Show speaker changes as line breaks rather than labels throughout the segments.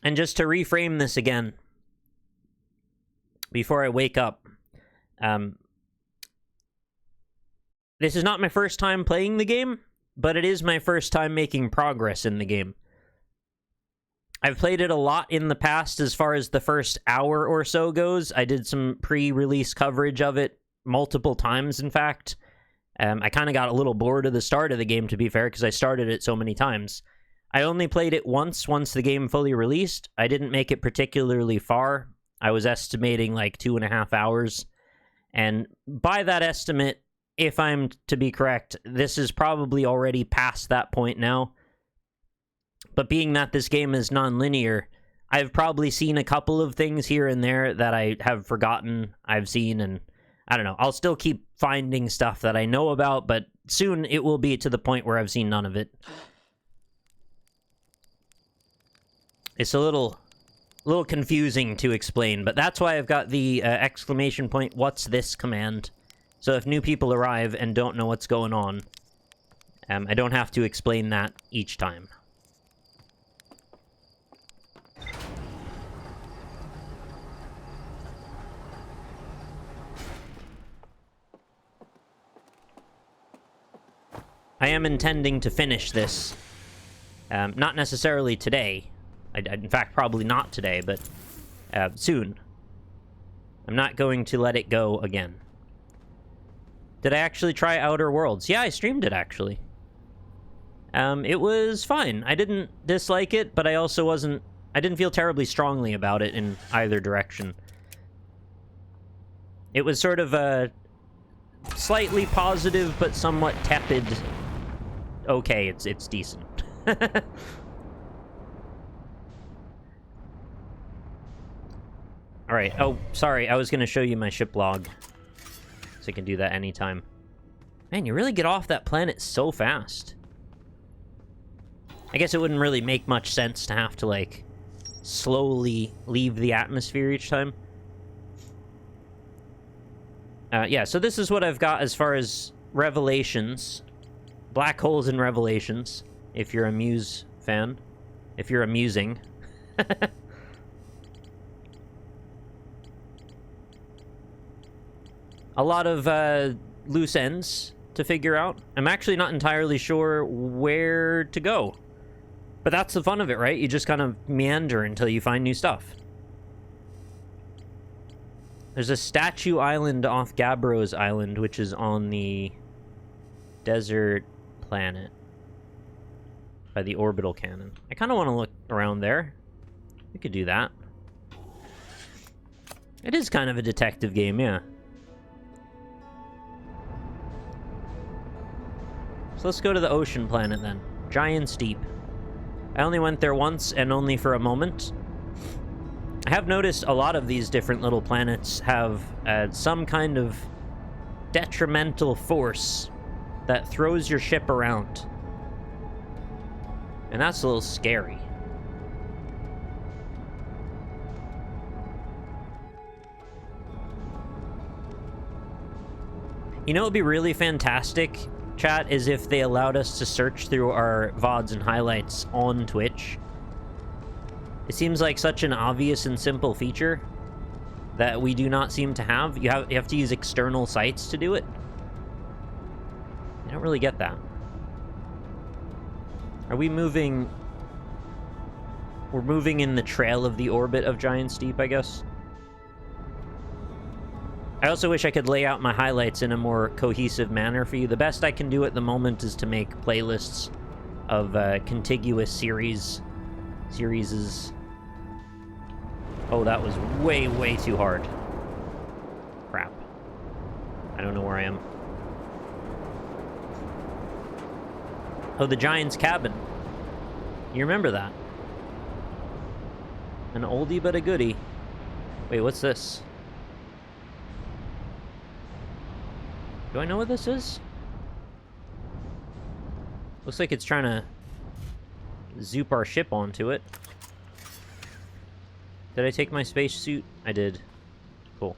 And just to reframe this again, before I wake up, this is not my first time playing the game, but it is my first time making progress in the game. I've played it a lot in the past as far as the first hour or so goes. I did some pre-release coverage of it multiple times, in fact. I kind of got a little bored of the start of the game, to be fair, because I started it so many times. I only played it once the game fully released. I didn't make it particularly far. I was estimating like 2.5 hours. And by that estimate, if I'm to be correct, this is probably already past that point now. But being that this game is non-linear, I've probably seen a couple of things here and there that I have forgotten I've seen, and I don't know. I'll still keep finding stuff that I know about, but soon it will be to the point where I've seen none of it. It's a little confusing to explain, but that's why I've got the exclamation point, "What's this?" command. So if new people arrive and don't know what's going on, I don't have to explain that each time. I am intending to finish this. Not necessarily today. In fact, probably not today, but soon. I'm not going to let it go again. Did I actually try Outer Worlds? Yeah, I streamed it, actually. It was fine. I didn't dislike it, but I also I didn't feel terribly strongly about it in either direction. It was sort of a slightly positive, but somewhat tepid. Okay, it's decent. Alright, oh, sorry, I was gonna show you my ship log. So I can do that anytime. Man, you really get off that planet so fast. I guess it wouldn't really make much sense to have to, like, slowly leave the atmosphere each time. Yeah, so this is what I've got as far as Revelations. Black holes in Revelations, if you're a Muse fan. If you're amusing. A lot of loose ends to figure out. I'm actually not entirely sure where to go. But that's the fun of it, right? You just kind of meander until you find new stuff. There's a statue island off Gabbro's Island, which is on the desert planet by the orbital cannon. I kind of want to look around there. We could do that. It is kind of a detective game, yeah. So let's go to the ocean planet then. Giant's Deep. I only went there once and only for a moment. I have noticed a lot of these different little planets have some kind of detrimental force that throws your ship around. And that's a little scary. You know what would be really fantastic, chat, is if they allowed us to search through our VODs and highlights on Twitch. It seems like such an obvious and simple feature that we do not seem to have. You have to use external sites to do it. I don't really get that. Are we moving? We're moving in the trail of the orbit of Giant's Deep, I guess. I also wish I could lay out my highlights in a more cohesive manner for you. The best I can do at the moment is to make playlists of contiguous series. Oh, that was way, way too hard. Crap. I don't know where I am. Oh, the Giant's Cabin. You remember that? An oldie but a goodie. Wait, what's this? Do I know what this is? Looks like it's trying to zoop our ship onto it. Did I take my spacesuit? I did. Cool.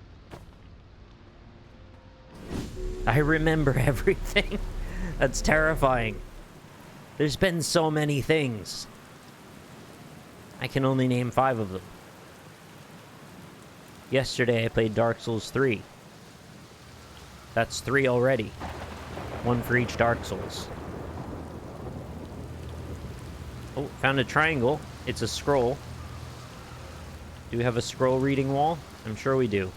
I remember everything. That's terrifying. There's been so many things. I can only name 5 of them. Yesterday I played Dark Souls 3. That's 3 already. 1 for each Dark Souls. Oh, found a triangle. It's a scroll. Do we have a scroll reading wall? I'm sure we do.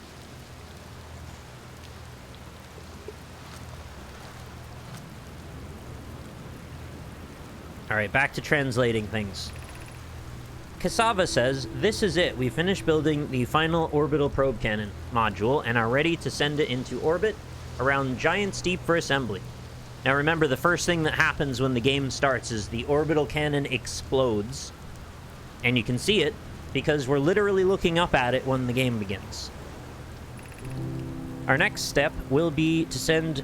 Alright, back to translating things. Cassava says, "This is it. We finished building the final orbital probe cannon module and are ready to send it into orbit around Giant's Deep for assembly." Now remember, the first thing that happens when the game starts is the orbital cannon explodes. And you can see it because we're literally looking up at it when the game begins. Our next step will be to send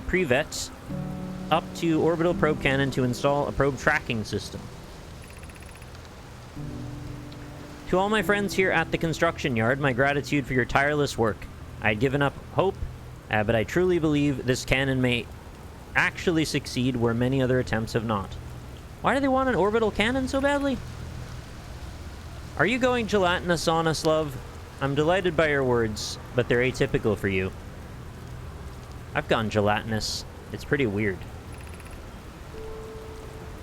Privet up to orbital probe cannon to install a probe tracking system. To all my friends here at the construction yard, my gratitude for your tireless work. I had given up hope, but I truly believe this cannon may actually succeed where many other attempts have not. Why do they want an orbital cannon so badly? Are you going gelatinous on us, love? I'm delighted by your words, but they're atypical for you. I've gone gelatinous. It's pretty weird.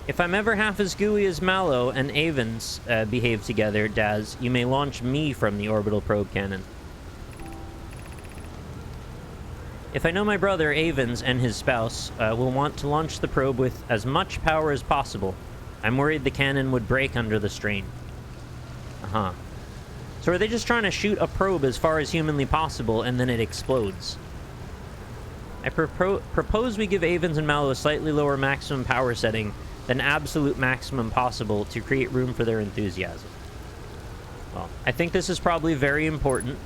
If I'm ever half as gooey as Mallow and Avens behave together, Daz, you may launch me from the orbital probe cannon. If I know my brother, Avens, and his spouse will want to launch the probe with as much power as possible, I'm worried the cannon would break under the strain. Uh-huh. So are they just trying to shoot a probe as far as humanly possible, and then it explodes? I propose we give Avens and Mallow a slightly lower maximum power setting than absolute maximum possible to create room for their enthusiasm. Well, I think this is probably very important.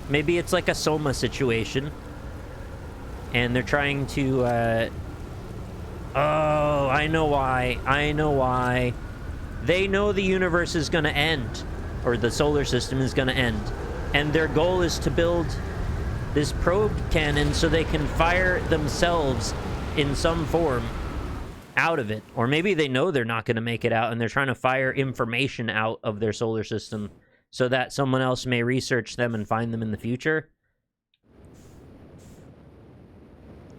Maybe it's like a Soma situation. And they're trying to, oh, I know why. I know why. They know the universe is going to end. Or the solar system is going to end. And their goal is to build this probe cannon so they can fire themselves in some form out of it. Or maybe they know they're not going to make it out and they're trying to fire information out of their solar system so that someone else may research them and find them in the future.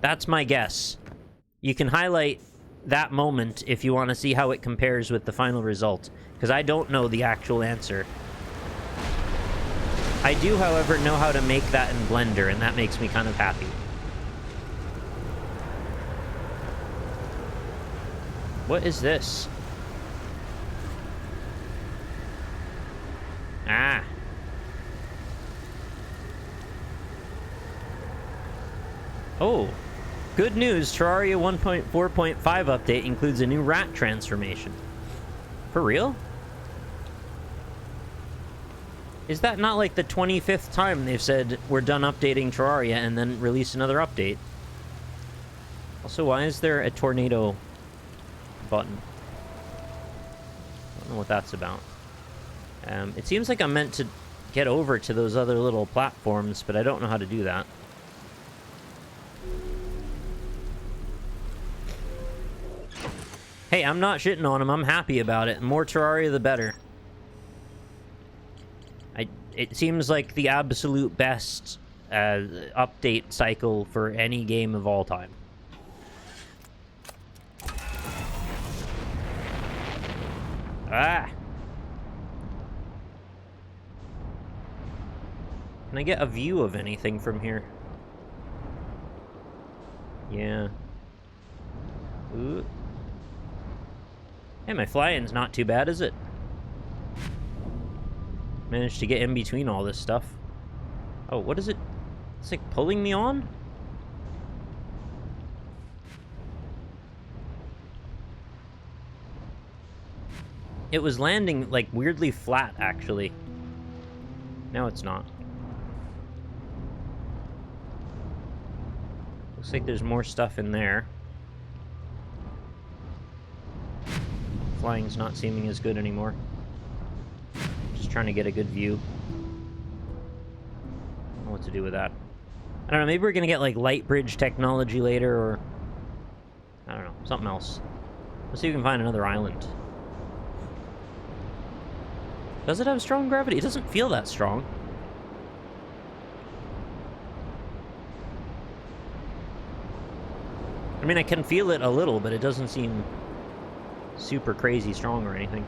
That's my guess. You can highlight that moment if you want to see how it compares with the final result, because I don't know the actual answer. I do, however, know how to make that in Blender, and that makes me kind of happy. What is this? Ah. Oh. Good news, Terraria 1.4.5 update includes a new rat transformation. For real? Is that not like the 25th time they've said we're done updating Terraria and then release another update? Also, why is there a tornado button? I don't know what that's about. It seems like I'm meant to get over to those other little platforms, but I don't know how to do that. Hey, I'm not shitting on him. I'm happy about it. The more Terraria, the better. It seems like the absolute best update cycle for any game of all time. Ah! Can I get a view of anything from here? Yeah. Ooh. Hey, my flying's not too bad, is it? Managed to get in between all this stuff. Oh, what is it? It's like pulling me on? It was landing like weirdly flat, actually. Now it's not. Looks like there's more stuff in there. Flying's not seeming as good anymore. Just trying to get a good view. I don't know what to do with that. I don't know, maybe we're gonna get like light bridge technology later, or I don't know, something else. Let's see if we can find another island. Does it have strong gravity? It doesn't feel that strong. I mean, I can feel it a little, but it doesn't seem super crazy strong or anything.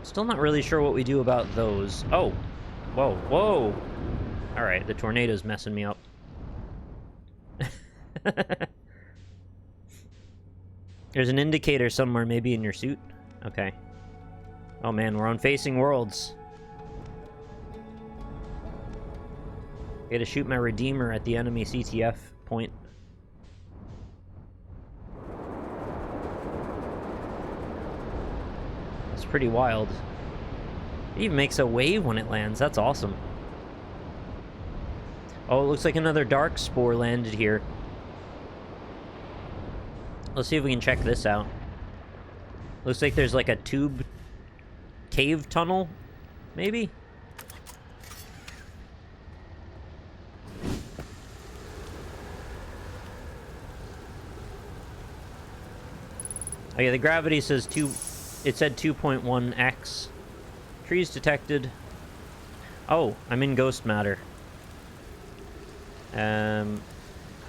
Still not really sure what we do about those. Oh! Whoa, whoa! Alright, the tornado's messing me up. There's an indicator somewhere, maybe in your suit? Okay. Oh man, we're on Facing Worlds. I gotta shoot my Redeemer at the enemy CTF point. It's pretty wild. It even makes a wave when it lands. That's awesome. Oh, it looks like another Dark Spore landed here. Let's see if we can check this out. Looks like there's like a tube cave tunnel, maybe? Oh yeah, the gravity says it said 2.1x. Trees detected. Oh, I'm in ghost matter. How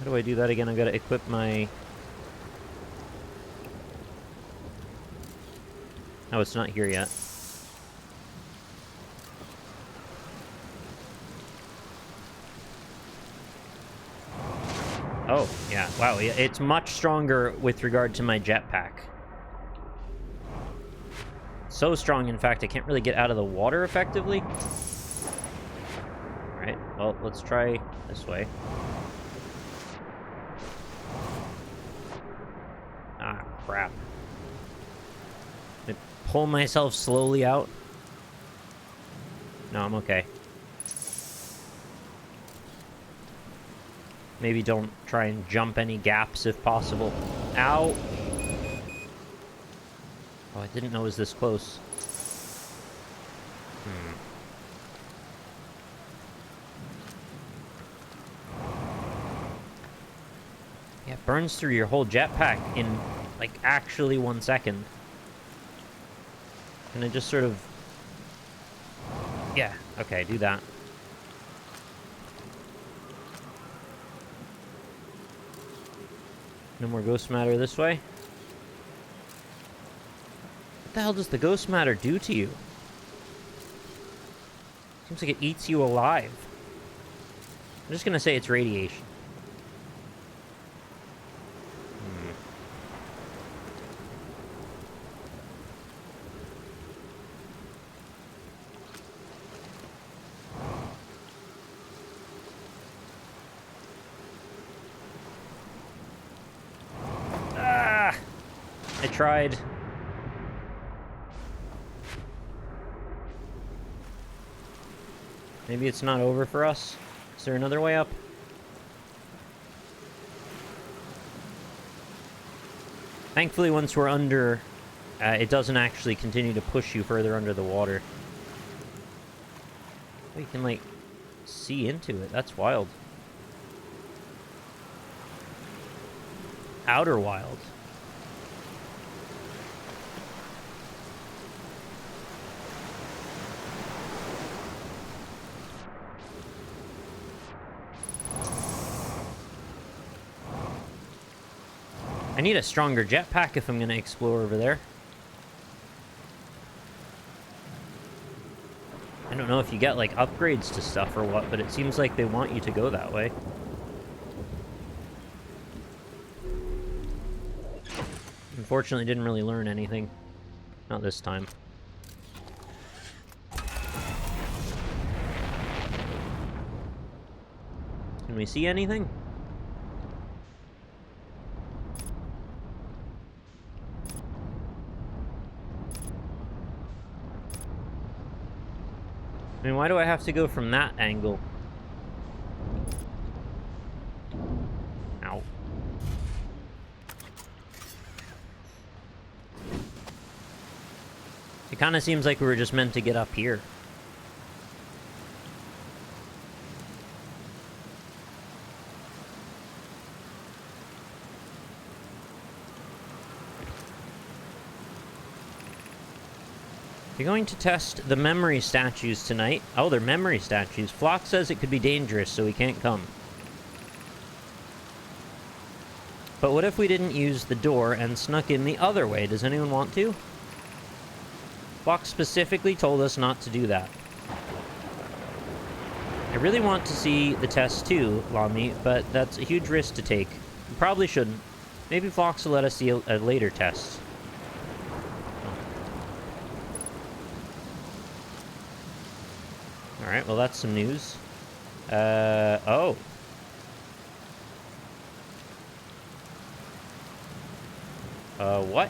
do I do that again? I've got to equip my... Oh, it's not here yet. Oh, yeah. Wow, it's much stronger with regard to my jetpack. So strong, in fact, I can't really get out of the water effectively. Alright, well, let's try this way. Ah, crap. I pull myself slowly out. No, I'm okay. Maybe don't try and jump any gaps if possible. Ow! Oh, I didn't know it was this close. Yeah, it burns through your whole jetpack in, like, actually 1 second. And it just sort of... Yeah, okay, do that. No more ghost matter this way. What the hell does the ghost matter do to you? Seems like it eats you alive. I'm just gonna say it's radiation. Ah! I tried. Maybe it's not over for us. Is there another way up? Thankfully, once we're under, it doesn't actually continue to push you further under the water. You can, like, see into it. That's wild. Outer wild. I need a stronger jetpack if I'm going to explore over there. I don't know if you get, like, upgrades to stuff or what, but it seems like they want you to go that way. Unfortunately, didn't really learn anything. Not this time. Can we see anything? I mean, why do I have to go from that angle? Ow. It kind of seems like we were just meant to get up here. You're going to test the memory statues tonight. Oh, they're memory statues. Flock says it could be dangerous, so we can't come. But what if we didn't use the door and snuck in the other way? Does anyone want to? Flock specifically told us not to do that. I really want to see the test too, Lami, but that's a huge risk to take. We probably shouldn't. Maybe Flox will let us see a later test. Alright, well that's some news. Oh. What?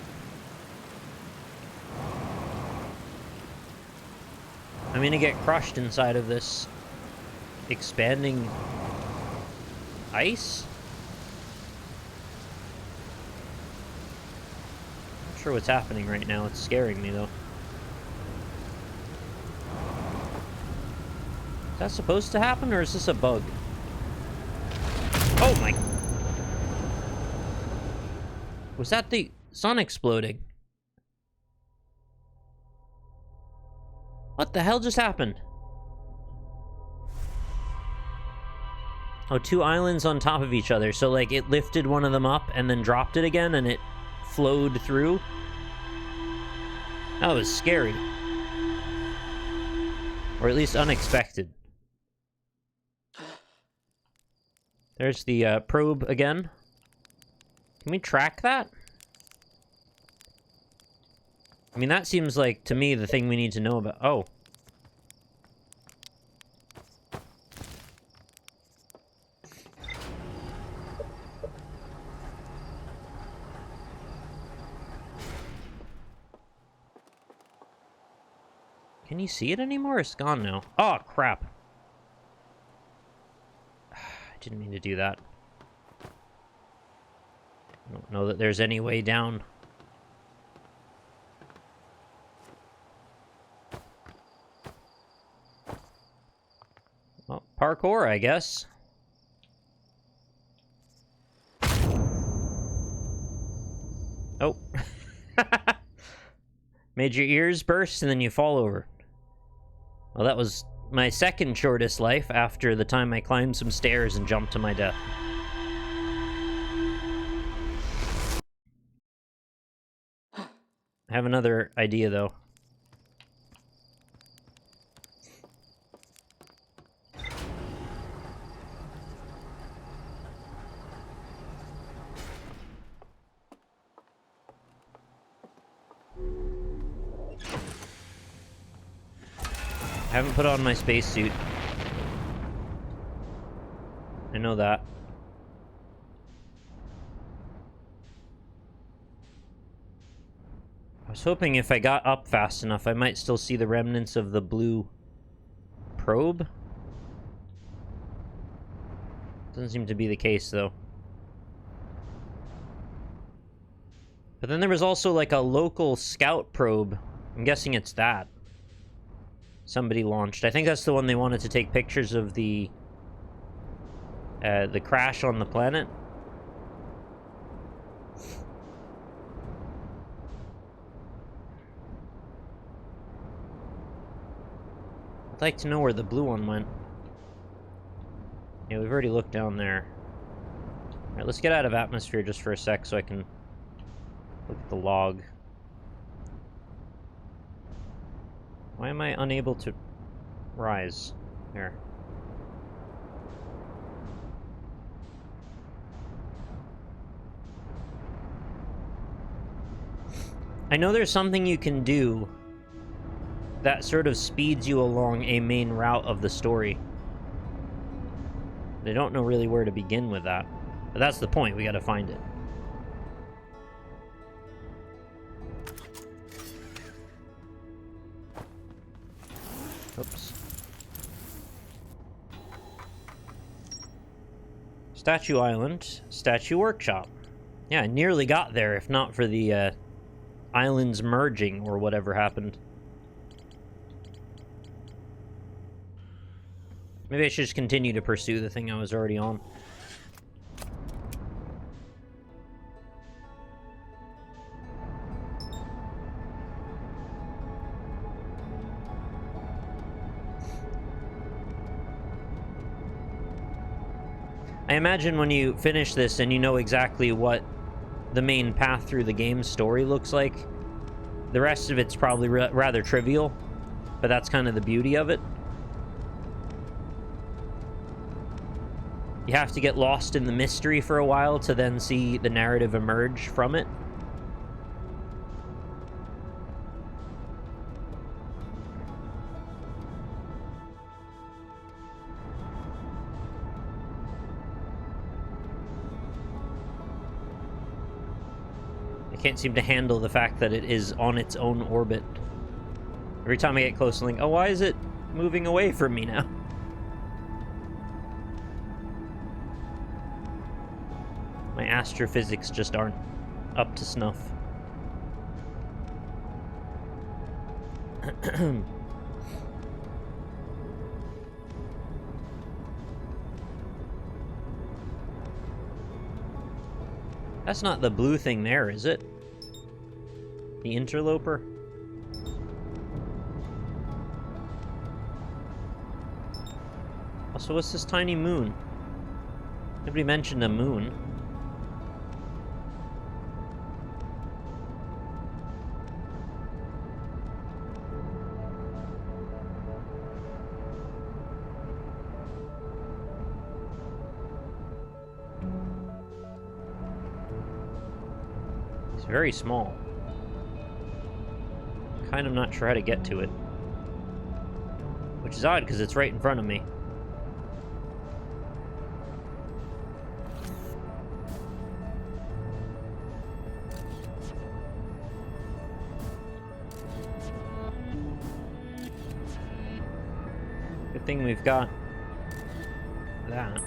I'm gonna get crushed inside of this expanding ice? Not sure what's happening right now. It's scaring me, though. Is that supposed to happen, or is this a bug? Oh my... Was that the sun exploding? What the hell just happened? Oh, two islands on top of each other. So, like, it lifted one of them up and then dropped it again, and it flowed through. That was scary. Or at least unexpected. There's the probe again. Can we track that? I mean, that seems like, to me, the thing we need to know about. Oh. Can you see it anymore? It's gone now. Oh, crap. I didn't mean to do that. I don't know that there's any way down. Well, parkour, I guess. Oh. Made your ears burst and then you fall over. Well, that was my second shortest life after the time I climbed some stairs and jumped to my death. I have another idea, though. I haven't put on my spacesuit. I know that. I was hoping if I got up fast enough, I might still see the remnants of the blue probe. Doesn't seem to be the case, though. But then there was also, like, a local scout probe. I'm guessing it's that. Somebody launched. I think that's the one they wanted to take pictures of the crash on the planet. I'd like to know where the blue one went. Yeah, we've already looked down there. Alright, let's get out of atmosphere just for a sec so I can look at the log. Why am I unable to rise? There. I know there's something you can do that sort of speeds you along a main route of the story. I don't know really where to begin with that. But that's the point, we gotta find it. Oops. Statue Island, Statue Workshop. Yeah, I nearly got there if not for the islands merging or whatever happened. Maybe I should just continue to pursue the thing I was already on. I imagine when you finish this and you know exactly what the main path through the game's story looks like, the rest of it's probably rather trivial, but that's kind of the beauty of it. You have to get lost in the mystery for a while to then see the narrative emerge from it. I can't seem to handle the fact that it is on its own orbit. Every time I get close, I'm like, oh, why is it moving away from me now? My astrophysics just aren't up to snuff. That's not the blue thing there, is it? The interloper? Also, what's this tiny moon? Nobody mentioned a moon. Very small. Kind of not sure how to get to it. Which is odd, because it's right in front of me. Good thing we've got that.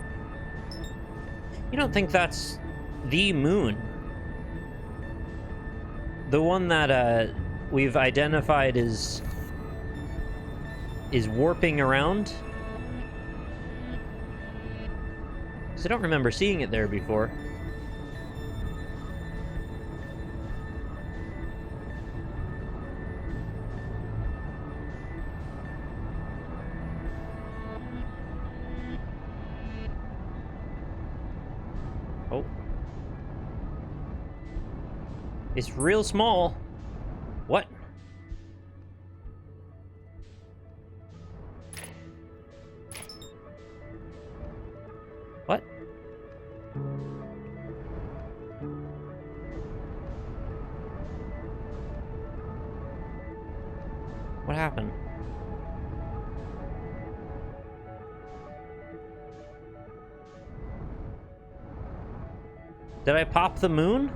You don't think that's the moon? The one that we've identified is warping around? Because I don't remember seeing it there before. Oh. It's real small. What? What? What happened? Did I pop the moon?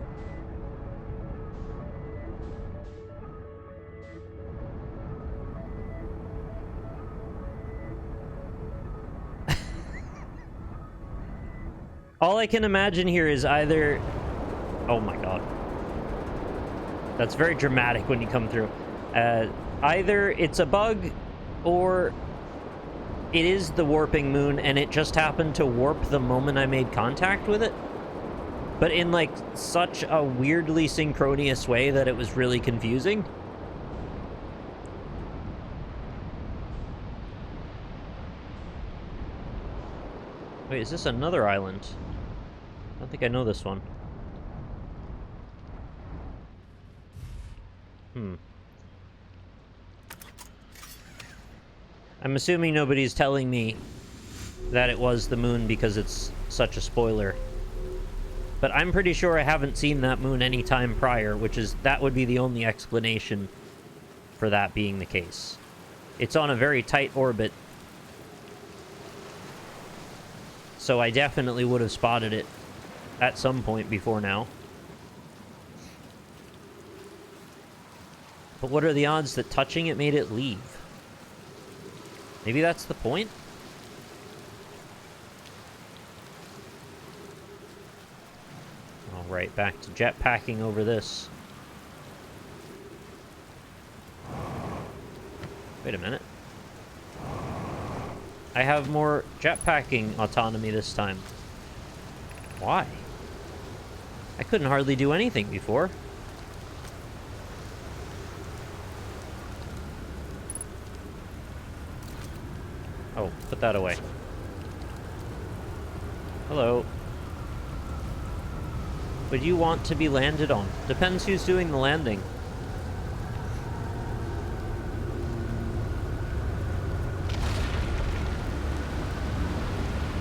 All I can imagine here is either... Oh my god. That's very dramatic when you come through. Either it's a bug, or it is the warping moon, and it just happened to warp the moment I made contact with it. But in, like, such a weirdly synchronous way that it was really confusing. Wait, is this another island? I don't think I know this one. I'm assuming nobody's telling me that it was the moon because it's such a spoiler. But I'm pretty sure I haven't seen that moon any time prior, that would be the only explanation for that being the case. It's on a very tight orbit, so I definitely would have spotted it at some point before now. But what are the odds that touching it made it leave? Maybe that's the point? Alright, back to jetpacking over this. Wait a minute. I have more jetpacking autonomy this time. Why? I couldn't hardly do anything before. Oh, put that away. Hello. Would you want to be landed on? Depends who's doing the landing.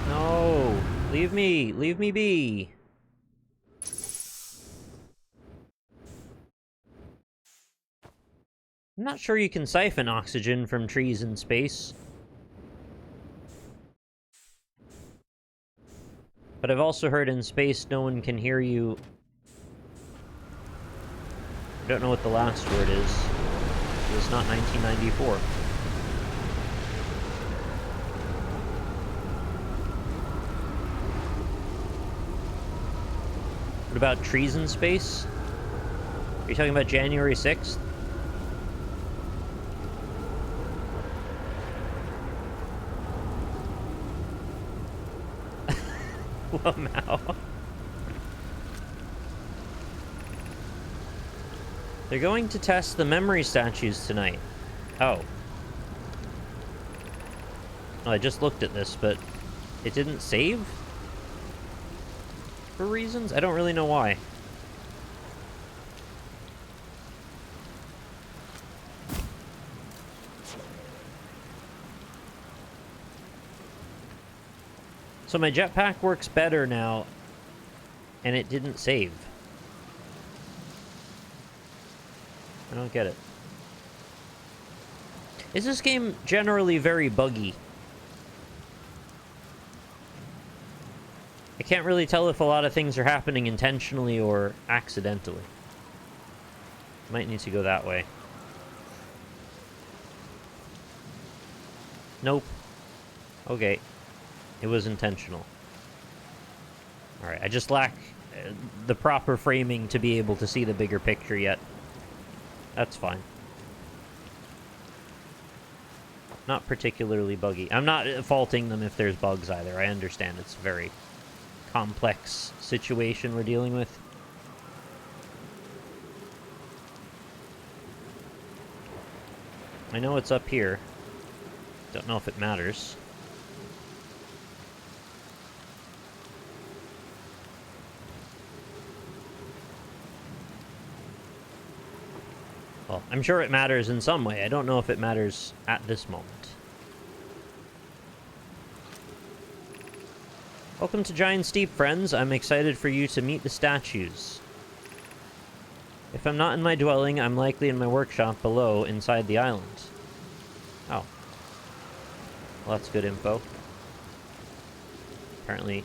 No! Leave me! Leave me be! I'm not sure you can siphon oxygen from trees in space. But I've also heard in space no one can hear you. I don't know what the last word is. It's not 1994. What about trees in space? Are you talking about January 6th? Wow. They're going to test the memory statues tonight. Oh. Oh, I just looked at this, but it didn't save? For reasons? I don't really know why. So my jetpack works better now, and it didn't save. I don't get it. Is this game generally very buggy? I can't really tell if a lot of things are happening intentionally or accidentally. Might need to go that way. Nope. Okay. It was intentional. Alright, I just lack the proper framing to be able to see the bigger picture yet. That's fine. Not particularly buggy. I'm not faulting them if there's bugs either. I understand it's a very complex situation we're dealing with. I know it's up here. Don't know if it matters. Well, I'm sure it matters in some way. I don't know if it matters at this moment. Welcome to Giant Steep, friends. I'm excited for you to meet the statues. If I'm not in my dwelling, I'm likely in my workshop below, inside the island. Oh. Well, that's good info. Apparently,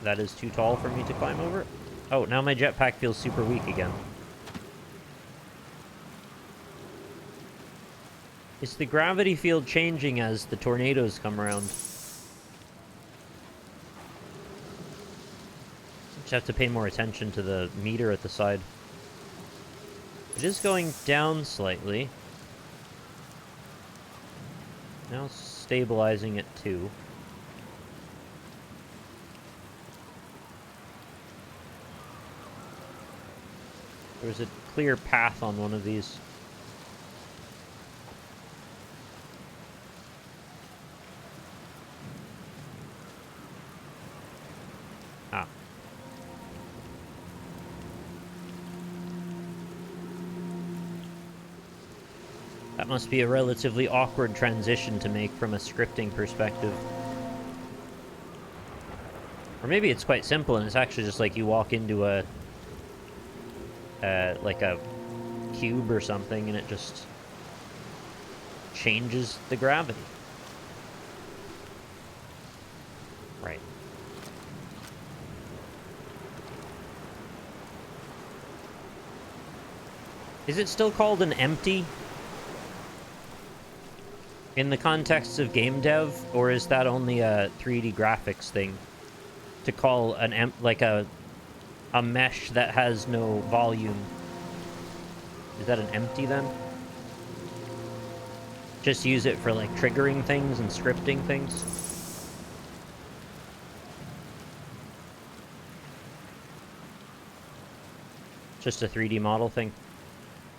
that is too tall for me to climb over. Oh, now my jetpack feels super weak again. Is the gravity field changing as the tornadoes come around? Just have to pay more attention to the meter at the side. It is going down slightly. Now stabilizing at 2. There's a clear path on one of these. Ah. That must be a relatively awkward transition to make from a scripting perspective. Or maybe it's quite simple and it's actually just like you walk into a like a cube or something and it just changes the gravity. Right. Is it still called an empty in the context of game dev, or is that only a 3D graphics thing to call an like a mesh that has no volume? Is that an empty then? Just use it for like triggering things and scripting things? Just a 3D model thing?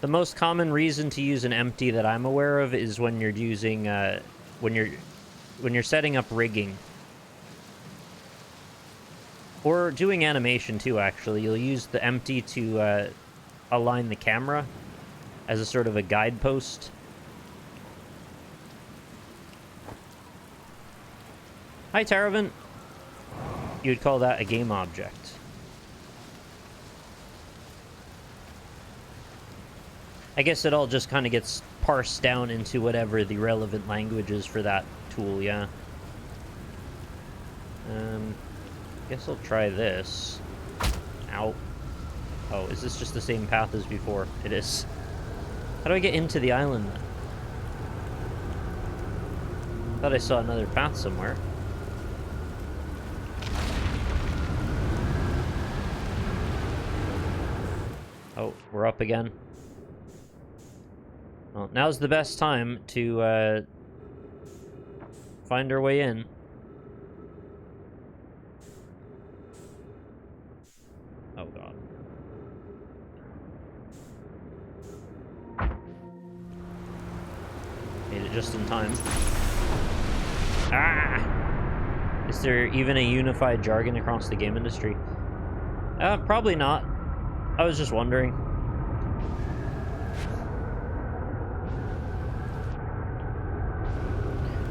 The most common reason to use an empty that I'm aware of is when you're using when you're setting up rigging. Or doing animation, too, actually. You'll use the empty to align the camera as a sort of a guidepost. Hi, Taravant. You'd call that a game object. I guess it all just kind of gets parsed down into whatever the relevant language is for that tool, yeah. Guess I'll try this. Ow. Oh, is this just the same path as before? It is. How do I get into the island then? Thought I saw another path somewhere. Oh, we're up again. Well, now's the best time to find our way in. Oh god. Made it just in time. Ah! Is there even a unified jargon across the game industry? Probably not. I was just wondering.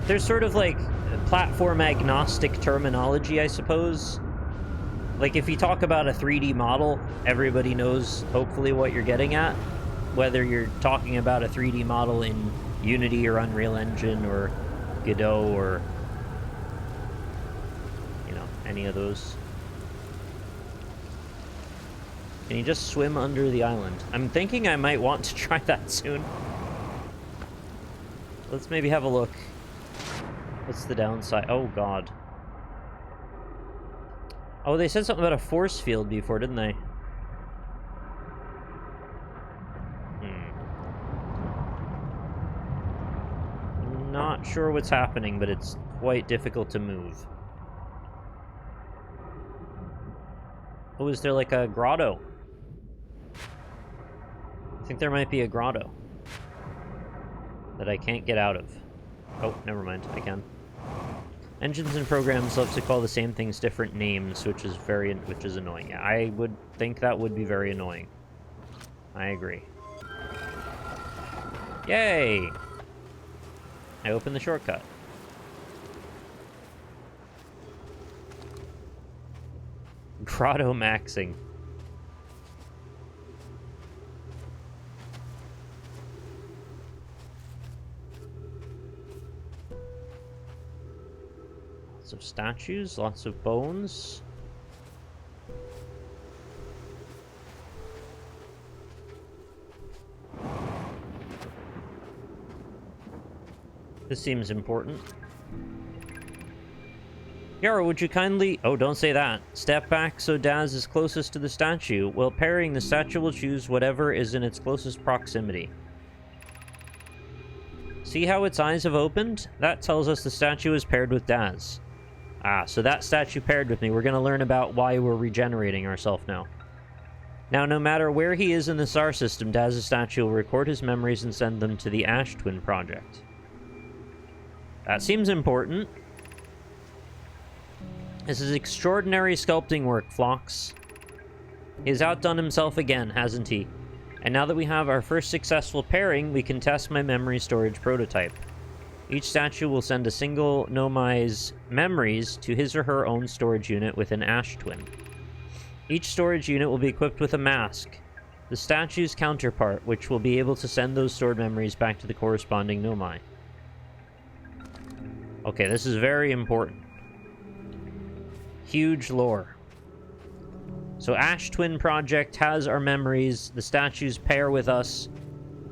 There's sort of like platform agnostic terminology, I suppose. Like if you talk about a 3D model, everybody knows hopefully what you're getting at. Whether you're talking about a 3D model in Unity or Unreal Engine or Godot or, you know, any of those. Can you just swim under the island? I'm thinking I might want to try that soon. Let's maybe have a look. What's the downside? Oh, God. Oh, they said something about a force field before, didn't they? Not sure what's happening, but it's quite difficult to move. Oh, is there like a grotto? I think there might be a grotto that I can't get out of. Oh, never mind. I can. Engines and programs love to call the same things different names, which is annoying. Yeah, I would think that would be very annoying. I agree. Yay! I opened the shortcut. Grotto maxing. Lots of statues, lots of bones. This seems important. Yara, would you kindly... Oh, don't say that. Step back so Daz is closest to the statue. While pairing, the statue will choose whatever is in its closest proximity. See how its eyes have opened? That tells us the statue is paired with Daz. Ah, so that statue paired with me. We're going to learn about why we're regenerating ourselves now. Now, no matter where he is in the star system, Daz's statue will record his memories and send them to the Ash Twin Project. That seems important. This is extraordinary sculpting work, Phlox. He has outdone himself again, hasn't he? And now that we have our first successful pairing, we can test my memory storage prototype. Each statue will send a single Nomai's memories to his or her own storage unit with an Ash Twin. Each storage unit will be equipped with a mask, the statue's counterpart, which will be able to send those stored memories back to the corresponding Nomai. Okay, this is very important. Huge lore. So Ash Twin Project has our memories, the statues pair with us,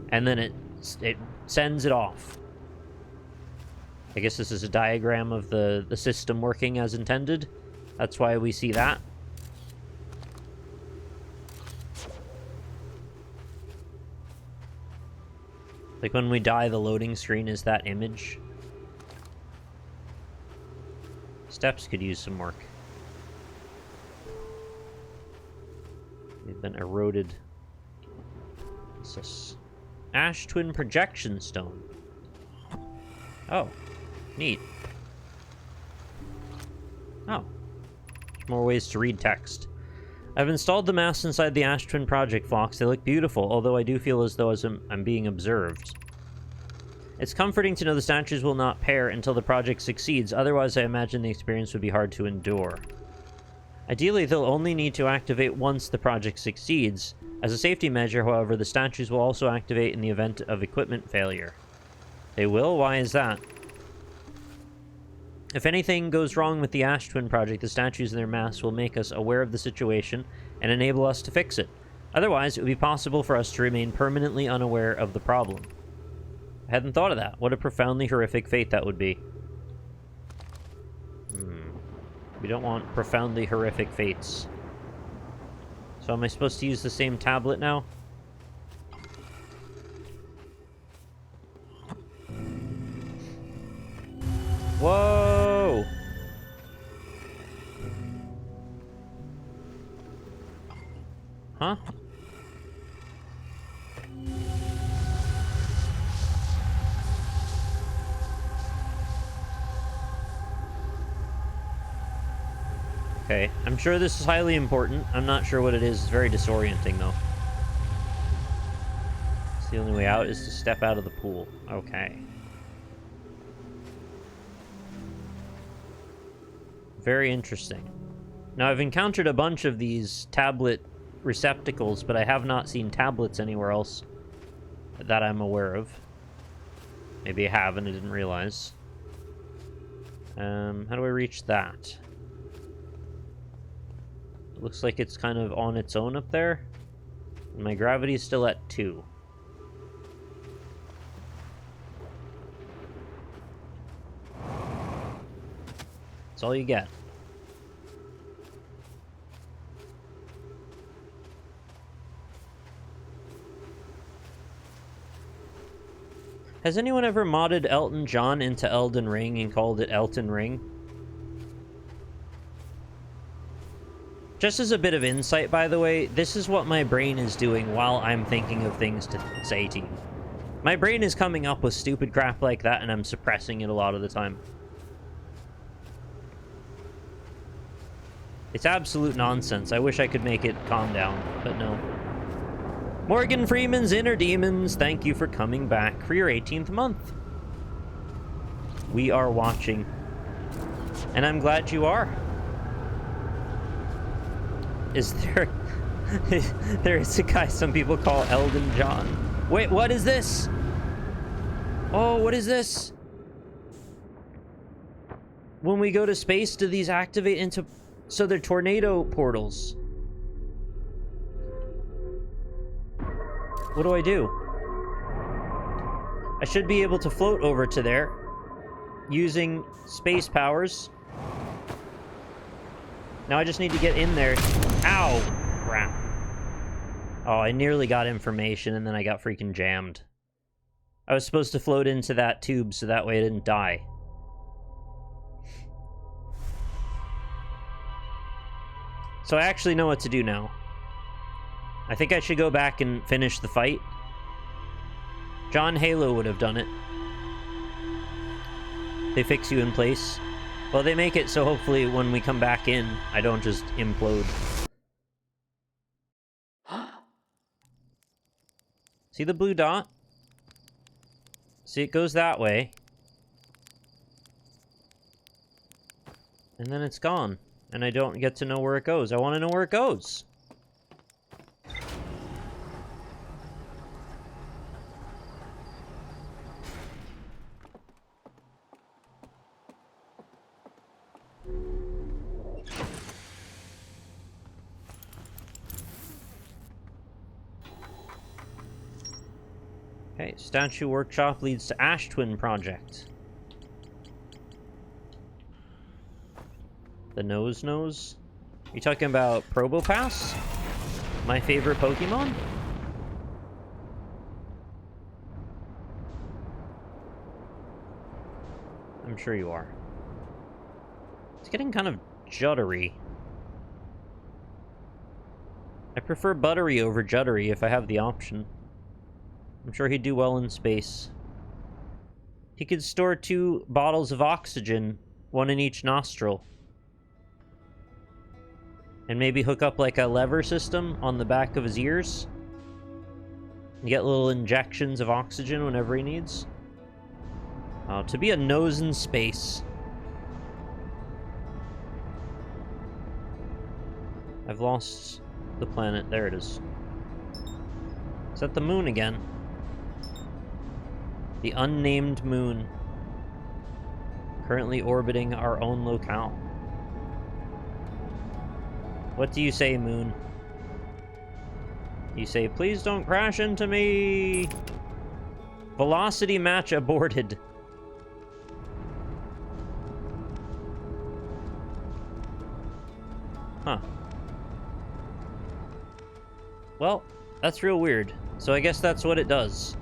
and then it sends it off. I guess this is a diagram of the system working as intended. That's why we see that. Like when we die, the loading screen is that image. Steps could use some work. They've been eroded. What's this? Ash Twin Projection Stone. Oh, neat. Oh. More ways to read text. I've installed the masks inside the Ash Twin project, Fox. They look beautiful, although I do feel as though I'm being observed. It's comforting to know the statues will not pair until the project succeeds, otherwise I imagine the experience would be hard to endure. Ideally, they'll only need to activate once the project succeeds. As a safety measure, however, the statues will also activate in the event of equipment failure. They will? Why is that? If anything goes wrong with the Ash Twin project, the statues and their masks will make us aware of the situation and enable us to fix it. Otherwise, it would be possible for us to remain permanently unaware of the problem. I hadn't thought of that. What a profoundly horrific fate that would be. We don't want profoundly horrific fates. So am I supposed to use the same tablet now? Whoa! Huh? Okay, I'm sure this is highly important. I'm not sure what it is. It's very disorienting, though. So the only way out is to step out of the pool. Okay. Very interesting. Now, I've encountered a bunch of these tablet receptacles, but I have not seen tablets anywhere else that I'm aware of. Maybe I have and I didn't realize. How do I reach that? It looks like it's kind of on its own up there. And my gravity is still at 2. That's all you get. Has anyone ever modded Elton John into Elden Ring and called it Elton Ring? Just as a bit of insight, by the way, this is what my brain is doing while I'm thinking of things to say to you. My brain is coming up with stupid crap like that, and I'm suppressing it a lot of the time. It's absolute nonsense. I wish I could make it calm down, but no. Morgan Freeman's Inner Demons, thank you for coming back for your 18th month. We are watching. And I'm glad you are. Is there... there is a guy some people call Elden John. Wait, what is this? Oh, what is this? When we go to space, do these activate into... So they're tornado portals. What do I do? I should be able to float over to there using space powers. Now I just need to get in there. Ow! Crap. Oh, I nearly got information and then I got freaking jammed. I was supposed to float into that tube so that way I didn't die. So I actually know what to do now. I think I should go back and finish the fight. John Halo would have done it. They fix you in place. Well, they make it so hopefully when we come back in, I don't just implode. See the blue dot? See, it goes that way. And then it's gone. And I don't get to know where it goes. I want to know where it goes. Okay, statue workshop leads to Ash Twin project. The nose? You talking about Probopass? My favorite Pokemon? I'm sure you are. It's getting kind of juddery. I prefer buttery over juddery if I have the option. I'm sure he'd do well in space. He could store 2 bottles of oxygen, one in each nostril. And maybe hook up like a lever system on the back of his ears. You get little injections of oxygen whenever he needs. To be a nose in space. I've lost the planet. There it is. Is that the moon again? The unnamed moon. Currently orbiting our own locale. What do you say, moon? You say, please don't crash into me! Velocity match aborted. Huh. Well, that's real weird. So I guess that's what it does.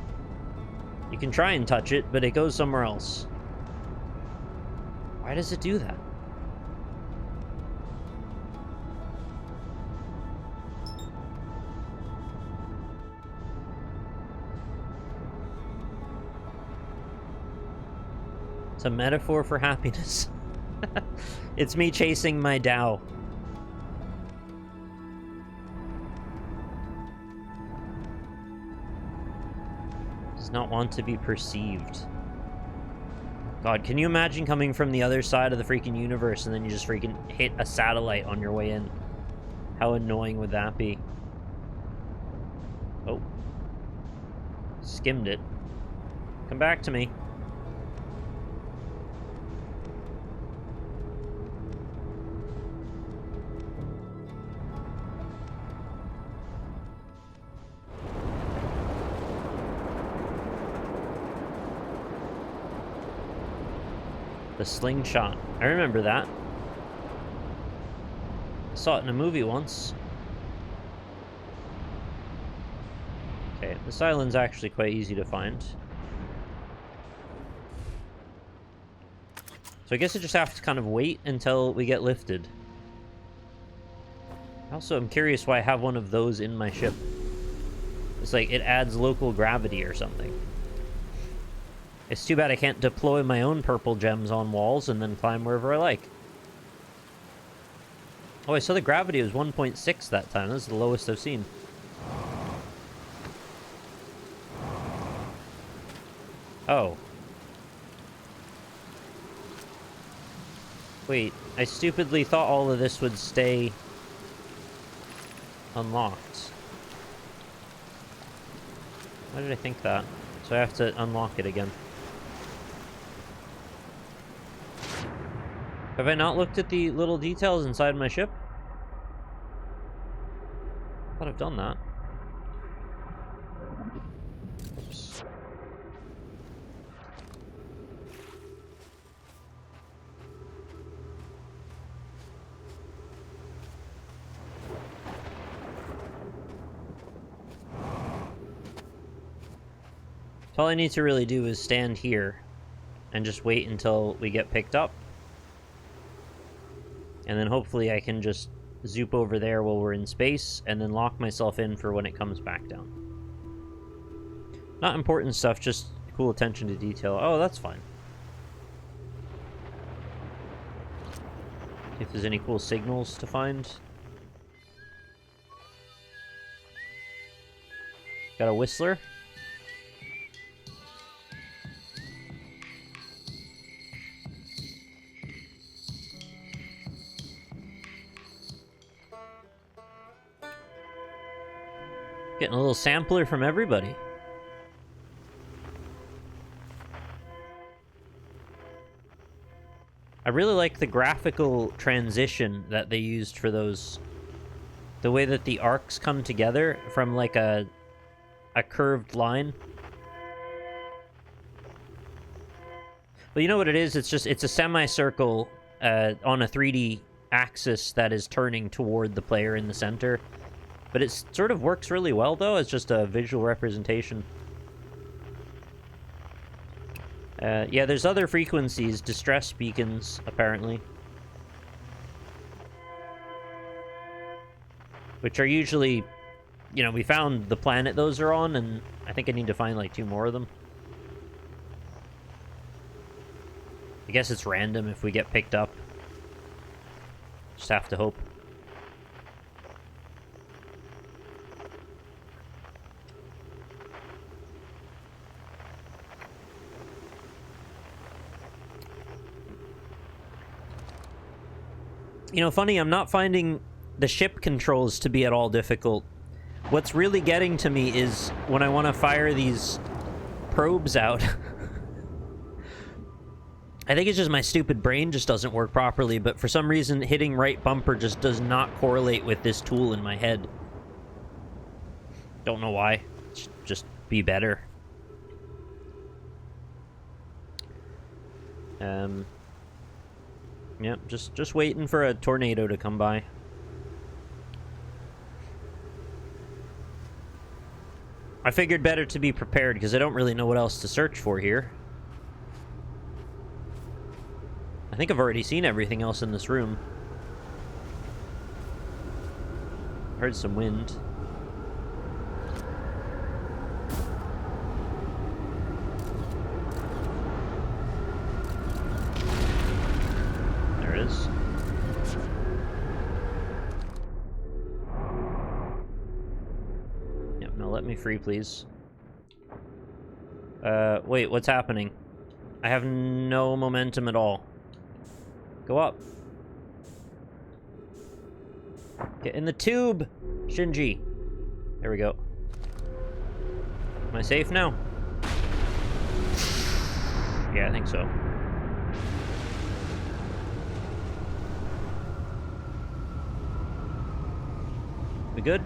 You can try and touch it, but it goes somewhere else. Why does it do that? It's a metaphor for happiness. It's me chasing my Tao. Does not want to be perceived. God, can you imagine coming from the other side of the freaking universe and then you just freaking hit a satellite on your way in? How annoying would that be? Oh. Skimmed it. Come back to me. The slingshot. I remember that. I saw it in a movie once. Okay, this island's actually quite easy to find. So I guess I just have to kind of wait until we get lifted. Also, I'm curious why I have one of those in my ship. It's like it adds local gravity or something. It's too bad I can't deploy my own purple gems on walls and then climb wherever I like. Oh, I saw the gravity was 1.6 that time. That's the lowest I've seen. Oh. Wait, I stupidly thought all of this would stay unlocked. Why did I think that? So I have to unlock it again. Have I not looked at the little details inside my ship? I thought I've done that. Oops. So all I need to really do is stand here and just wait until we get picked up. And then hopefully I can just zoop over there while we're in space and then lock myself in for when it comes back down. Not important stuff, just cool attention to detail. Oh, that's fine. If there's any cool signals to find. Got a whistler. Getting a little sampler from everybody. I really like the graphical transition that they used for those. The way that the arcs come together from like a curved line. But you know what it is? It's a semicircle on a 3D axis that is turning toward the player in the center. But it sort of works really well, though, as just a visual representation. Yeah, there's other frequencies, distress beacons, apparently. Which are usually, you know, we found the planet those are on, and I think I need to find, like, 2 more of them. I guess it's random if we get picked up. Just have to hope. You know, funny, I'm not finding the ship controls to be at all difficult. What's really getting to me is when I want to fire these probes out. I think it's just my stupid brain just doesn't work properly, but for some reason hitting right bumper just does not correlate with this tool in my head. Don't know why. It should just be better. Yep, just waiting for a tornado to come by. I figured better to be prepared because I don't really know what else to search for here. I think I've already seen everything else in this room. Heard some wind. There it is. Yep, no, let me free, please. Wait, what's happening? I have no momentum at all. Go up. Get in the tube, Shinji. There we go. Am I safe now? Yeah, I think so. We good?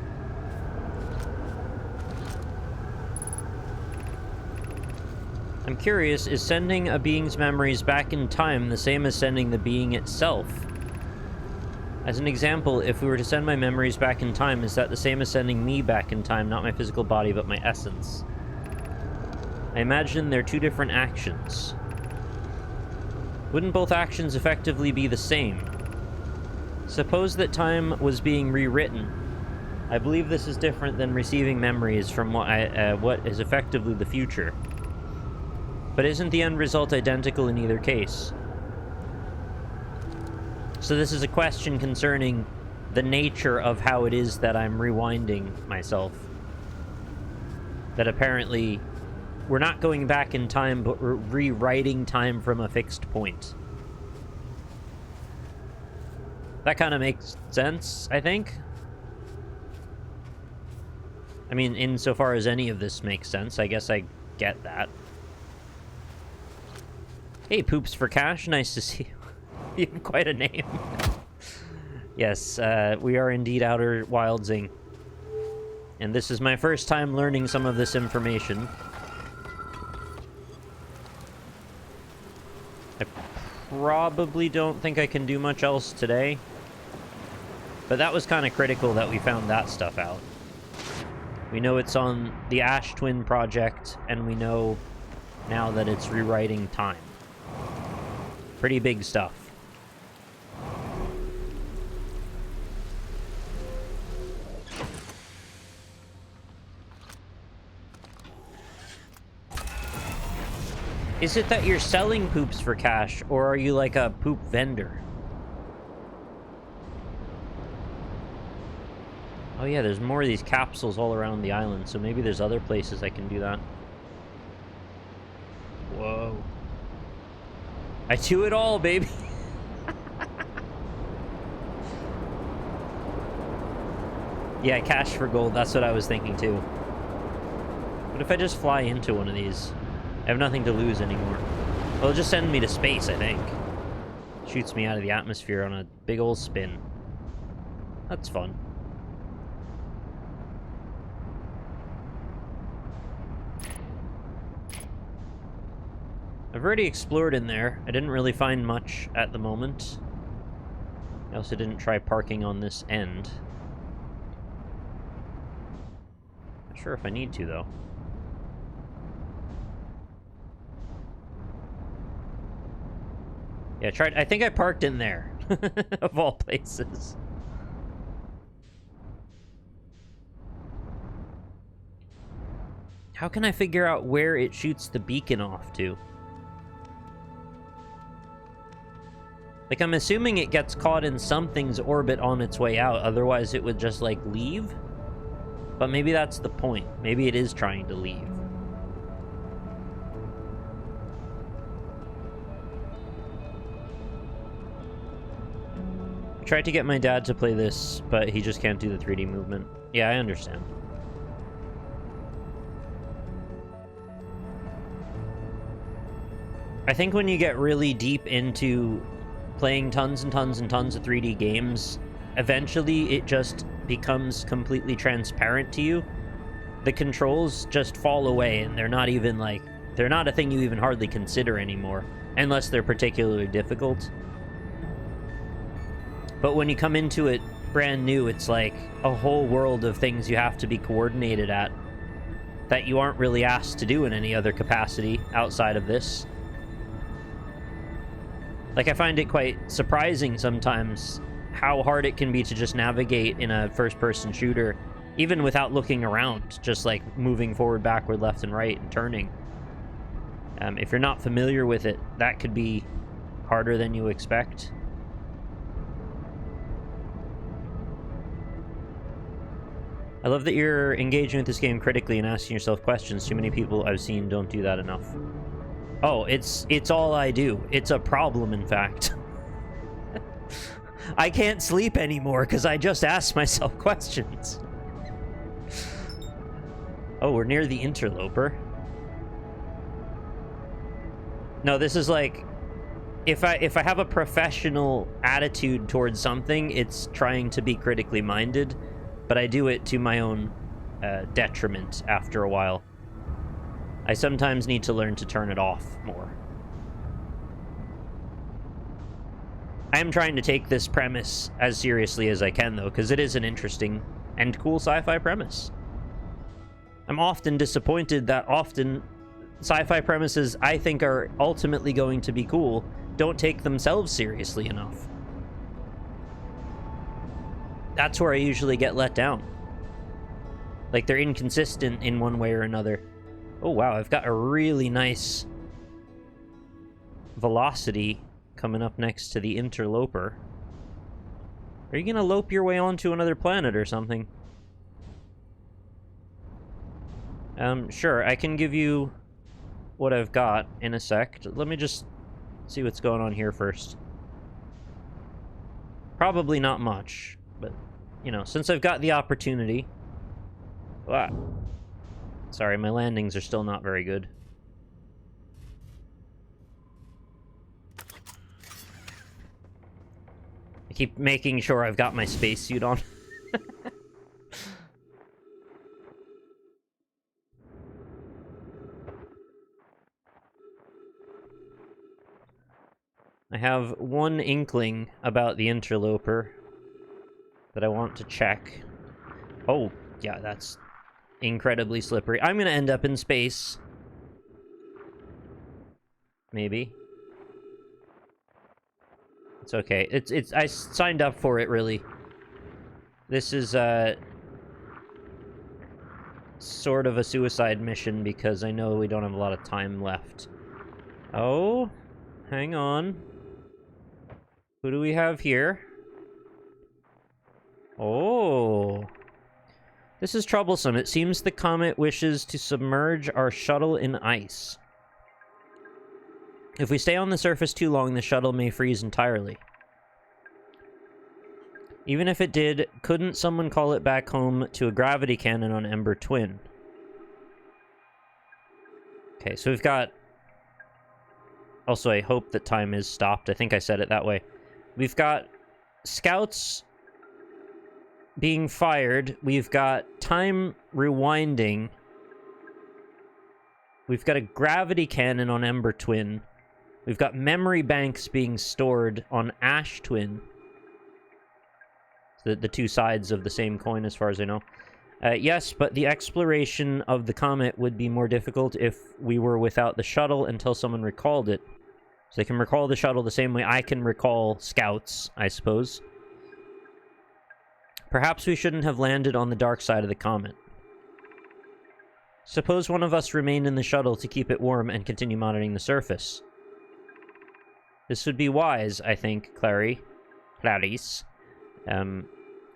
I'm curious, is sending a being's memories back in time the same as sending the being itself? As an example, if we were to send my memories back in time, is that the same as sending me back in time, not my physical body, but my essence? I imagine they're two different actions. Wouldn't both actions effectively be the same? Suppose that time was being rewritten. I believe this is different than receiving memories from what is effectively the future. But isn't the end result identical in either case? So this is a question concerning the nature of how it is that I'm rewinding myself. That apparently we're not going back in time, but we're rewriting time from a fixed point. That kind of makes sense, I think. I mean, insofar as any of this makes sense, I guess I get that. Hey, Poops for Cash, nice to see you. You have quite a name. Yes, we are indeed Outer Wildsing. And this is my first time learning some of this information. I probably don't think I can do much else today. But that was kind of critical that we found that stuff out. We know it's on the Ash Twin project, and we know now that it's rewriting time. Pretty big stuff. Is it that you're selling poops for cash, or are you like a poop vendor? Oh yeah, there's more of these capsules all around the island, so maybe there's other places I can do that. Whoa. I do it all, baby. Yeah, cash for gold, that's what I was thinking too. What if I just fly into one of these? I have nothing to lose anymore. Well, it'll just send me to space, I think. Shoots me out of the atmosphere on a big old spin. That's fun. I've already explored in there. I didn't really find much at the moment. I also didn't try parking on this end. Not sure if I need to, though. Yeah, I think I parked in there. Of all places. How can I figure out where it shoots the beacon off to? Like, I'm assuming it gets caught in something's orbit on its way out, otherwise it would just, like, leave? But maybe that's the point. Maybe it is trying to leave. tried to get my dad to play this, but he just can't do the 3D movement. Yeah, I understand. I think when you get really deep into playing tons and tons and tons of 3D games, eventually it just becomes completely transparent to you. The controls just fall away, and they're not even like, they're not a thing you even hardly consider anymore, unless they're particularly difficult. But when you come into it brand new, it's like a whole world of things you have to be coordinated at that you aren't really asked to do in any other capacity outside of this. Like, I find it quite surprising sometimes how hard it can be to just navigate in a first-person shooter, even without looking around, just like moving forward, backward, left, and right, and turning. If you're not familiar with it, that could be harder than you expect. I love that you're engaging with this game critically and asking yourself questions. Too many people I've seen don't do that enough. Oh, it's all I do. It's a problem, in fact. I can't sleep anymore because I just ask myself questions. Oh, we're near the interloper. No, this is like, if I have a professional attitude towards something, it's trying to be critically minded, but I do it to my own detriment after a while. I sometimes need to learn to turn it off more. I am trying to take this premise as seriously as I can, though, because it is an interesting and cool sci-fi premise. I'm often disappointed that often sci-fi premises I think are ultimately going to be cool don't take themselves seriously enough. That's where I usually get let down. Like, they're inconsistent in one way or another. Oh, wow, I've got a really nice velocity coming up next to the interloper. Are you gonna lope your way onto another planet or something? Sure, I can give you what I've got in a sec. Let me just see what's going on here first. Probably not much, but, you know, since I've got the opportunity... Ah. Sorry, my landings are still not very good. I keep making sure I've got my spacesuit on. I have one inkling about the interloper that I want to check. Oh, yeah, that's incredibly slippery. I'm gonna end up in space. Maybe. It's okay. It's I signed up for it, really. This is sort of a suicide mission because I know we don't have a lot of time left. Oh, hang on. Who do we have here? Oh. This is troublesome. It seems the comet wishes to submerge our shuttle in ice. If we stay on the surface too long, the shuttle may freeze entirely. Even if it did, couldn't someone call it back home to a gravity cannon on Ember Twin? Okay, so we've got... Also, I hope that time is stopped. I think I said it that way. We've got scouts being fired. We've got time rewinding. We've got a gravity cannon on Ember Twin. We've got memory banks being stored on Ash Twin. The two sides of the same coin, as far as I know. Yes, but the exploration of the comet would be more difficult if we were without the shuttle until someone recalled it. So they can recall the shuttle the same way I can recall scouts, I suppose. Perhaps we shouldn't have landed on the dark side of the comet. Suppose one of us remained in the shuttle to keep it warm and continue monitoring the surface. This would be wise, I think, Clarice.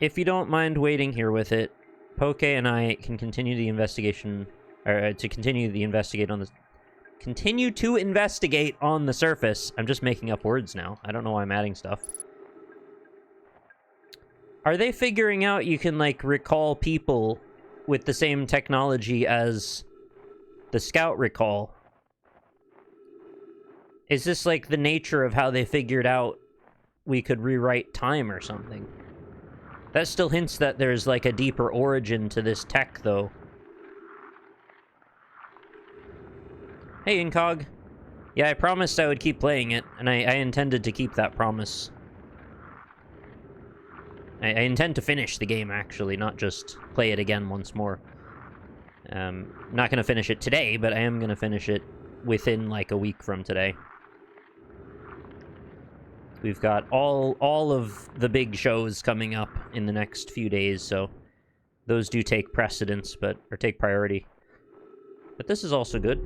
If you don't mind waiting here with it, Poke and I can continue the investigation, continue to investigate on the surface. I'm just making up words now. I don't know why I'm adding stuff. Are they figuring out you can, like, recall people with the same technology as the Scout recall? Is this, like, the nature of how they figured out we could rewrite time or something? That still hints that there's, like, a deeper origin to this tech, though. Hey, Incog. Yeah, I promised I would keep playing it, and I intended to keep that promise. I intend to finish the game, actually, not just play it again once more. Not gonna finish it today, but I am gonna finish it within, like, a week from today. We've got all of the big shows coming up in the next few days, so those do take precedence, or take priority. But this is also good.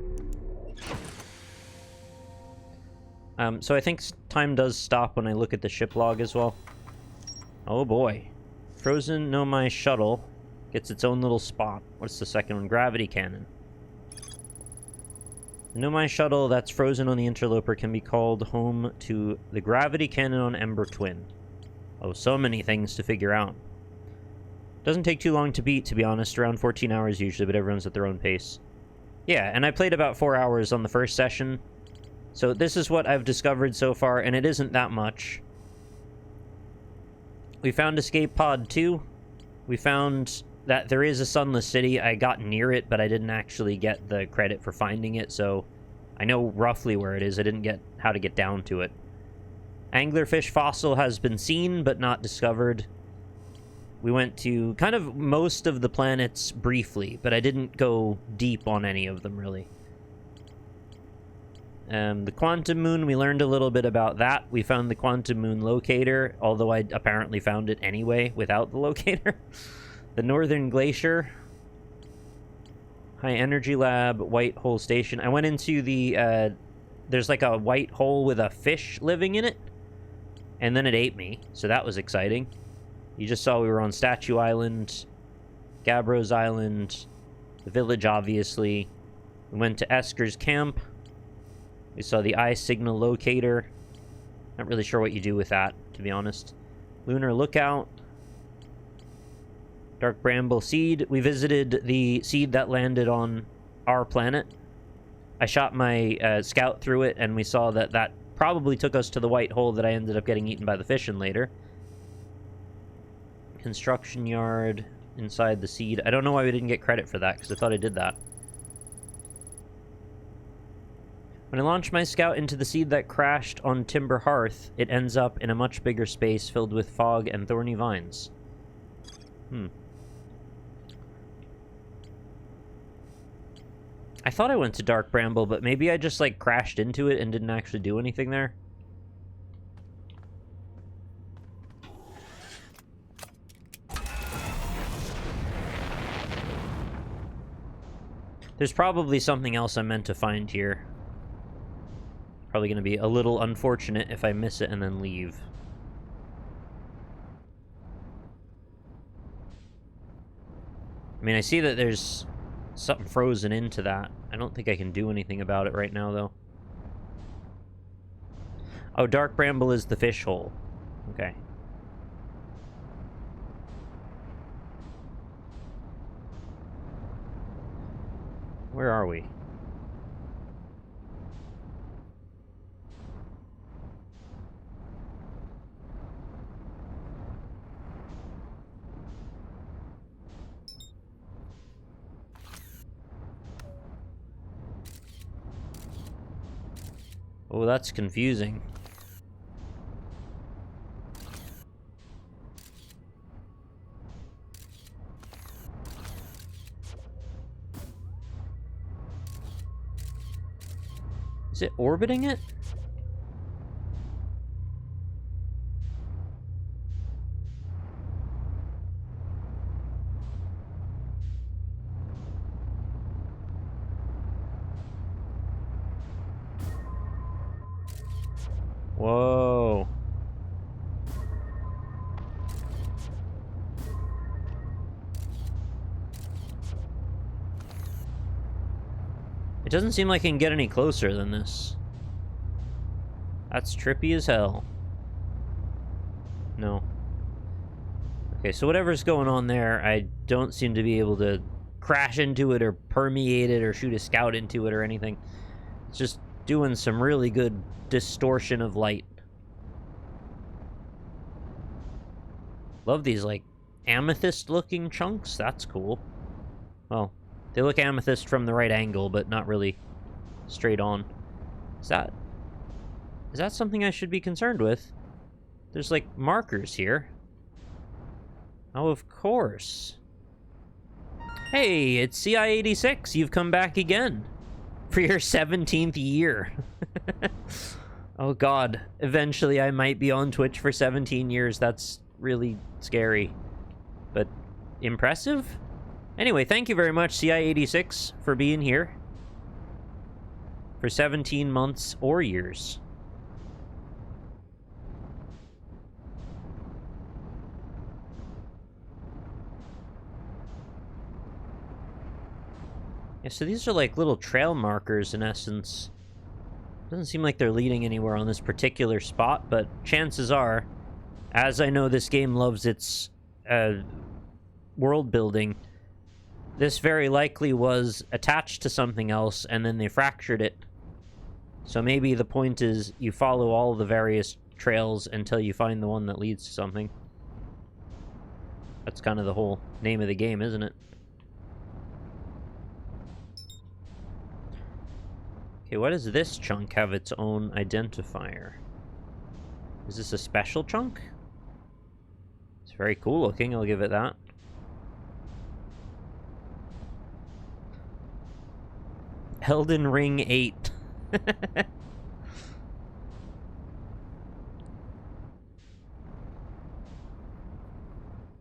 So I think time does stop when I look at the ship log as well. Oh boy. Frozen Nomai shuttle gets its own little spot. What's the second one? Gravity cannon. The Nomai shuttle that's frozen on the interloper can be called home to the gravity cannon on Ember Twin. Oh, so many things to figure out. Doesn't take too long to beat, to be honest. Around 14 hours usually, but everyone's at their own pace. Yeah, and I played about 4 hours on the first session. So this is what I've discovered so far, and it isn't that much. We found Escape Pod 2. We found that there is a Sunless City. I got near it, but I didn't actually get the credit for finding it, so I know roughly where it is. I didn't get how to get down to it. Anglerfish fossil has been seen, but not discovered. We went to kind of most of the planets briefly, but I didn't go deep on any of them, really. The Quantum Moon, we learned a little bit about that. We found the Quantum Moon locator, although I apparently found it anyway without the locator. The Northern Glacier. High Energy Lab, White Hole Station. I went into the, there's like a white hole with a fish living in it. And then it ate me, so that was exciting. You just saw we were on Statue Island, Gabbros Island, the village, obviously. We went to Esker's Camp. We saw the eye signal locator. Not really sure what you do with that, to be honest. Lunar Lookout. Dark Bramble Seed. We visited the seed that landed on our planet. I shot my scout through it, and we saw that that probably took us to the white hole that I ended up getting eaten by the fish in later. Construction yard inside the seed. I don't know why we didn't get credit for that, because I thought I did that. When I launch my scout into the seed that crashed on Timber Hearth, it ends up in a much bigger space filled with fog and thorny vines. I thought I went to Dark Bramble, but maybe I just, like, crashed into it and didn't actually do anything there. There's probably something else I meant to find here. Probably going to be a little unfortunate if I miss it and then leave. I mean, I see that there's something frozen into that. I don't think I can do anything about it right now, though. Oh, Dark Bramble is the fish hole. Okay. Where are we? Oh, that's confusing. Is it orbiting it? Whoa. It doesn't seem like I can get any closer than this. That's trippy as hell. No. Okay, so whatever's going on there, I don't seem to be able to crash into it or permeate it or shoot a scout into it or anything. It's just doing some really good distortion of light. Love these, like, amethyst-looking chunks. That's cool. Well, they look amethyst from the right angle, but not really straight on. Is that something I should be concerned with? There's, like, markers here. Oh, of course. Hey, it's CI86. You've come back again. For your 17th year. Oh, God. Eventually, I might be on Twitch for 17 years. That's really scary. But impressive? Anyway, thank you very much, CI86, for being here. For 17 months or years. Yeah, so these are like little trail markers in essence. Doesn't seem like they're leading anywhere on this particular spot, but chances are, as I know this game loves its world building, this very likely was attached to something else and then they fractured it. So maybe the point is you follow all the various trails until you find the one that leads to something. That's kind of the whole name of the game, isn't it? Okay, why does this chunk have its own identifier? Is this a special chunk? It's very cool looking, I'll give it that. Elden Ring 8.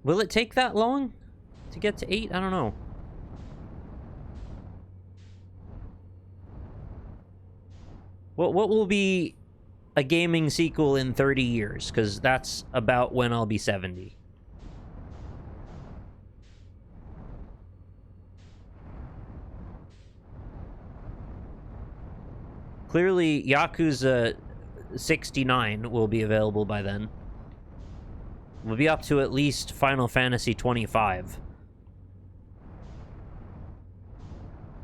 Will it take that long to get to 8? I don't know. What will be a gaming sequel in 30 years? Because that's about when I'll be 70. Clearly, Yakuza 69 will be available by then. We'll be up to at least Final Fantasy 25.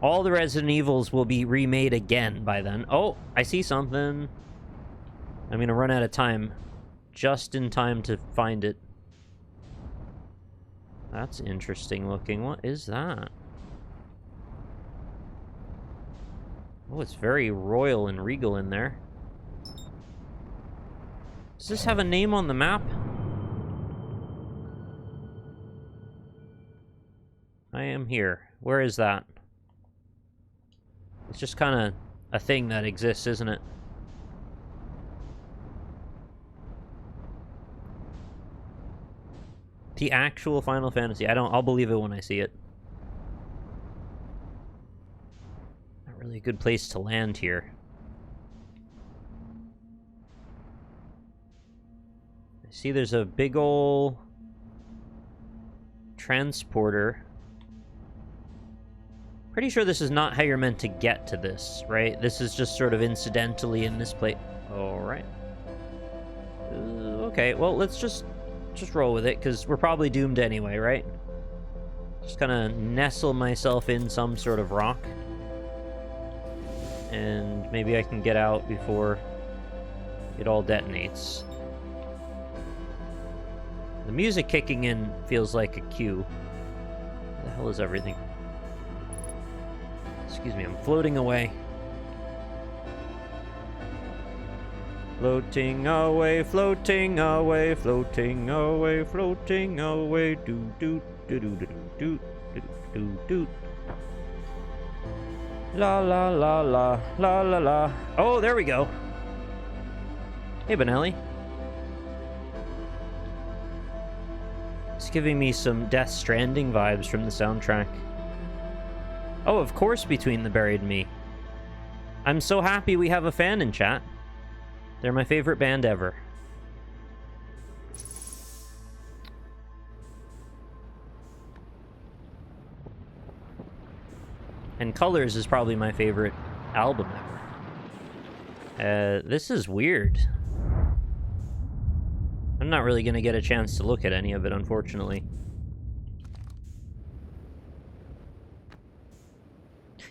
All the Resident Evils will be remade again by then. Oh, I see something. I'm gonna run out of time. Just in time to find it. That's interesting looking. What is that? Oh, it's very royal and regal in there. Does this have a name on the map? I am here. Where is that? It's just kind of a thing that exists, isn't it? The actual Final Fantasy. I'll believe it when I see it. Not really a good place to land here. I see there's a big ol' transporter. Pretty sure this is not how you're meant to get to this, right? This is just sort of incidentally in this place. Alright. Okay, well, let's just roll with it, because we're probably doomed anyway, right? Just kind of nestle myself in some sort of rock. And maybe I can get out before it all detonates. The music kicking in feels like a cue. What the hell is everything? Excuse me, I'm floating away. Floating away, floating away, floating away, floating away. Do do do do do do do do do. La la la la la la la. Oh, there we go. Hey, Benelli. It's giving me some Death Stranding vibes from the soundtrack. Oh, of course, Between the Buried and Me. I'm so happy we have a fan in chat. They're my favorite band ever. And Colors is probably my favorite album ever. This is weird. I'm not really going to get a chance to look at any of it, unfortunately.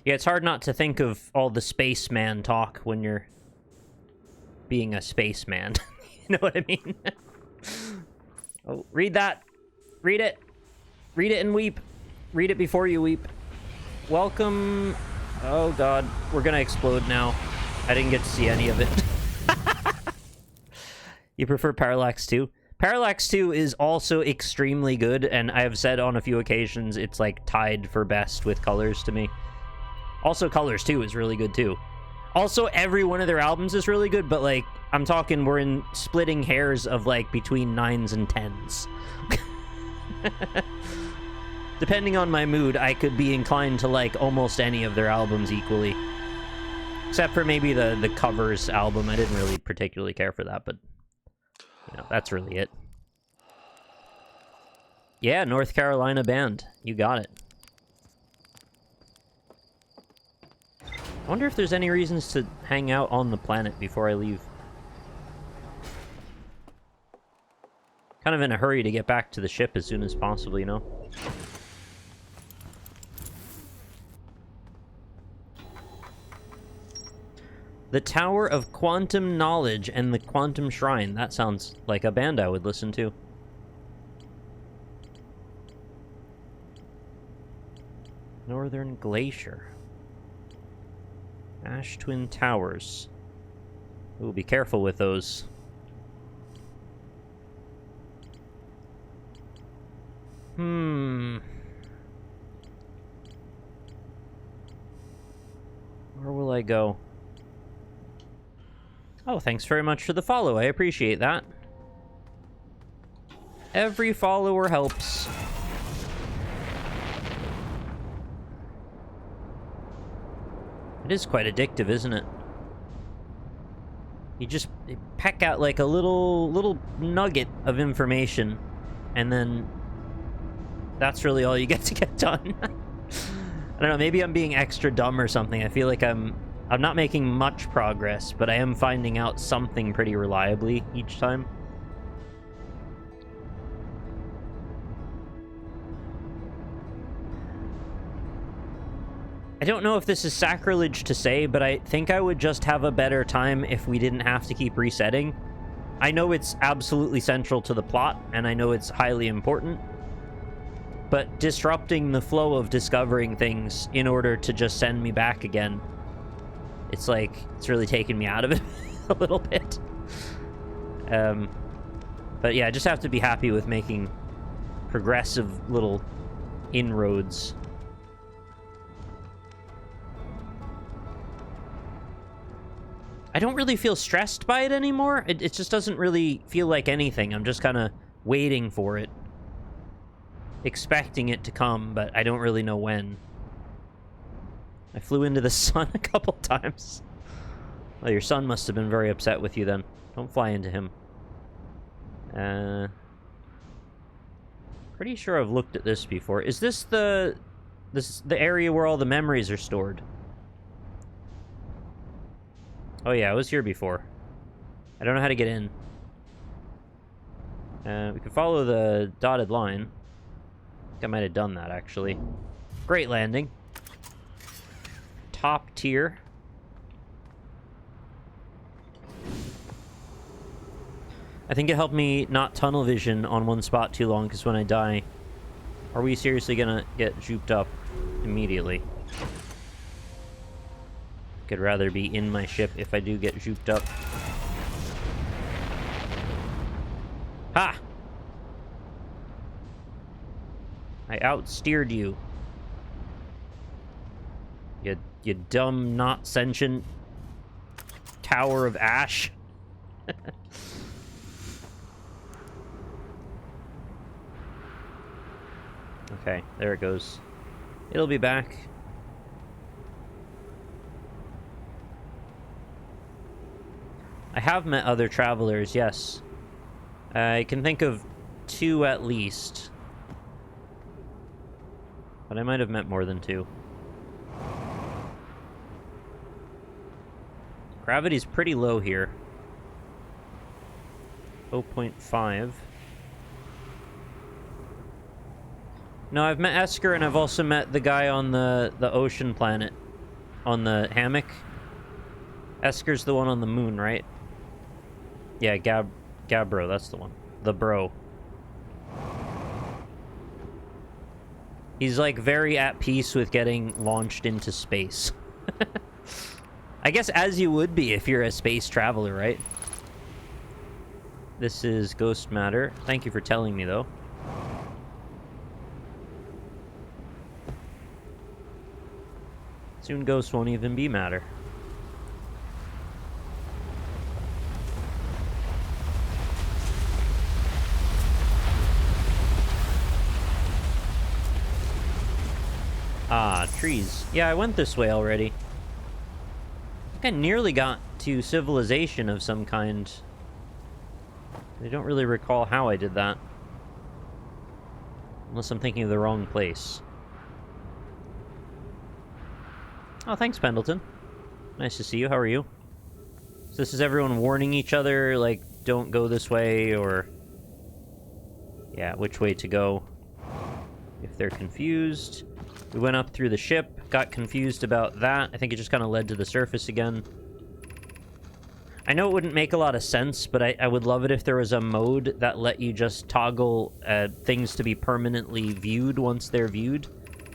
Yeah, it's hard not to think of all the spaceman talk when you're being a spaceman. You know what I mean? Oh, read that. Read it. Read it and weep. Read it before you weep. Welcome. Oh, God. We're going to explode now. I didn't get to see any of it. You prefer Parallax 2? Parallax 2 is also extremely good, and I have said on a few occasions it's, like, tied for best with Colors to me. Also, Colors 2 is really good, too. Also, every one of their albums is really good, but, like, I'm talking we're in splitting hairs of, like, between 9s and 10s. Depending on my mood, I could be inclined to like almost any of their albums equally. Except for maybe the Covers album. I didn't really particularly care for that, but you know, that's really it. Yeah, North Carolina band. You got it. I wonder if there's any reasons to hang out on the planet before I leave. Kind of in a hurry to get back to the ship as soon as possible, you know? The Tower of Quantum Knowledge and the Quantum Shrine. That sounds like a band I would listen to. Northern Glacier. Ash Twin Towers. Ooh, be careful with those. Where will I go? Oh, thanks very much for the follow. I appreciate that. Every follower helps. It is quite addictive, isn't it? You just peck out like a little nugget of information, and then that's really all you get to get done. I don't know, maybe I'm being extra dumb or something. I feel like I'm not making much progress, but I am finding out something pretty reliably each time. I don't know if this is sacrilege to say, but I think I would just have a better time if we didn't have to keep resetting. I know it's absolutely central to the plot, and I know it's highly important, but disrupting the flow of discovering things in order to just send me back again, it's like, it's really taken me out of it a little bit. But yeah, I just have to be happy with making progressive little inroads. I don't really feel stressed by it anymore. It just doesn't really feel like anything. I'm just kind of waiting for it. Expecting it to come, but I don't really know when. I flew into the sun a couple times. Well, your son must have been very upset with you then. Don't fly into him. Pretty sure I've looked at this before. Is this the area where all the memories are stored? Oh yeah, I was here before. I don't know how to get in. We can follow the dotted line. I think I might have done that, actually. Great landing. Top tier. I think it helped me not tunnel vision on one spot too long, because when I die... Are we seriously gonna get juked up immediately? I'd rather be in my ship if I do get juked up. Ha! I outsteered you. You dumb, not sentient tower of ash. Okay, there it goes. It'll be back. I have met other travelers, yes. I can think of 2 at least. But I might have met more than 2. Gravity's pretty low here. 0.5. No, I've met Esker, and I've also met the guy on the ocean planet. On the hammock. Esker's the one on the moon, right? Yeah, Gabbro, that's the one. The bro. He's, like, very at peace with getting launched into space. I guess as you would be if you're a space traveler, right? This is ghost matter. Thank you for telling me, though. Soon ghosts won't even be matter. Ah, trees. Yeah, I went this way already. I think I nearly got to civilization of some kind. I don't really recall how I did that. Unless I'm thinking of the wrong place. Oh, thanks, Pendleton. Nice to see you. How are you? So this is everyone warning each other, like, don't go this way, or... yeah, which way to go. If they're confused. We went up through the ship, got confused about that. I think it just kind of led to the surface again. I know it wouldn't make a lot of sense, but I would love it if there was a mode that let you just toggle things to be permanently viewed once they're viewed.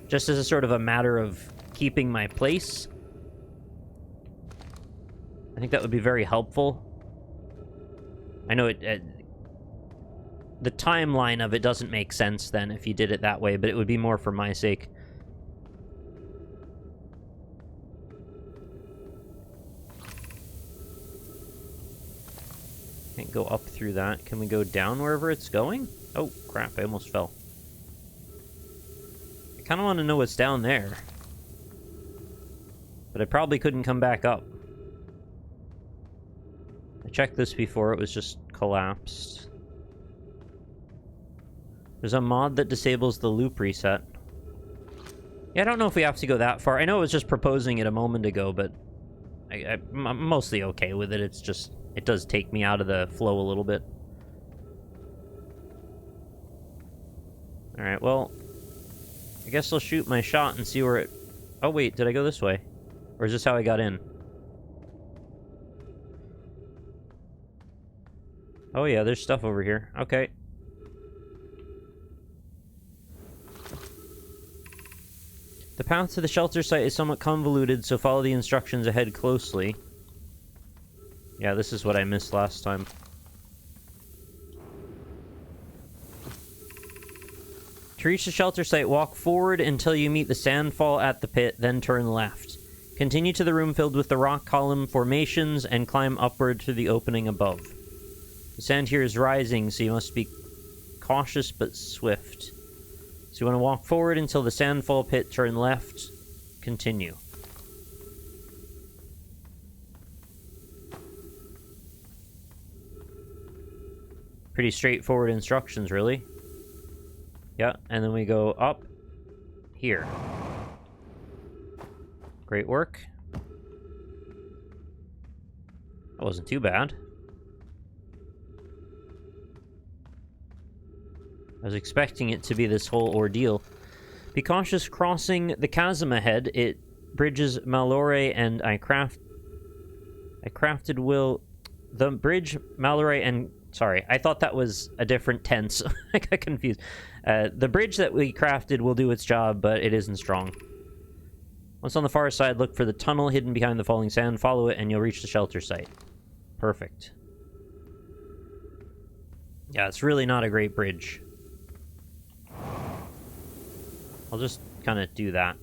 Just as a sort of a matter of keeping my place. I think that would be very helpful. I know the timeline of it doesn't make sense then if you did it that way, but it would be more for my sake. Can't go up through that. Can we go down wherever it's going? Oh, crap, I almost fell. I kind of want to know what's down there. But I probably couldn't come back up. I checked this before, it was just collapsed. There's a mod that disables the loop reset. Yeah, I don't know if we have to go that far. I know I was just proposing it a moment ago, but I'm mostly okay with it. It's just, it does take me out of the flow a little bit. Alright, well, I guess I'll shoot my shot and see where it... oh, wait, did I go this way? Or is this how I got in? Oh, yeah, there's stuff over here. Okay. The path to the shelter site is somewhat convoluted, so follow the instructions ahead closely. Yeah, this is what I missed last time. To reach the shelter site, walk forward until you meet the sandfall at the pit, then turn left. Continue to the room filled with the rock column formations and climb upward to the opening above. The sand here is rising, so you must be cautious but swift. So you want to walk forward until the sandfall pit, turn left, continue. Pretty straightforward instructions, really. Yeah, and then we go up here. Great work. That wasn't too bad. I was expecting it to be this whole ordeal. Be cautious crossing the chasm ahead. It bridges Mallory and I crafted the bridge Mallory and... sorry, I thought that was a different tense. I got confused. The bridge that we crafted will do its job, but it isn't strong. Once on the far side, look for the tunnel hidden behind the falling sand. Follow it, and you'll reach the shelter site. Perfect. Yeah, it's really not a great bridge. I'll just kind of do that.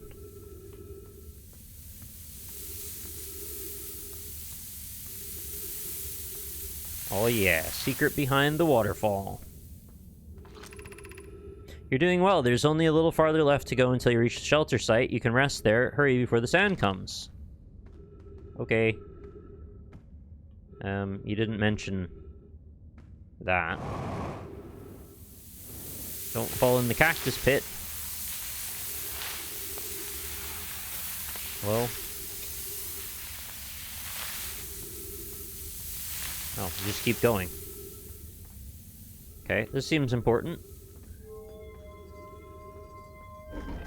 Oh yeah, secret behind the waterfall. You're doing well. There's only a little farther left to go until you reach the shelter site. You can rest there. Hurry before the sand comes. Okay. You didn't mention that. Don't fall in the cactus pit. Well. Oh, just keep going. Okay, this seems important.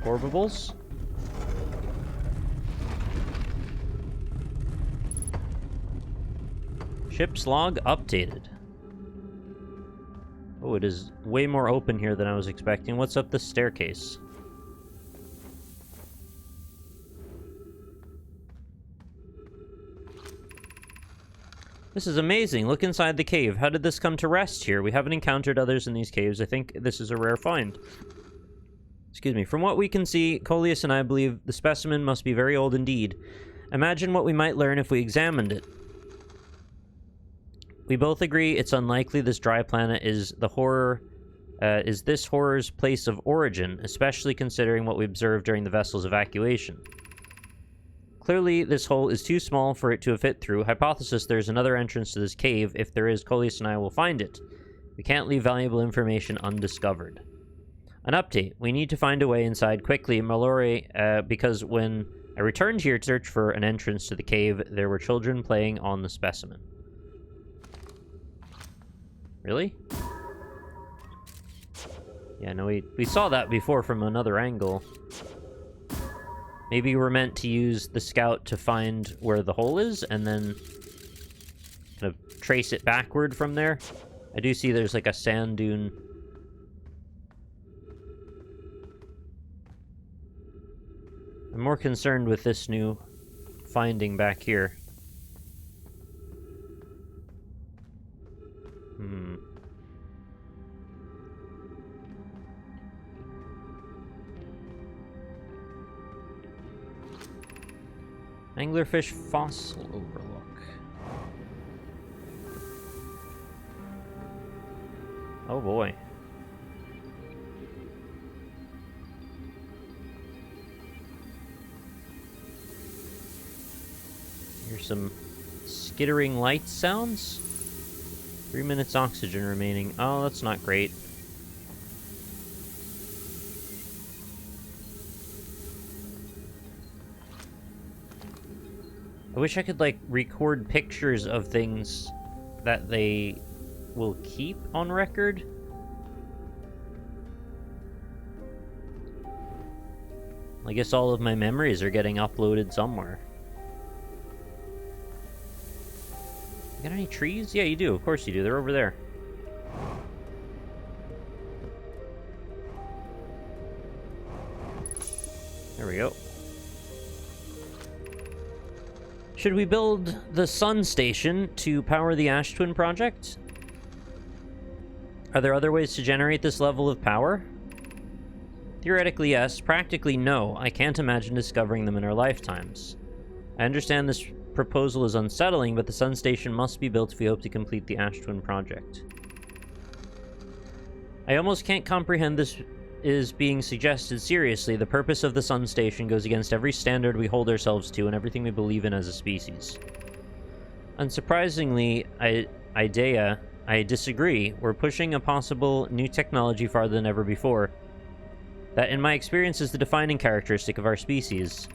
Orbibles. Ship's log updated. Oh, it is way more open here than I was expecting. What's up the staircase? This is amazing. Look inside the cave. How did this come to rest here? We haven't encountered others in these caves. I think this is a rare find. Excuse me. From what we can see, Coleus and I believe the specimen must be very old indeed. Imagine what we might learn if we examined it. We both agree it's unlikely this dry planet is this horror's place of origin, especially considering what we observed during the vessel's evacuation. Clearly, this hole is too small for it to have fit through. Hypothesis there's another entrance to this cave. If there is, Coleus and I will find it. We can't leave valuable information undiscovered. An update. We need to find a way inside quickly, Mallory, because when I returned here to search for an entrance to the cave, there were children playing on the specimen. Really? Yeah, no, we saw that before from another angle. Maybe we're meant to use the scout to find where the hole is, and then kind of trace it backward from there. I do see there's like a sand dune. I'm more concerned with this new finding back here. Anglerfish fossil overlook. Oh boy. Here's some skittering light sounds. 3 minutes oxygen remaining. Oh, that's not great. I wish I could, like, record pictures of things that they will keep on record. I guess all of my memories are getting uploaded somewhere. You got any trees? Yeah, you do. Of course you do. They're over there. There we go. Should we build the sun station to power the Ash Twin project? Are there other ways to generate this level of power? Theoretically, yes. Practically, no. I can't imagine discovering them in our lifetimes. I understand this proposal is unsettling, but the sun station must be built if we hope to complete the Ash Twin project. I almost can't comprehend this is being suggested seriously. The purpose of the sun station goes against every standard we hold ourselves to and everything we believe in as a species. Unsurprisingly, I disagree. We're pushing a possible new technology farther than ever before. That, in my experience, is the defining characteristic of our species.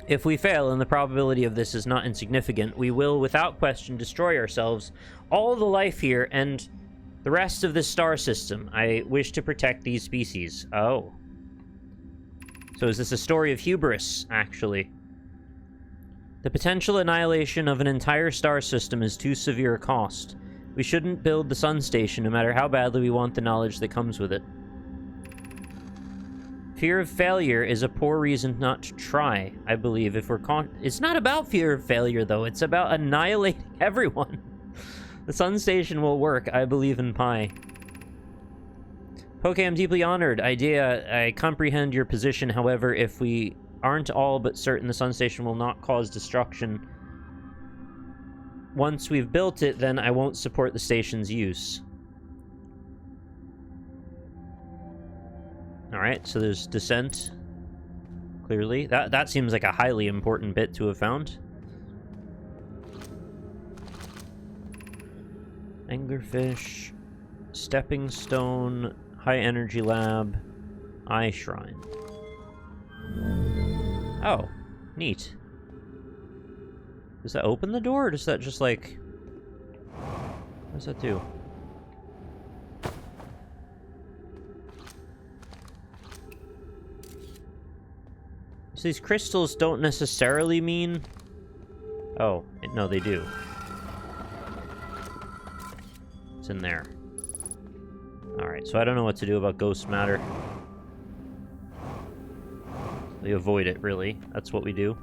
If we fail, and the probability of this is not insignificant, we will, without question, destroy ourselves, all the life here, and the rest of this star system. I wish to protect these species. Oh. So is this a story of hubris, actually? The potential annihilation of an entire star system is too severe a cost. We shouldn't build the sun station, no matter how badly we want the knowledge that comes with it. Fear of failure is a poor reason not to try, I believe, if we're It's not about fear of failure, though. It's about annihilating everyone. The sun station will work. I believe in Pi. Poke, I'm deeply honored. I comprehend your position. However, if we aren't all but certain the sun station will not cause destruction once we've built it, then I won't support the station's use. Alright, so there's descent. Clearly. That seems like a highly important bit to have found. Anglerfish, stepping stone, high energy lab, eye shrine. Oh, neat. Does that open the door, or does that just like... what does that do? So these crystals don't necessarily mean... Oh, no, they do. It's in there. Alright, so I don't know what to do about ghost matter. We avoid it, really. That's what we do.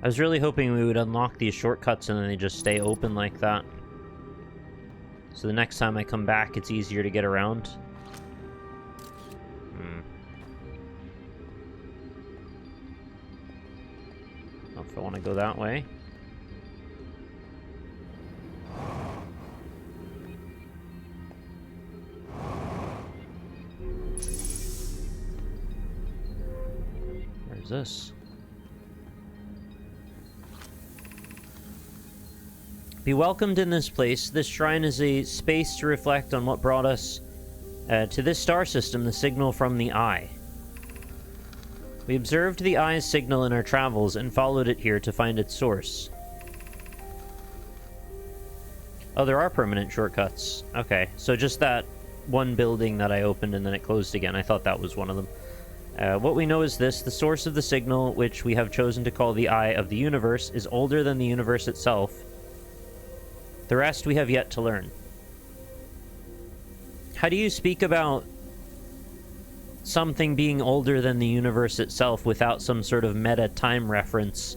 I was really hoping we would unlock these shortcuts and then they just stay open like that. So the next time I come back, it's easier to get around. Oh, if I want to go that way. Where's this? Be welcomed in this place. This shrine is a space to reflect on what brought us to this star system, the signal from the Eye. We observed the Eye's signal in our travels and followed it here to find its source. Oh, there are permanent shortcuts. Okay, so just that one building that I opened and then it closed again. I thought that was one of them. What we know is this: the source of the signal, which we have chosen to call the Eye of the Universe, is older than the universe itself. The rest we have yet to learn. How do you speak about something being older than the universe itself without some sort of meta time reference?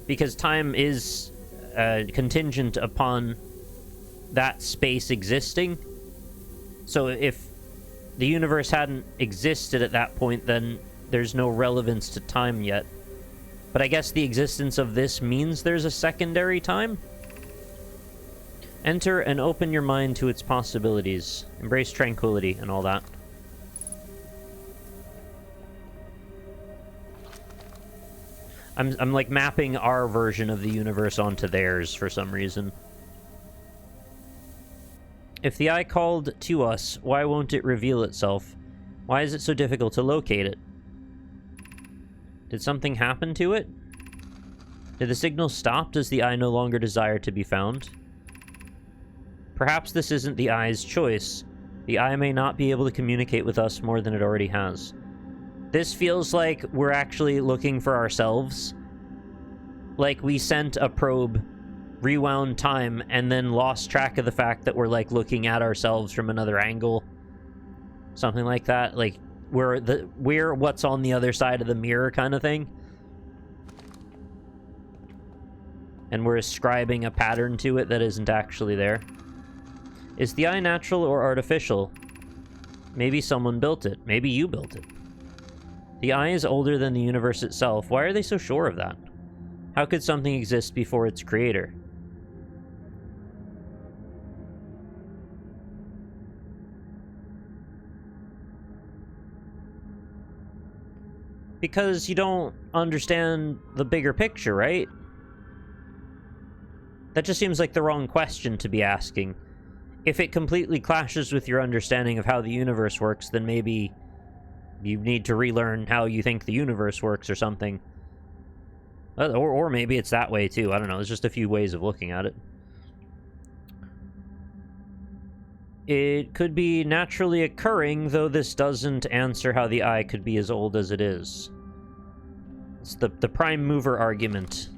Because time is contingent upon that space existing. So if the universe hadn't existed at that point, then there's no relevance to time yet. But I guess the existence of this means there's a secondary time? Enter and open your mind to its possibilities. Embrace tranquility and all that. I'm like mapping our version of the universe onto theirs for some reason. If the Eye called to us, why won't it reveal itself? Why is it so difficult to locate it? Did something happen to it? Did the signal stop? Does the Eye no longer desire to be found? Perhaps this isn't the Eye's choice. The Eye may not be able to communicate with us more than it already has. This feels like we're actually looking for ourselves. Like we sent a probe, rewound time, and then lost track of the fact that we're like looking at ourselves from another angle. Something like that. Like we're what's on the other side of the mirror kind of thing. And we're ascribing a pattern to it that isn't actually there. Is the Eye natural or artificial? Maybe someone built it. Maybe you built it. The Eye is older than the universe itself. Why are they so sure of that? How could something exist before its creator? Because you don't understand the bigger picture, right? That just seems like the wrong question to be asking. If it completely clashes with your understanding of how the universe works, then maybe you need to relearn how you think the universe works or something. Or maybe it's that way too. I don't know. There's just a few ways of looking at it. It could be naturally occurring, though this doesn't answer how the Eye could be as old as it is. It's the prime mover argument.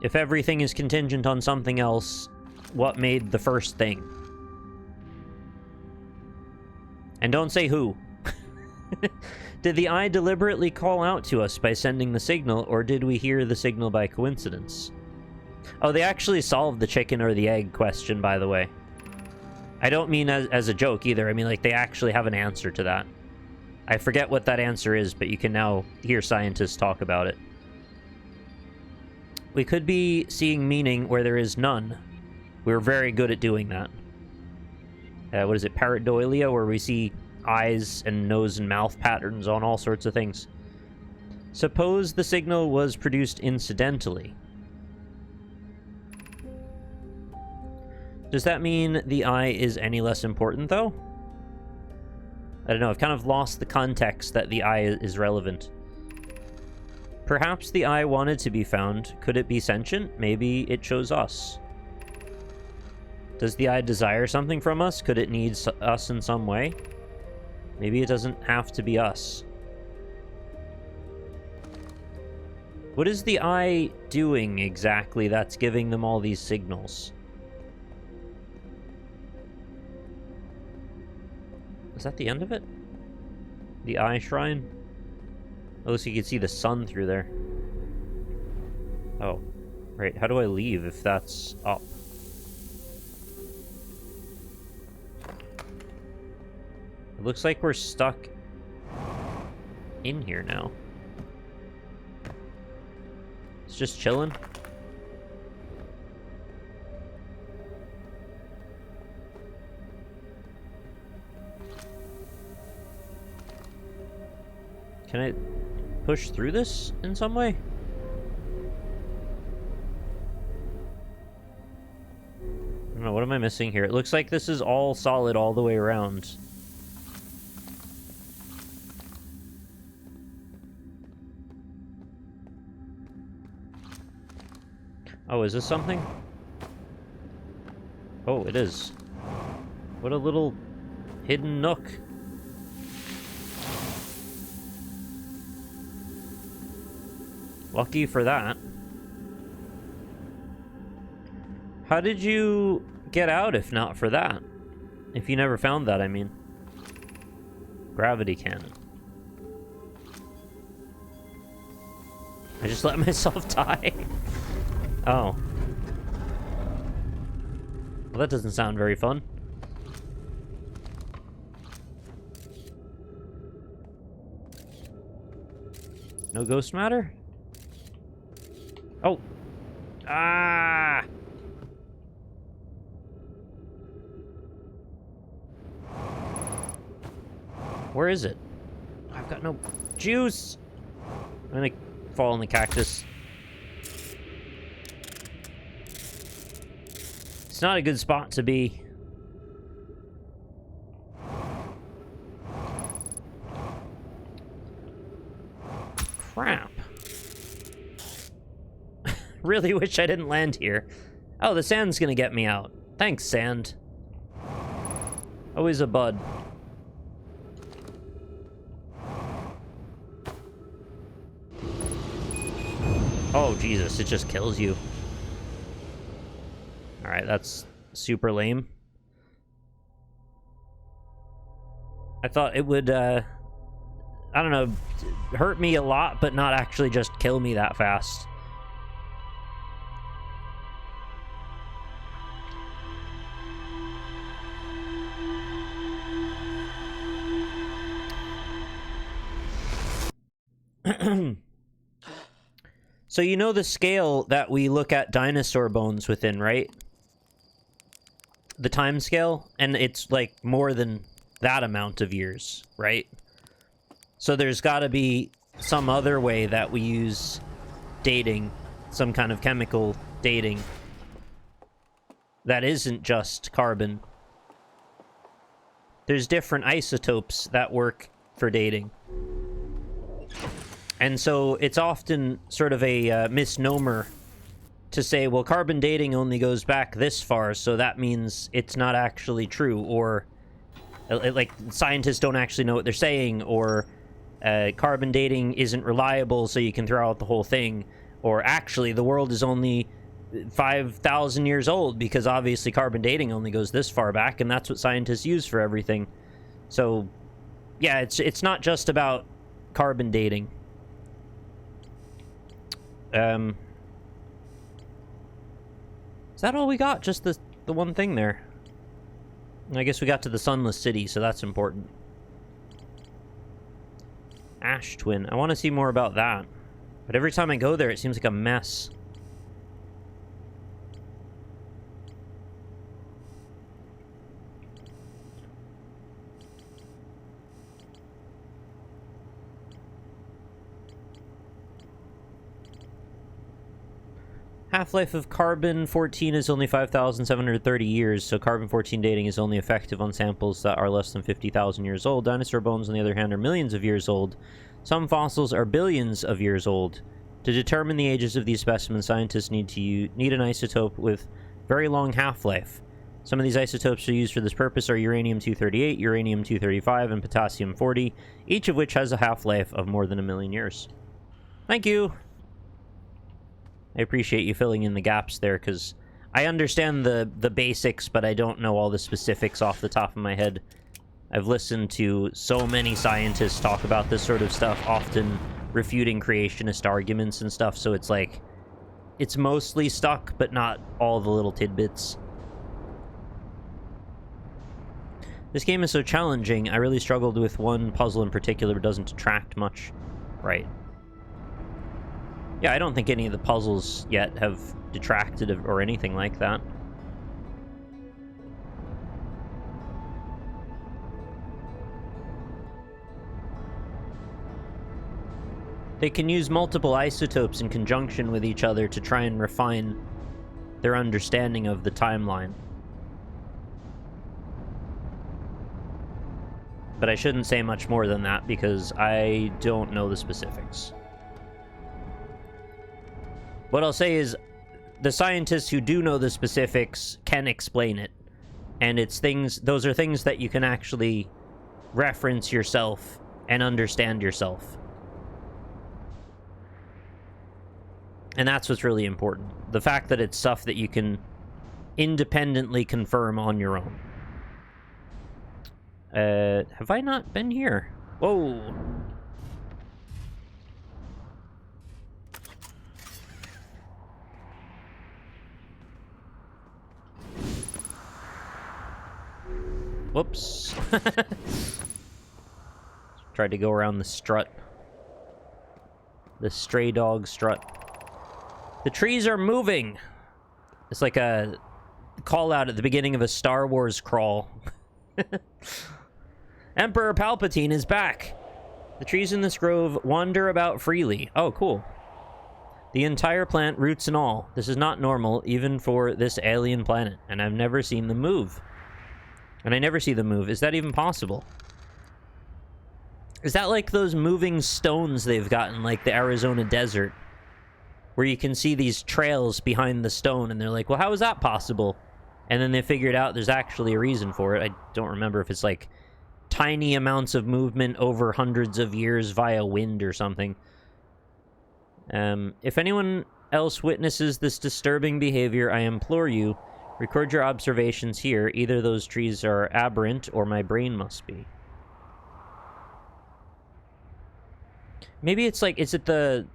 If everything is contingent on something else, what made the first thing? And don't say who. Did the Eye deliberately call out to us by sending the signal, or did we hear the signal by coincidence? Oh, they actually solved the chicken or the egg question, by the way. I don't mean as a joke either. I mean, like, they actually have an answer to that. I forget what that answer is, but you can now hear scientists talk about it. We could be seeing meaning where there is none. We're very good at doing that. What is it, pareidolia, where we see eyes and nose and mouth patterns on all sorts of things. Suppose the signal was produced incidentally. Does that mean the Eye is any less important, though? I don't know, I've kind of lost the context that the Eye is relevant. Perhaps the eye wanted to be found. Could it be sentient? Maybe it chose us. Does the eye desire something from us? Could it need us in some way? Maybe it doesn't have to be us. What is the eye doing exactly that's giving them all these signals? Is that the end of it? The eye shrine? Oh, so you can see the sun through there. Oh, right. How do I leave if that's up? It looks like we're stuck in here now. It's just chilling. Can I push through this in some way? I don't know, what am I missing here? It looks like this is all solid all the way around. Oh, is this something? Oh, it is. What a little hidden nook. Lucky for that. How did you get out if not for that? If you never found that, I mean. Gravity cannon. I just let myself die. Oh. Well, that doesn't sound very fun. No ghost matter? Oh. Ah! Where is it? I've got no juice. I'm gonna fall in the cactus. It's not a good spot to be. Crap. Really wish I didn't land here. Oh, the sand's gonna get me out. Thanks, sand. Always a bud. Oh, Jesus, it just kills you. Alright, that's super lame. I thought it would, I don't know, hurt me a lot, but not actually just kill me that fast. So you know the scale that we look at dinosaur bones within, right? The time scale, and it's like more than that amount of years, right? So there's got to be some other way that we use dating, some kind of chemical dating that isn't just carbon. There's different isotopes that work for dating. And so it's often sort of a misnomer to say, well, carbon dating only goes back this far, so that means it's not actually true, or like scientists don't actually know what they're saying, or carbon dating isn't reliable, so you can throw out the whole thing, or actually the world is only 5,000 years old because obviously carbon dating only goes this far back, and that's what scientists use for everything. So yeah, it's not just about carbon dating. Is that all we got? Just the one thing there? I guess we got to the Sunless City, so that's important. Ash Twin. I want to see more about that. But every time I go there, it seems like a mess. Half-life of carbon-14 is only 5,730 years, so carbon-14 dating is only effective on samples that are less than 50,000 years old. Dinosaur bones, on the other hand, are millions of years old. Some fossils are billions of years old. To determine the ages of these specimens, scientists need an isotope with very long half-life. Some of these isotopes are used for this purpose are uranium-238, uranium-235, and potassium-40, each of which has a half-life of more than 1 million years. Thank you! I appreciate you filling in the gaps there, because I understand the basics, but I don't know all the specifics off the top of my head. I've listened to so many scientists talk about this sort of stuff, often refuting creationist arguments and stuff, so it's like, it's mostly stuck, but not all the little tidbits. This game is so challenging, I really struggled with one puzzle in particular, but doesn't detract much. Right. Yeah, I don't think any of the puzzles yet have detracted or anything like that. They can use multiple isotopes in conjunction with each other to try and refine their understanding of the timeline. But I shouldn't say much more than that because I don't know the specifics. What I'll say is the scientists who do know the specifics can explain it. And it's those are things that you can actually reference yourself and understand yourself. And that's what's really important. The fact that it's stuff that you can independently confirm on your own. Have I not been here? Whoa. Whoops. Tried to go around the strut. The stray dog strut. The trees are moving! It's like a call out at the beginning of a Star Wars crawl. Emperor Palpatine is back! The trees in this grove wander about freely. Oh, cool. The entire plant, roots and all. This is not normal, even for this alien planet. And I've never seen them move. And I never see them move. Is that even possible? Is that like those moving stones they've gotten, like the Arizona desert? Where you can see these trails behind the stone, and they're like, well, how is that possible? And then they figured out there's actually a reason for it. I don't remember if it's like tiny amounts of movement over hundreds of years via wind or something. If anyone else witnesses this disturbing behavior, I implore you, record your observations here. Either those trees are aberrant, or my brain must be. Maybe it's like, is it the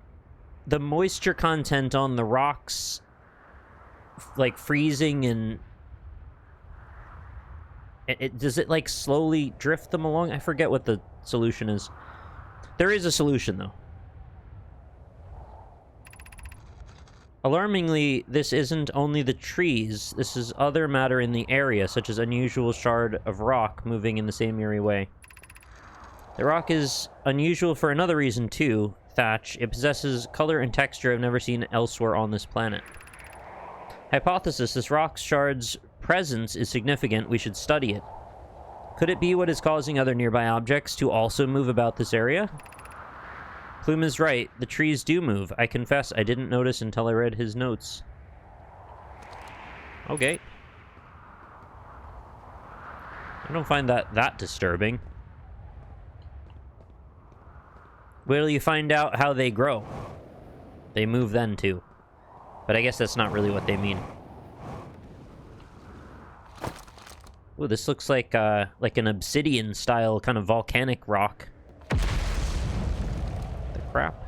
moisture content on the rocks, like, freezing and... does it, like, slowly drift them along? I forget what the solution is. There is a solution, though. Alarmingly, this isn't only the trees. This is other matter in the area, such as unusual shard of rock moving in the same eerie way. The rock is unusual for another reason, too. Thatch. It possesses color and texture I've never seen elsewhere on this planet. Hypothesis: this rock shard's presence is significant. We should study it. Could it be what is causing other nearby objects to also move about this area? Plume is right. The trees do move. I confess I didn't notice until I read his notes. Okay. I don't find that disturbing. Wait till you find out how they grow. They move then, too. But I guess that's not really what they mean. Ooh, this looks like an obsidian-style kind of volcanic rock. The crap?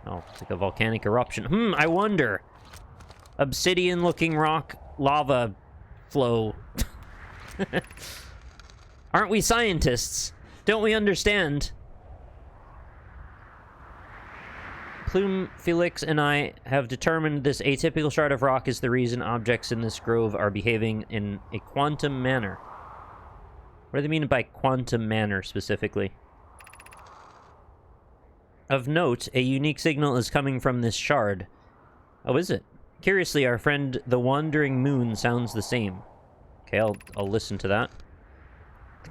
Oh, it's like a volcanic eruption. I wonder. Obsidian-looking rock, lava flow. Aren't we scientists? Don't we understand? Plume, Felix, and I have determined this atypical shard of rock is the reason objects in this grove are behaving in a quantum manner. What do they mean by quantum manner, specifically? Of note, a unique signal is coming from this shard. Oh, is it? Curiously, our friend the Wandering Moon sounds the same. Okay, I'll listen to that.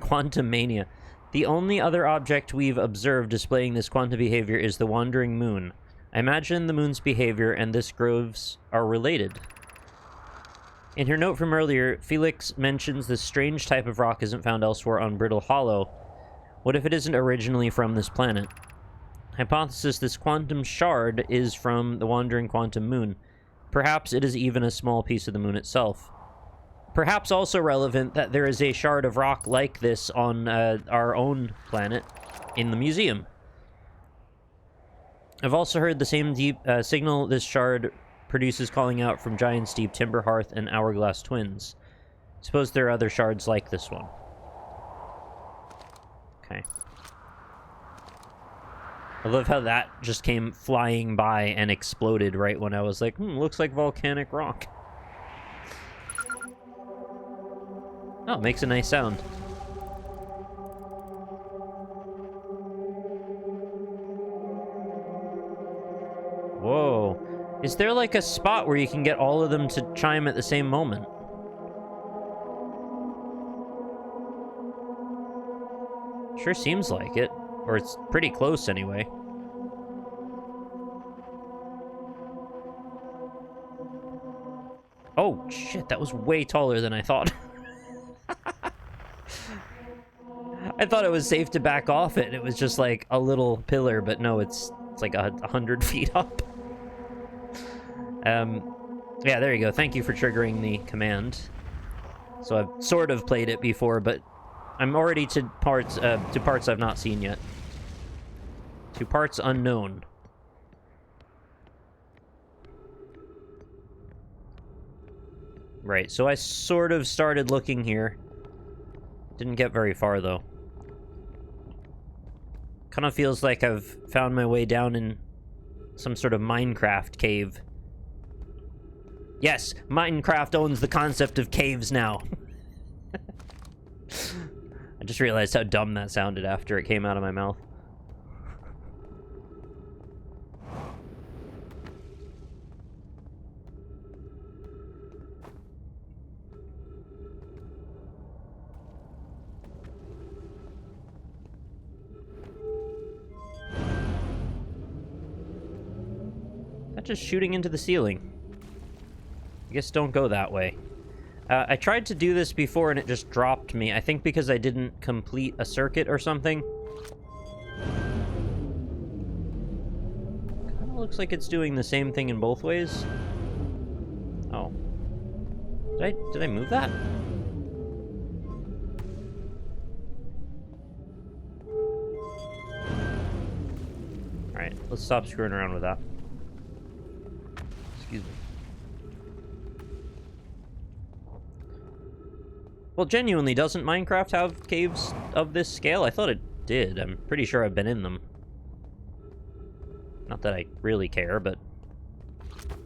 Quantum mania. The only other object we've observed displaying this quantum behavior is the wandering moon. I imagine the moon's behavior and this groves are related. In her note from earlier, Felix mentions this strange type of rock isn't found elsewhere on Brittle Hollow. What if it isn't originally from this planet? Hypothesis: this quantum shard is from the wandering quantum moon. Perhaps it is even a small piece of the moon itself. Perhaps also relevant that there is a shard of rock like this on our own planet in the museum. I've also heard the same deep signal this shard produces calling out from Giant's Deep, Timber Hearth, and Hourglass Twins. Suppose there are other shards like this one. Okay. I love how that just came flying by and exploded right when I was like, looks like volcanic rock. Oh, it makes a nice sound. Whoa. Is there like a spot where you can get all of them to chime at the same moment? Sure seems like it. Or it's pretty close anyway. Oh, shit, that was way taller than I thought. I thought it was safe to back off it. It was just like a little pillar, but no, it's like 100 feet up. Yeah, there you go. Thank you for triggering the command. So I've sort of played it before, but I'm already to parts I've not seen yet. To parts unknown. Right, so I sort of started looking here. Didn't get very far, though. Kind of feels like I've found my way down in some sort of Minecraft cave. Yes, Minecraft owns the concept of caves now. I just realized how dumb that sounded after it came out of my mouth. That's just shooting into the ceiling. I guess don't go that way. I tried to do this before and it just dropped me. I think because I didn't complete a circuit or something. Kind of looks like it's doing the same thing in both ways. Oh. Did I move that? Alright, let's stop screwing around with that. Excuse me. Well, genuinely, doesn't Minecraft have caves of this scale? I thought it did. I'm pretty sure I've been in them. Not that I really care, but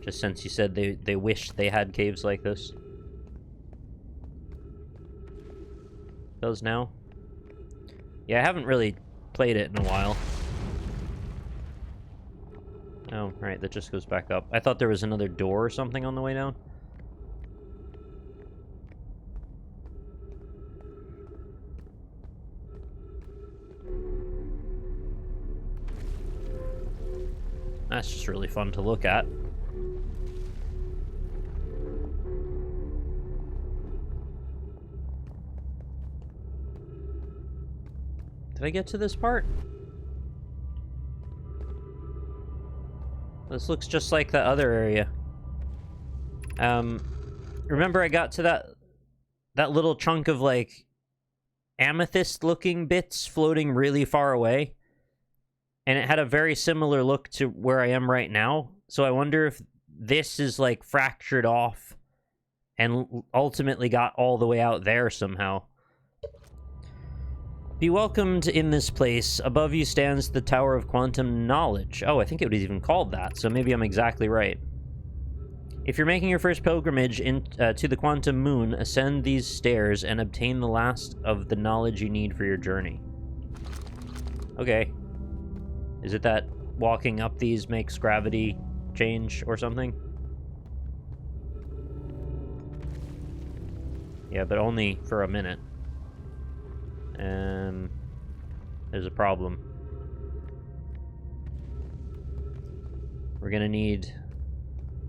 just since you said they wish they had caves like this. Does now? Yeah, I haven't really played it in a while. Oh, right, that just goes back up. I thought there was another door or something on the way down. That's just really fun to look at. Did I get to this part? This looks just like the other area. Remember I got to that little chunk of, like, amethyst-looking bits floating really far away? And it had a very similar look to where I am right now. So I wonder if this is, like, fractured off and ultimately got all the way out there somehow. Be welcomed in this place. Above you stands the Tower of Quantum Knowledge. Oh, I think it was even called that, so maybe I'm exactly right. If you're making your first pilgrimage to the Quantum Moon, ascend these stairs and obtain the last of the knowledge you need for your journey. Okay. Is it that walking up these makes gravity change or something? Yeah, but only for a minute. there's a problem. We're gonna need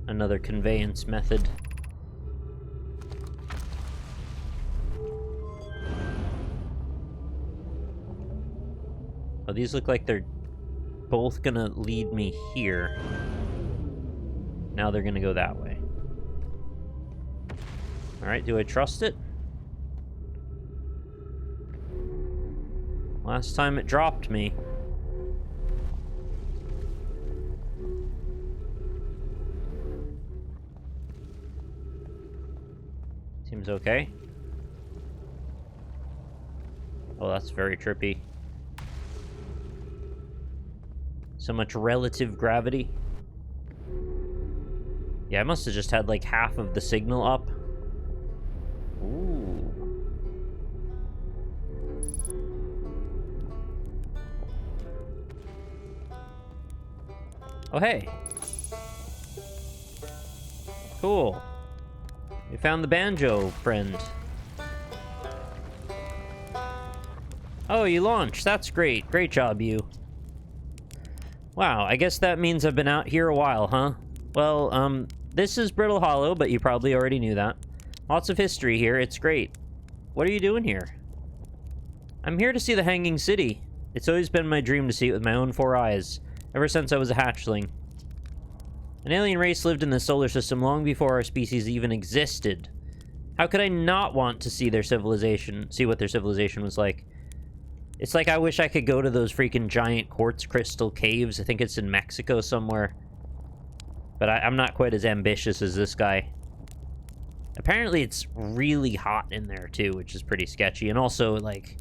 another conveyance method. Oh, these look like they're both gonna lead me here. Now they're gonna go that way. Alright, do I trust it? Last time it dropped me. Seems okay. Oh, that's very trippy. So much relative gravity. Yeah, I must have just had like half of the signal up. Ooh. Oh, hey. Cool. We found the banjo friend. Oh, you launched. That's great. Great job, you. Wow, I guess that means I've been out here a while, huh? Well, this is Brittle Hollow, but you probably already knew that. Lots of history here. It's great. What are you doing here? I'm here to see the Hanging City. It's always been my dream to see it with my own 4 eyes, ever since I was a hatchling. An alien race lived in the solar system long before our species even existed. How could I not want to see their civilization, see what their civilization was like? It's like I wish I could go to those freaking giant quartz crystal caves. I think it's in Mexico somewhere. But I'm not quite as ambitious as this guy. Apparently it's really hot in there too, which is pretty sketchy. And also, like,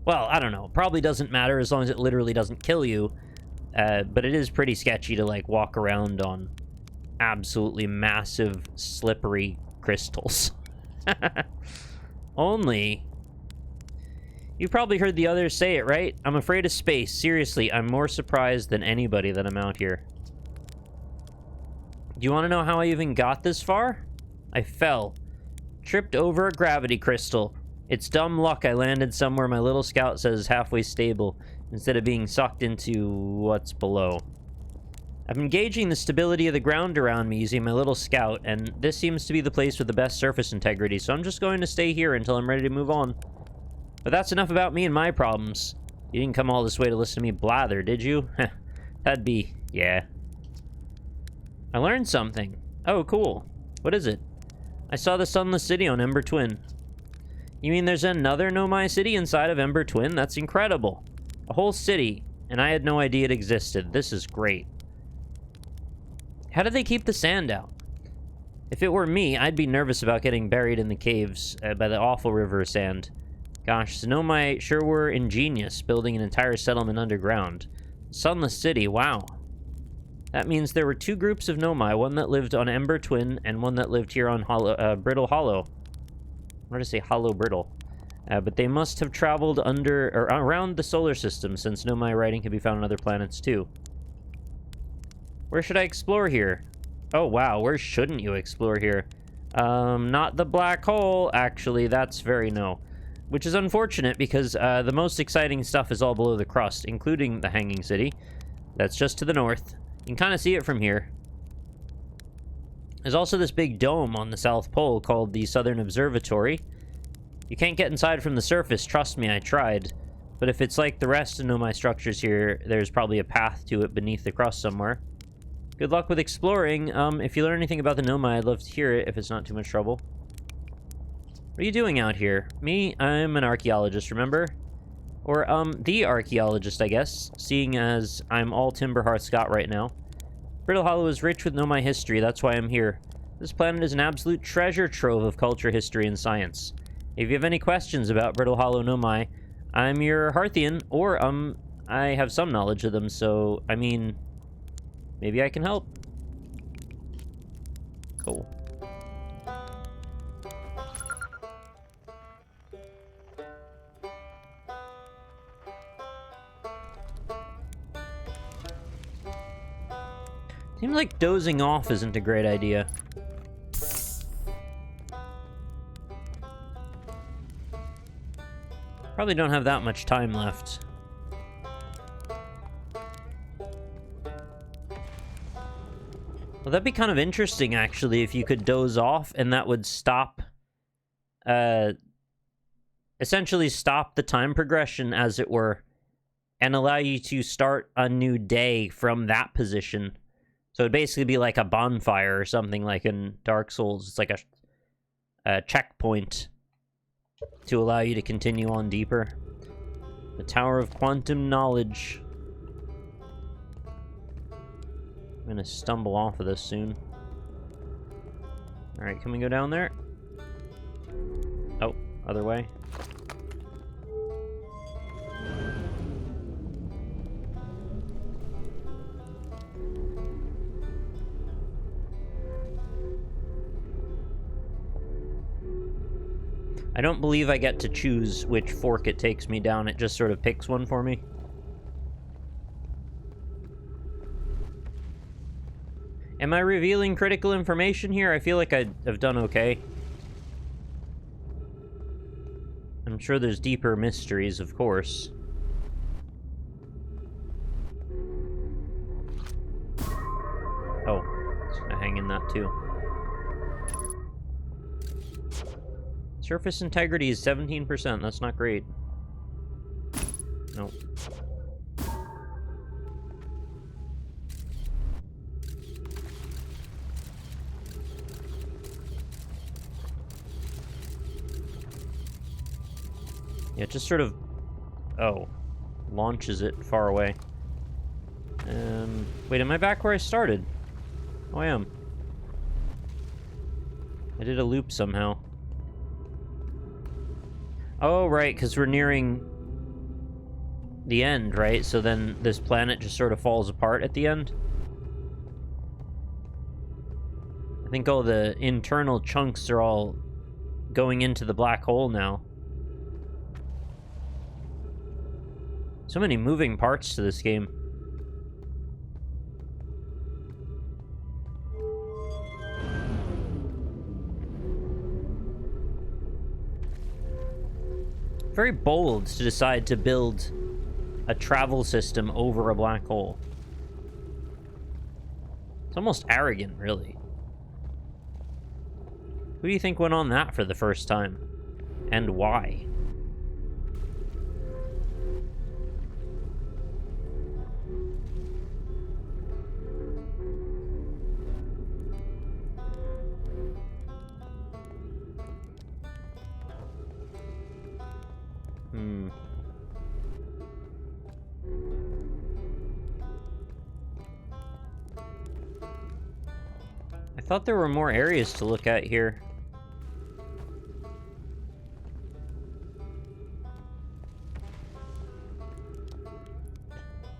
well, I don't know. Probably doesn't matter as long as it literally doesn't kill you. But it is pretty sketchy to, like, walk around on absolutely massive, slippery crystals. Only... You've probably heard the others say it, right? I'm afraid of space. Seriously, I'm more surprised than anybody that I'm out here. Do you want to know how I even got this far? I fell. Tripped over a gravity crystal. It's dumb luck I landed somewhere my little scout says is halfway stable, instead of being sucked into what's below. I've been gauging the stability of the ground around me using my little scout, and this seems to be the place with the best surface integrity, so I'm just going to stay here until I'm ready to move on. But that's enough about me and my problems. You didn't come all this way to listen to me blather, did you? That'd be... yeah. I learned something. Oh, cool. What is it? I saw the Sunless City on Ember Twin. You mean there's another Nomai city inside of Ember Twin? That's incredible. A whole city, and I had no idea it existed. This is great. How do they keep the sand out? If it were me, I'd be nervous about getting buried in the caves by the awful river of sand. Gosh, the Nomai sure were ingenious, building an entire settlement underground. Sunless City, wow. That means there were 2 groups of Nomai, one that lived on Ember Twin, and one that lived here on Brittle Hollow. I want to say Hollow Brittle. But they must have traveled under, or around the solar system, since Nomai writing can be found on other planets, too. Where should I explore here? Oh, wow, where shouldn't you explore here? Not the black hole, actually, that's very no. Which is unfortunate, because the most exciting stuff is all below the crust, including the Hanging City. That's just to the north. You can kind of see it from here. There's also this big dome on the South Pole called the Southern Observatory. You can't get inside from the surface, trust me, I tried. But if it's like the rest of Nomai structures here, there's probably a path to it beneath the crust somewhere. Good luck with exploring. If you learn anything about the Nomai, I'd love to hear it if it's not too much trouble. What are you doing out here? Me? I'm an archaeologist, remember? Or, the archaeologist, I guess, seeing as I'm all Timberhearth Scott right now. Brittle Hollow is rich with Nomai history, that's why I'm here. This planet is an absolute treasure trove of culture, history, and science. If you have any questions about Brittle Hollow Nomai, I'm your Hearthian, or, I have some knowledge of them, so, I mean, maybe I can help. Cool. Seems like dozing off isn't a great idea. Probably don't have that much time left. Well, that'd be kind of interesting, actually, if you could doze off, and that would stop... essentially stop the time progression, as it were, and allow you to start a new day from that position. So it'd basically be like a bonfire or something, like in Dark Souls. It's like a checkpoint to allow you to continue on deeper. The Tower of Quantum Knowledge. I'm gonna stumble off of this soon. Alright, can we go down there? Oh, other way. I don't believe I get to choose which fork it takes me down. It just sort of picks one for me. Am I revealing critical information here? I feel like I've done okay. I'm sure there's deeper mysteries, of course. Oh, it's gonna hang in that too. Surface integrity is 17%. That's not great. Nope. Yeah, it just sort of... Oh. Launches it far away. Wait, am I back where I started? Oh, I am. I did a loop somehow. Oh, right, because we're nearing the end, right? So then this planet just sort of falls apart at the end. I think all the internal chunks are all going into the black hole now. So many moving parts to this game. Very bold to decide to build a travel system over a black hole. It's almost arrogant, really. Who do you think went on that for the first time? And why? I thought there were more areas to look at here.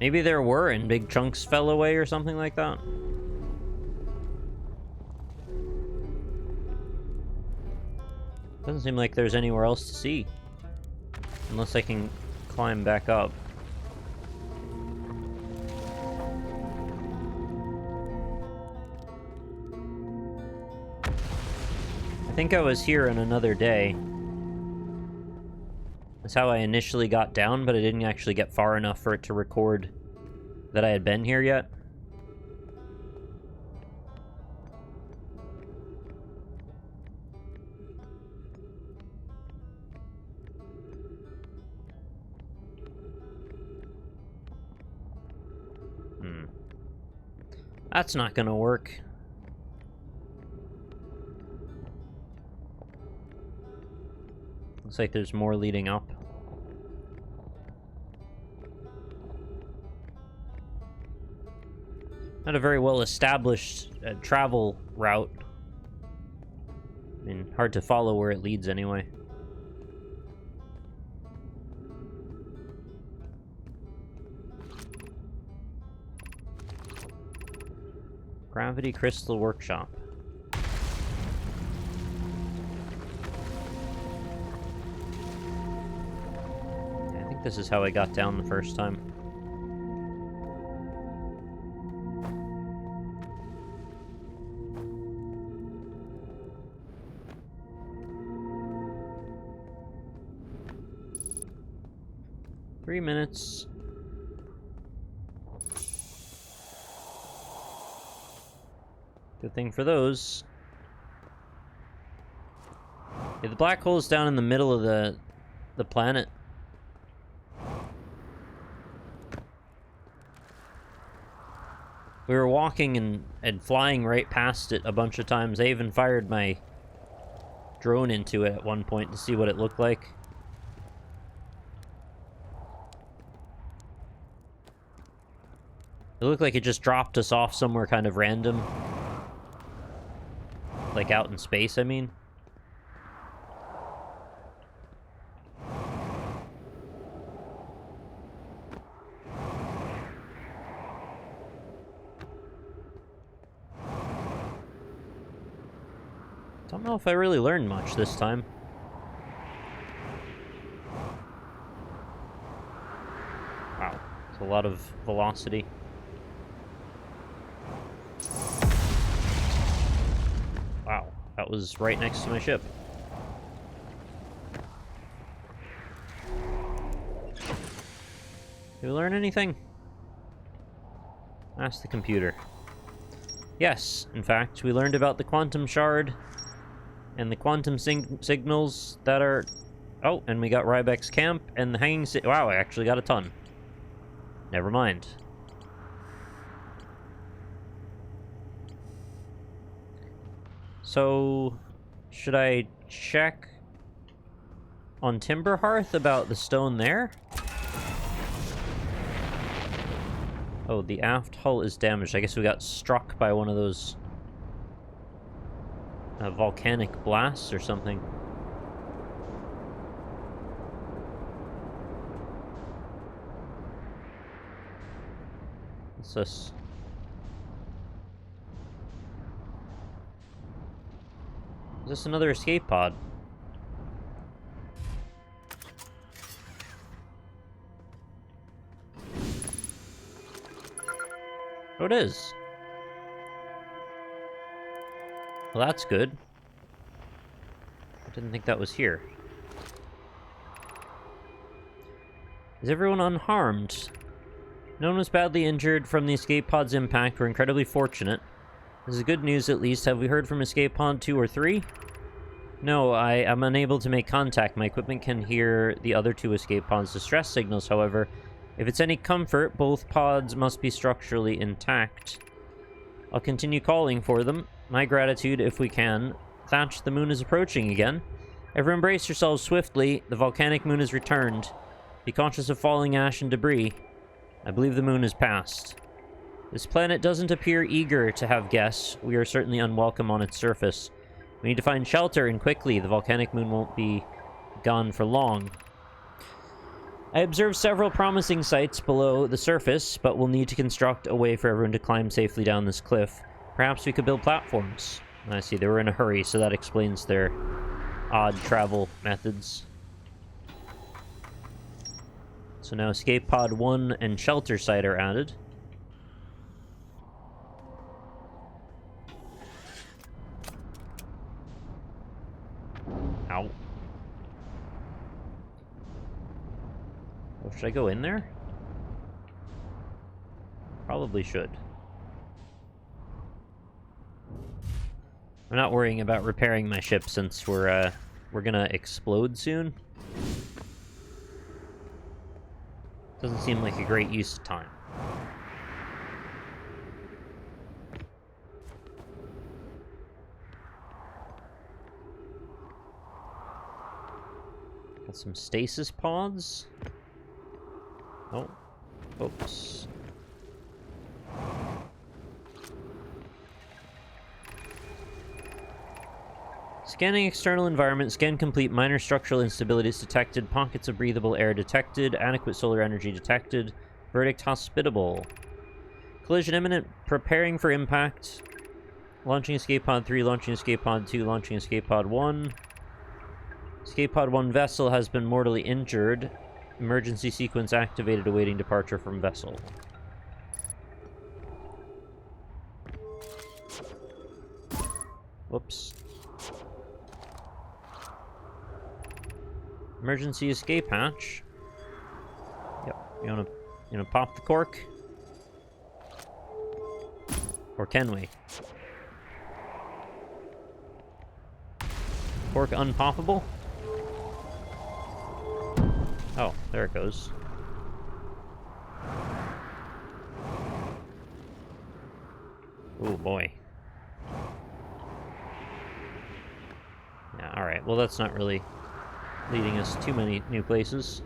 Maybe there were and big chunks fell away or something like that. Doesn't seem like there's anywhere else to see. Unless I can climb back up. I think I was here in another day. That's how I initially got down, but I didn't actually get far enough for it to record that I had been here yet. That's not gonna work. Looks like there's more leading up. Not a very well-established travel route. I mean, hard to follow where it leads anyway. Gravity Crystal Workshop. I think this is how I got down the first time. Minutes. Good thing for those. Yeah, the black hole's down in the middle of the planet. We were walking and flying right past it a bunch of times. I even fired my drone into it at one point to see what it looked like. It looked like it just dropped us off somewhere kind of random. Like out in space, I mean. Don't know if I really learned much this time. Wow, it's a lot of velocity. Wow, that was right next to my ship. Did we learn anything? Ask the computer. Yes, in fact, we learned about the quantum shard and the quantum signals that are... Oh, and we got Rybek's camp and the hanging... Wow, I actually got a ton. Never mind. So, should I check on Timberhearth about the stone there? Oh, the aft hull is damaged. I guess we got struck by one of those volcanic blasts or something. What's this? Is this another escape pod? Oh, it is. Well, that's good. I didn't think that was here. Is everyone unharmed? No one was badly injured from the escape pod's impact. We're incredibly fortunate. This is good news, at least. Have we heard from escape pod 2 or 3? No, I am unable to make contact. My equipment can hear the other 2 escape pods' distress signals, however. If it's any comfort, both pods must be structurally intact. I'll continue calling for them. My gratitude, if we can. Thatch, the moon is approaching again. Everyone brace yourselves swiftly. The volcanic moon has returned. Be conscious of falling ash and debris. I believe the moon has passed. This planet doesn't appear eager to have guests. We are certainly unwelcome on its surface. We need to find shelter, and quickly. The volcanic moon won't be gone for long. I observed several promising sites below the surface, but we'll need to construct a way for everyone to climb safely down this cliff. Perhaps we could build platforms. I see, they were in a hurry, so that explains their odd travel methods. So now escape pod 1 and shelter site are added. Ow. Oh, should I go in there? Probably should. I'm not worrying about repairing my ship since we're gonna explode soon. Doesn't seem like a great use of time. Got some stasis pods. Oh, oops. Scanning external environment. Scan complete. Minor structural instabilities detected. Pockets of breathable air detected. Adequate solar energy detected. Verdict hospitable. Collision imminent. Preparing for impact. Launching escape pod 3. Launching escape pod 2. Launching escape pod 1. Escape pod 1 vessel has been mortally injured. Emergency sequence activated, awaiting departure from vessel. Whoops. Emergency escape hatch. Yep. You wanna pop the cork? Or can we? Cork unpoppable? Oh, there it goes. Oh boy. Yeah, alright. Well, that's not really leading us too many new places.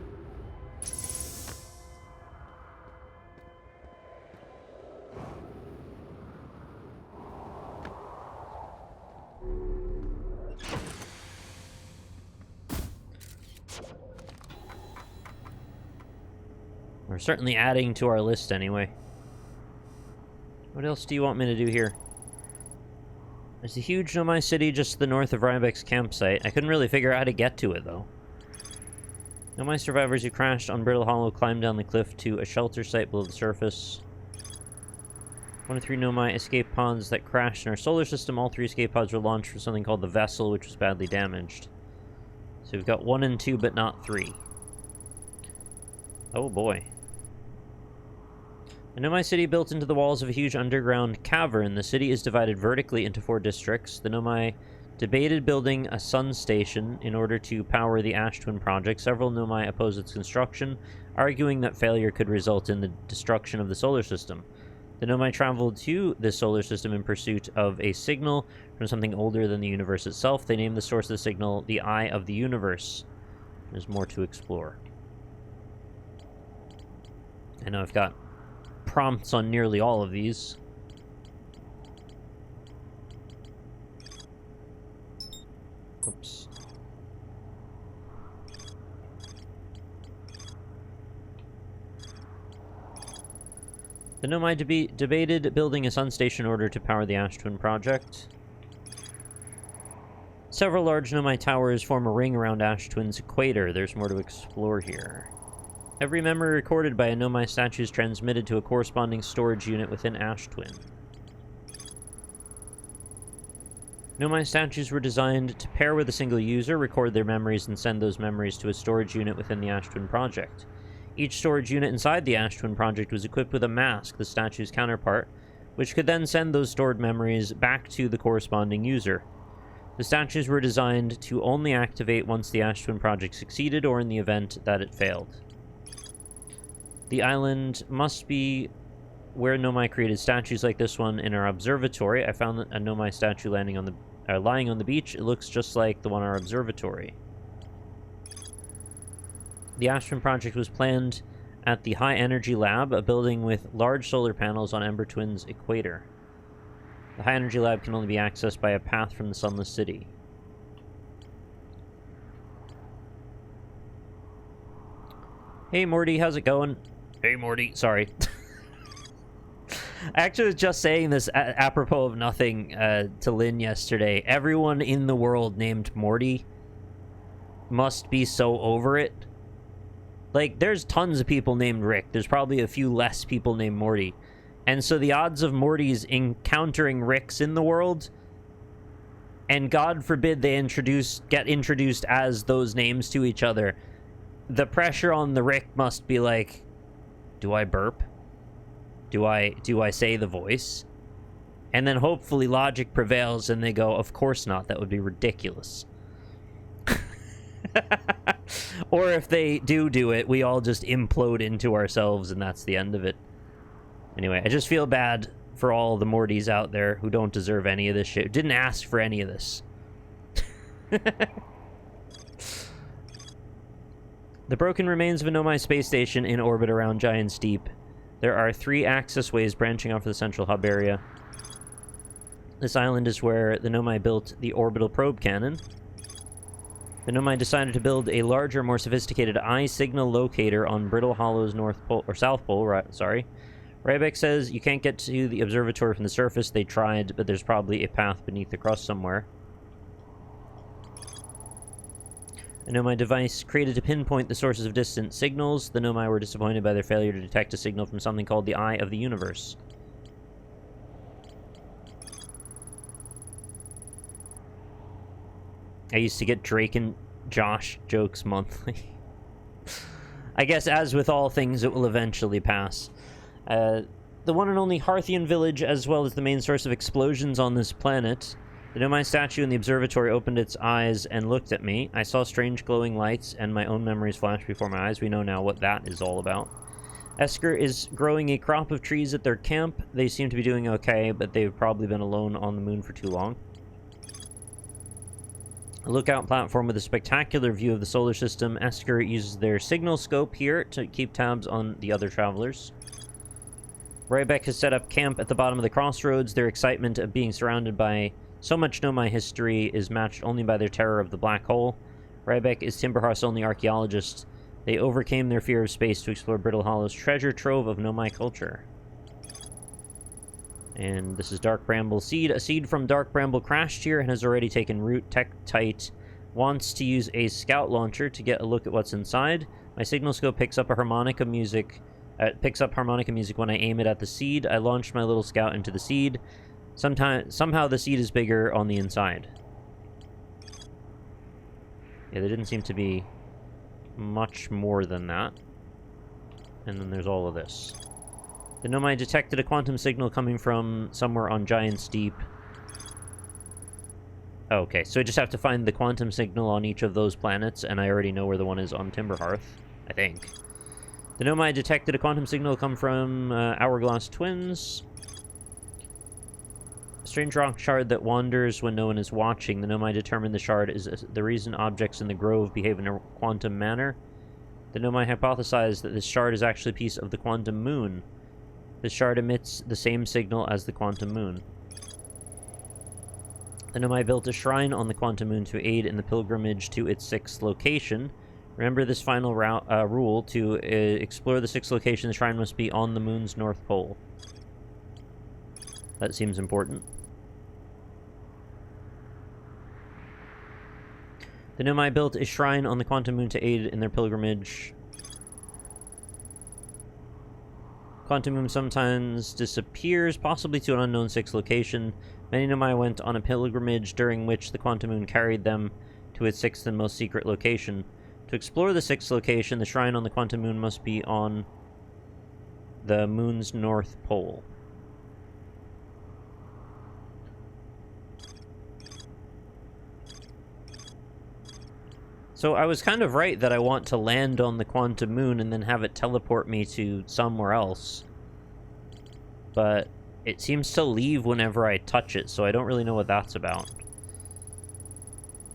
We're certainly adding to our list anyway. What else do you want me to do here? There's a huge Nomai city just to the north of Rybek's campsite. I couldn't really figure out how to get to it, though. Nomai survivors who crashed on Brittle Hollow climbed down the cliff to a shelter site below the surface. 1 of 3 Nomai escape pods that crashed in our solar system. All 3 escape pods were launched from something called the Vessel, which was badly damaged. So we've got 1 and 2, but not 3. Oh boy. A Nomai city built into the walls of a huge underground cavern. The city is divided vertically into 4 districts. The Nomai debated building a sun station in order to power the Ash Twin project. Several Nomai oppose its construction, arguing that failure could result in the destruction of the solar system. The Nomai traveled to the solar system in pursuit of a signal from something older than the universe itself. They named the source of the signal the Eye of the Universe. There's more to explore. I know I've got prompts on nearly all of these. Oops. The Nomai debated building a sun station in order to power the Ash Twin project. Several large Nomai towers form a ring around Ash Twin's equator. There's more to explore here. Every memory recorded by a Nomai statue is transmitted to a corresponding storage unit within Ash Twin. Nomai statues were designed to pair with a single user, record their memories, and send those memories to a storage unit within the Ash Twin project. Each storage unit inside the Ash Twin project was equipped with a mask, the statue's counterpart, which could then send those stored memories back to the corresponding user. The statues were designed to only activate once the Ash Twin project succeeded or in the event that it failed. The island must be where Nomai created statues like this one in our observatory. I found a Nomai statue lying on the beach. It looks just like the one in our observatory. The Ash Twin project was planned at the High Energy Lab, a building with large solar panels on Ember Twin's equator. The High Energy Lab can only be accessed by a path from the Sunless City. Hey Morty, how's it going? Hey Morty, sorry. I actually was just saying this apropos of nothing to Lynn yesterday. Everyone in the world named Morty must be so over it. Like, there's tons of people named Rick. There's probably a few less people named Morty. And so the odds of Mortys encountering Ricks in the world, and God forbid they get introduced as those names to each other, the pressure on the Rick must be like, do I burp? Do I say the voice? And then hopefully logic prevails and they go, of course not, that would be ridiculous. Or if they do it, we all just implode into ourselves and that's the end of it. Anyway, I just feel bad for all the Mortys out there who don't deserve any of this shit. Didn't ask for any of this. The broken remains of a Nomai space station in orbit around Giant's Deep. There are 3 access ways branching off of the central hub area. This island is where the Nomai built the orbital probe cannon. The Nomai decided to build a larger, more sophisticated eye signal locator on Brittle Hollow's north pole, or south pole, sorry. Rybek says you can't get to the observatory from the surface. They tried, but there's probably a path beneath the crust somewhere. A Nomai device created to pinpoint the sources of distant signals. The Nomai were disappointed by their failure to detect a signal from something called the Eye of the Universe. I used to get Drake and Josh jokes monthly. I guess, as with all things, it will eventually pass. The one and only Harthian village, as well as the main source of explosions on this planet, The Nomai statue in the observatory opened its eyes and looked at me. I saw strange glowing lights, and my own memories flashed before my eyes. We know now what that is all about. Esker is growing a crop of trees at their camp. They seem to be doing okay, but they've probably been alone on the moon for too long. A lookout platform with a spectacular view of the solar system. Esker uses their signal scope here to keep tabs on the other travelers. Rybeck has set up camp at the bottom of the crossroads. Their excitement of being surrounded by so much Nomai history is matched only by their terror of the black hole. Rybeck is Timberhearth's only archaeologist. They overcame their fear of space to explore Brittle Hollow's treasure trove of Nomai culture. And this is Dark Bramble Seed. A seed from Dark Bramble crashed here and has already taken root. Tektite wants to use a scout launcher to get a look at what's inside. My signal scope picks up harmonica music when I aim it at the seed. I launch my little scout into the seed. Somehow the seed is bigger on the inside. Yeah, there didn't seem to be much more than that. And then there's all of this. The Nomai detected a quantum signal coming from somewhere on Giant's Deep. Okay, so I just have to find the quantum signal on each of those planets, and I already know where the one is on Timberhearth, I think. The Nomai detected a quantum signal come from Hourglass Twins. A strange rock shard that wanders when no one is watching. The Nomai determined the shard is the reason objects in the grove behave in a quantum manner. The Nomai hypothesized that this shard is actually a piece of the quantum moon. This shard emits the same signal as the quantum moon. The Nomai built a shrine on the quantum moon to aid in the pilgrimage to its 6th location. Remember this final rule: to explore the 6th location, the shrine must be on the moon's north pole. That seems important. The Nomai built a shrine on the quantum moon to aid in their pilgrimage. Quantum moon sometimes disappears, possibly to an unknown 6th location. Many Nomai went on a pilgrimage during which the quantum moon carried them to its 6th and most secret location. To explore the 6th location, the shrine on the quantum moon must be on the moon's north pole. So I was kind of right that I want to land on the quantum moon and then have it teleport me to somewhere else. But it seems to leave whenever I touch it, so I don't really know what that's about.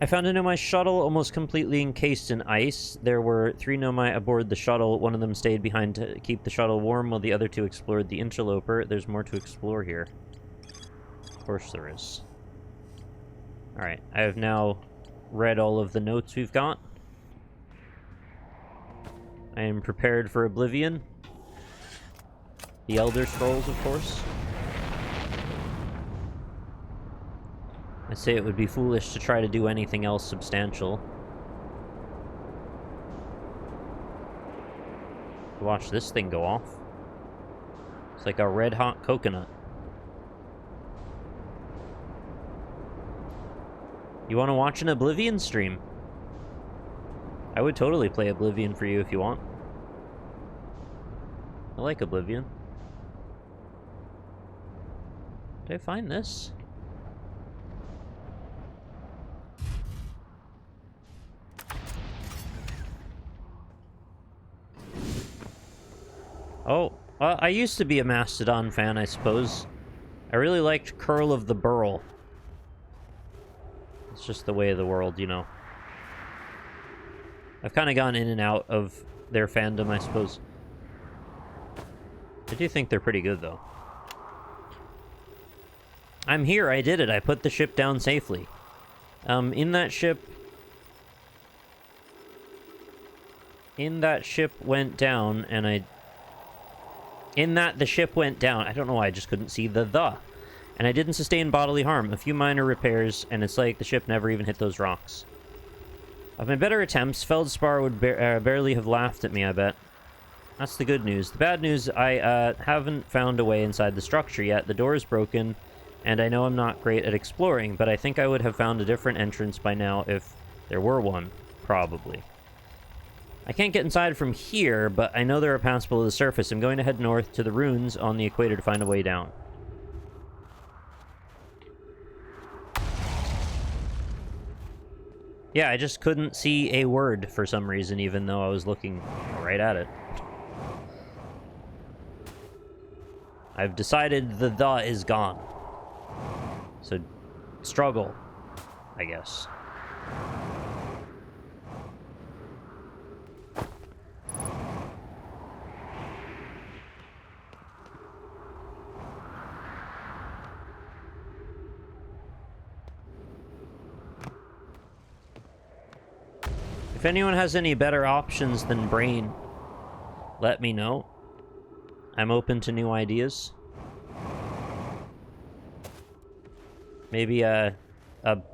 I found a Nomai shuttle almost completely encased in ice. There were 3 Nomai aboard the shuttle. One of them stayed behind to keep the shuttle warm, while the other 2 explored the interloper. There's more to explore here. Of course there is. Alright, I have now read all of the notes we've got. I am prepared for Oblivion. The Elder Scrolls, of course. I say it would be foolish to try to do anything else substantial. Watch this thing go off. It's like a red-hot coconut. You want to watch an Oblivion stream? I would totally play Oblivion for you if you want. I like Oblivion. Did I find this? Oh, I used to be a Mastodon fan, I suppose. I really liked Curl of the Burl. It's just the way of the world, you know. I've kind of gone in and out of their fandom, I suppose. I do think they're pretty good, though. I'm here, I did it. I put the ship down safely. In that ship went down, and the ship went down. I don't know why I just couldn't see the. And I didn't sustain bodily harm. A few minor repairs, and it's like the ship never even hit those rocks. Of my better attempts, Feldspar would barely have laughed at me, I bet. That's the good news. The bad news, I haven't found a way inside the structure yet. The door is broken, and I know I'm not great at exploring, but I think I would have found a different entrance by now if there were one, probably. I can't get inside from here, but I know there are paths below the surface. I'm going to head north to the ruins on the equator to find a way down. Yeah, I just couldn't see a word for some reason, even though I was looking right at it. I've decided the is gone. So, struggle, I guess. If anyone has any better options than brain, let me know. I'm open to new ideas. Maybe a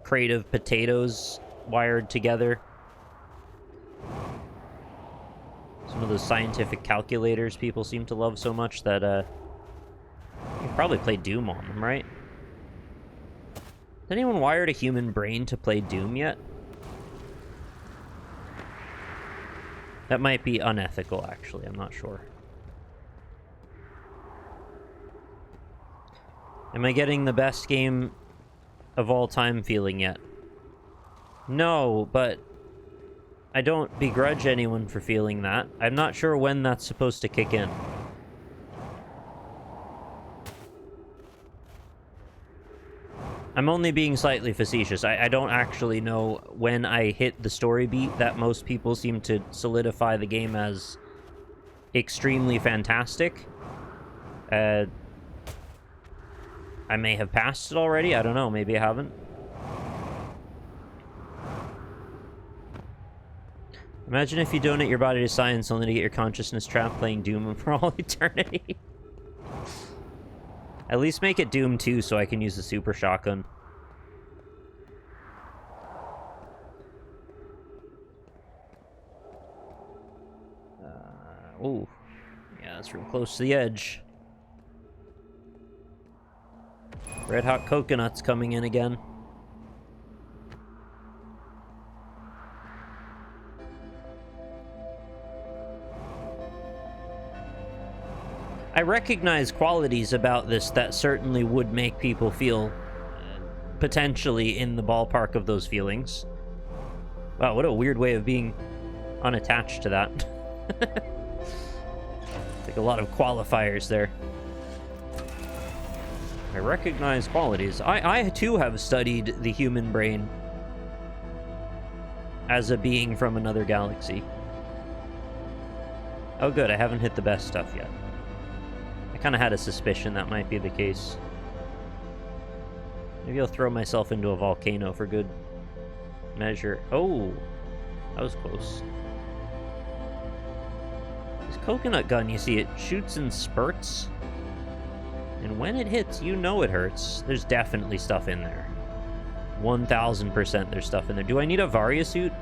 crate of potatoes wired together. Some of those scientific calculators people seem to love so much that you can probably play Doom on them, right? Has anyone wired a human brain to play Doom yet? That might be unethical, actually. I'm not sure. Am I getting the best game of all time feeling yet? No, but I don't begrudge anyone for feeling that. I'm not sure when that's supposed to kick in. I'm only being slightly facetious. I don't actually know when I hit the story beat that most people seem to solidify the game as extremely fantastic. I may have passed it already. I don't know. Maybe I haven't. Imagine if you donate your body to science only to get your consciousness trapped playing Doom for all eternity. At least make it Doom 2 so I can use the super shotgun. Oh, yeah, that's real close to the edge. Red hot coconuts coming in again. I recognize qualities about this that certainly would make people feel potentially in the ballpark of those feelings. Wow, what a weird way of being unattached to that. Like a lot of qualifiers there. I recognize qualities. I too have studied the human brain as a being from another galaxy. Oh good, I haven't hit the best stuff yet. I kind of had a suspicion that might be the case. Maybe I'll throw myself into a volcano for good measure. Oh, that was close. This coconut gun, you see, it shoots in spurts. And when it hits, you know it hurts. There's definitely stuff in there. 1000% there's stuff in there. Do I need a Varia suit?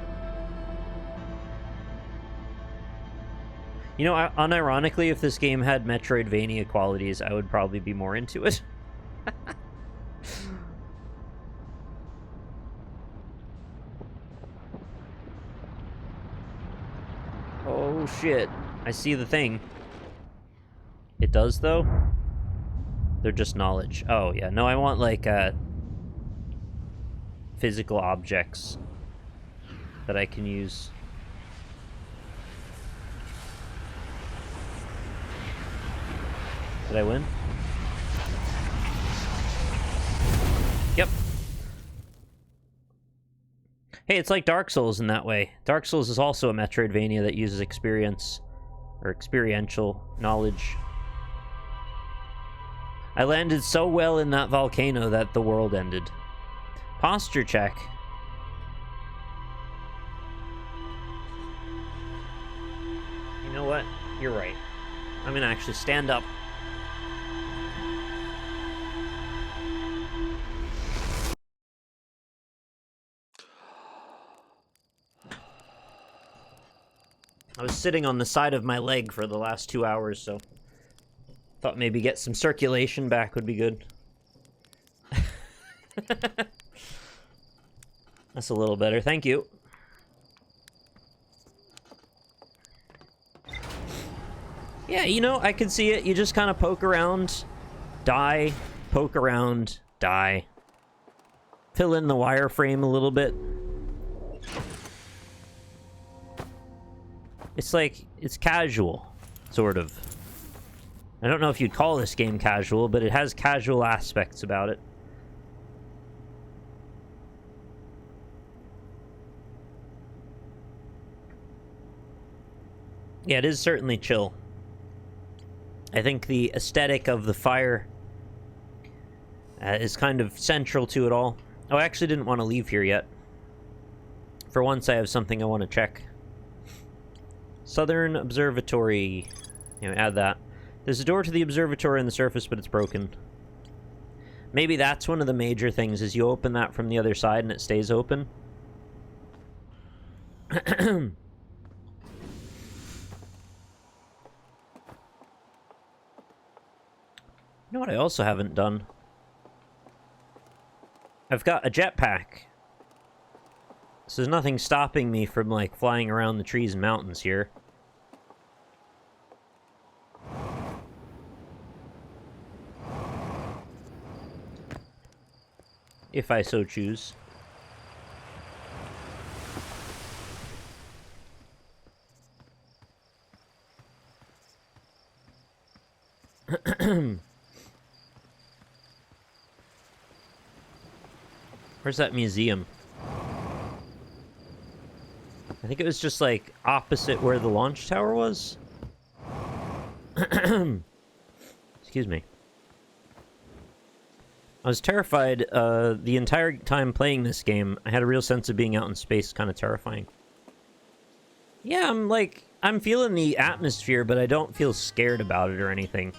You know, unironically, if this game had Metroidvania qualities, I would probably be more into it. Oh, shit. I see the thing. It does, though? They're just knowledge. Oh, yeah. No, I want, like, physical objects that I can use. Did I win? Yep. Hey, it's like Dark Souls in that way. Dark Souls is also a Metroidvania that uses experience, or experiential knowledge. I landed so well in that volcano that the world ended. Posture check. You know what? You're right. I'm gonna actually stand up. I was sitting on the side of my leg for the last 2 hours, so thought maybe get some circulation back would be good. That's a little better, thank you. Yeah, you know, I can see it. You just kind of poke around, die, poke around, die. Fill in the wireframe a little bit. It's like, it's casual, sort of. I don't know if you'd call this game casual, but it has casual aspects about it. Yeah, it is certainly chill. I think the aesthetic of the fire is kind of central to it all. Oh, I actually didn't want to leave here yet. For once, I have something I want to check. Southern Observatory. You know, add that. There's a door to the observatory on the surface, but it's broken. Maybe that's one of the major things, is you open that from the other side and it stays open. You know what I also haven't done? I've got a jetpack. So there's nothing stopping me from, like, flying around the trees and mountains here. If I so choose. Where's that museum? I think it was just, like, opposite where the launch tower was. Excuse me. I was terrified the entire time playing this game. I had a real sense of being out in space, kind of terrifying. Yeah, I'm feeling the atmosphere, but I don't feel scared about it or anything.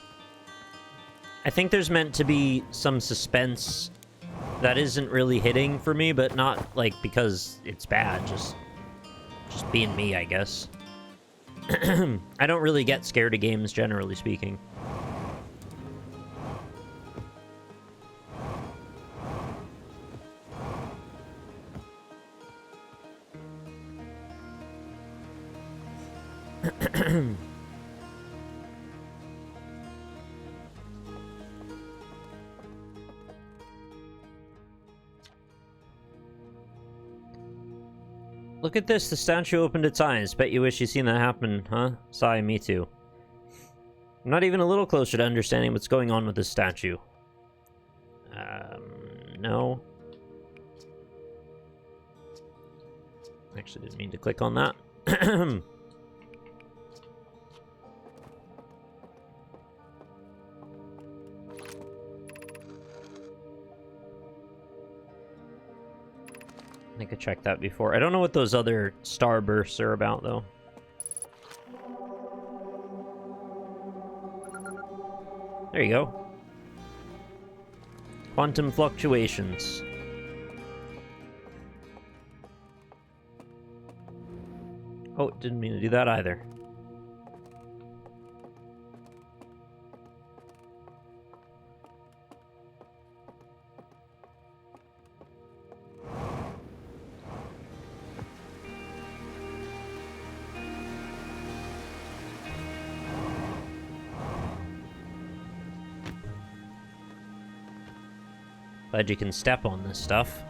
I think there's meant to be some suspense that isn't really hitting for me, but not, like, because it's bad, just being me, I guess. I don't really get scared of games, generally speaking. Look at this, the statue opened its eyes. Bet you wish you'd seen that happen, huh? Sigh, me too. I'm not even a little closer to understanding what's going on with this statue. No. Actually, didn't mean to click on that. I think I checked that before. I don't know what those other starbursts are about, though. There you go. Quantum fluctuations. Oh, didn't mean to do that either. Glad you can step on this stuff.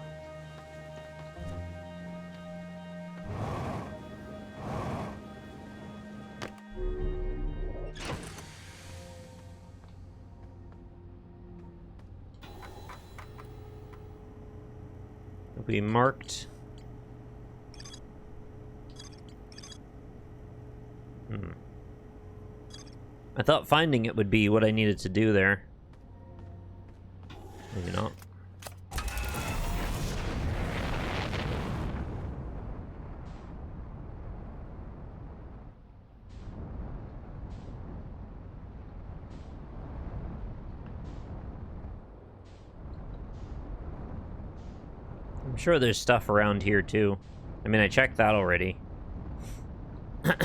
We marked. I thought finding it would be what I needed to do there. Maybe not. I'm sure there's stuff around here too. I mean, I checked that already. But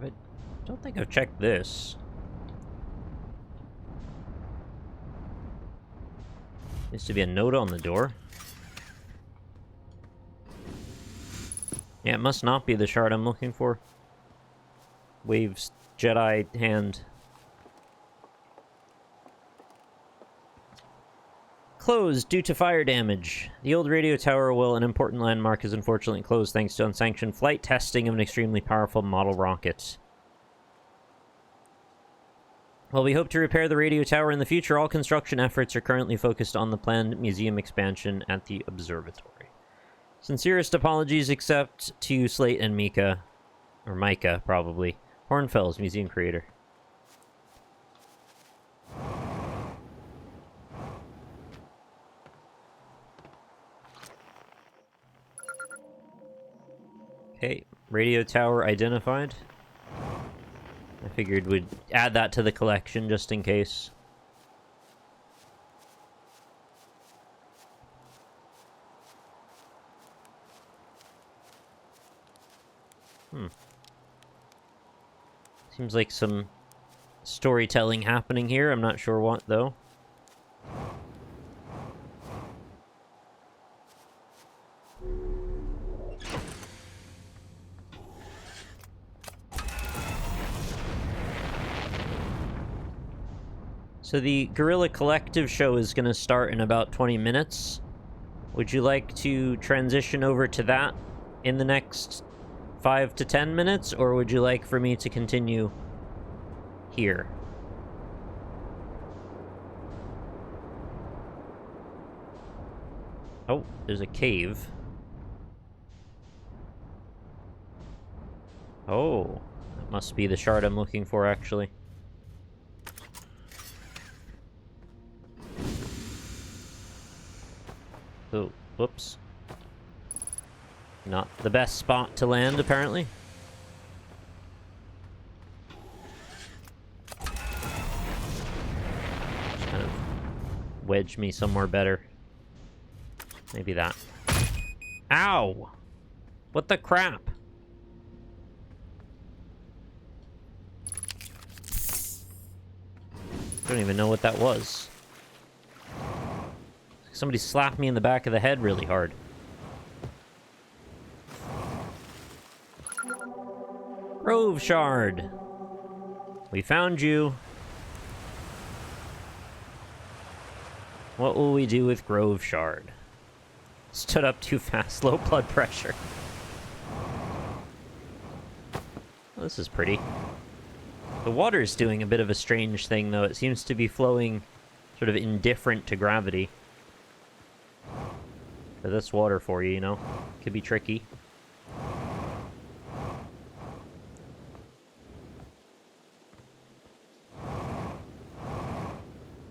I don't think I've checked this. Needs to be a note on the door. Yeah, it must not be the shard I'm looking for. Waves Jedi hand. Closed due to fire damage. The old radio tower, while an important landmark, is unfortunately closed thanks to unsanctioned flight testing of an extremely powerful model rocket. While we hope to repair the radio tower in the future, all construction efforts are currently focused on the planned museum expansion at the observatory. Sincerest apologies except to Slate and Mika. Or Micah, probably. Hornfels, museum creator. Okay, radio tower identified. I figured we'd add that to the collection just in case. Seems like some storytelling happening here. I'm not sure what, though. So the Guerrilla Collective show is going to start in about 20 minutes. Would you like to transition over to that in the next 5 to 10 minutes, or would you like for me to continue here? Oh, there's a cave. Oh, that must be the shard I'm looking for, actually. Oh, whoops. Not the best spot to land, apparently. Just kind of wedge me somewhere better. Maybe that. Ow! What the crap? I don't even know what that was. Somebody slapped me in the back of the head really hard. Grove Shard. We found you. What will we do with Grove Shard? Stood up too fast. Low blood pressure. Well, this is pretty. The water's doing a bit of a strange thing, though. It seems to be flowing sort of indifferent to gravity. But that's water for you, you know? Could be tricky.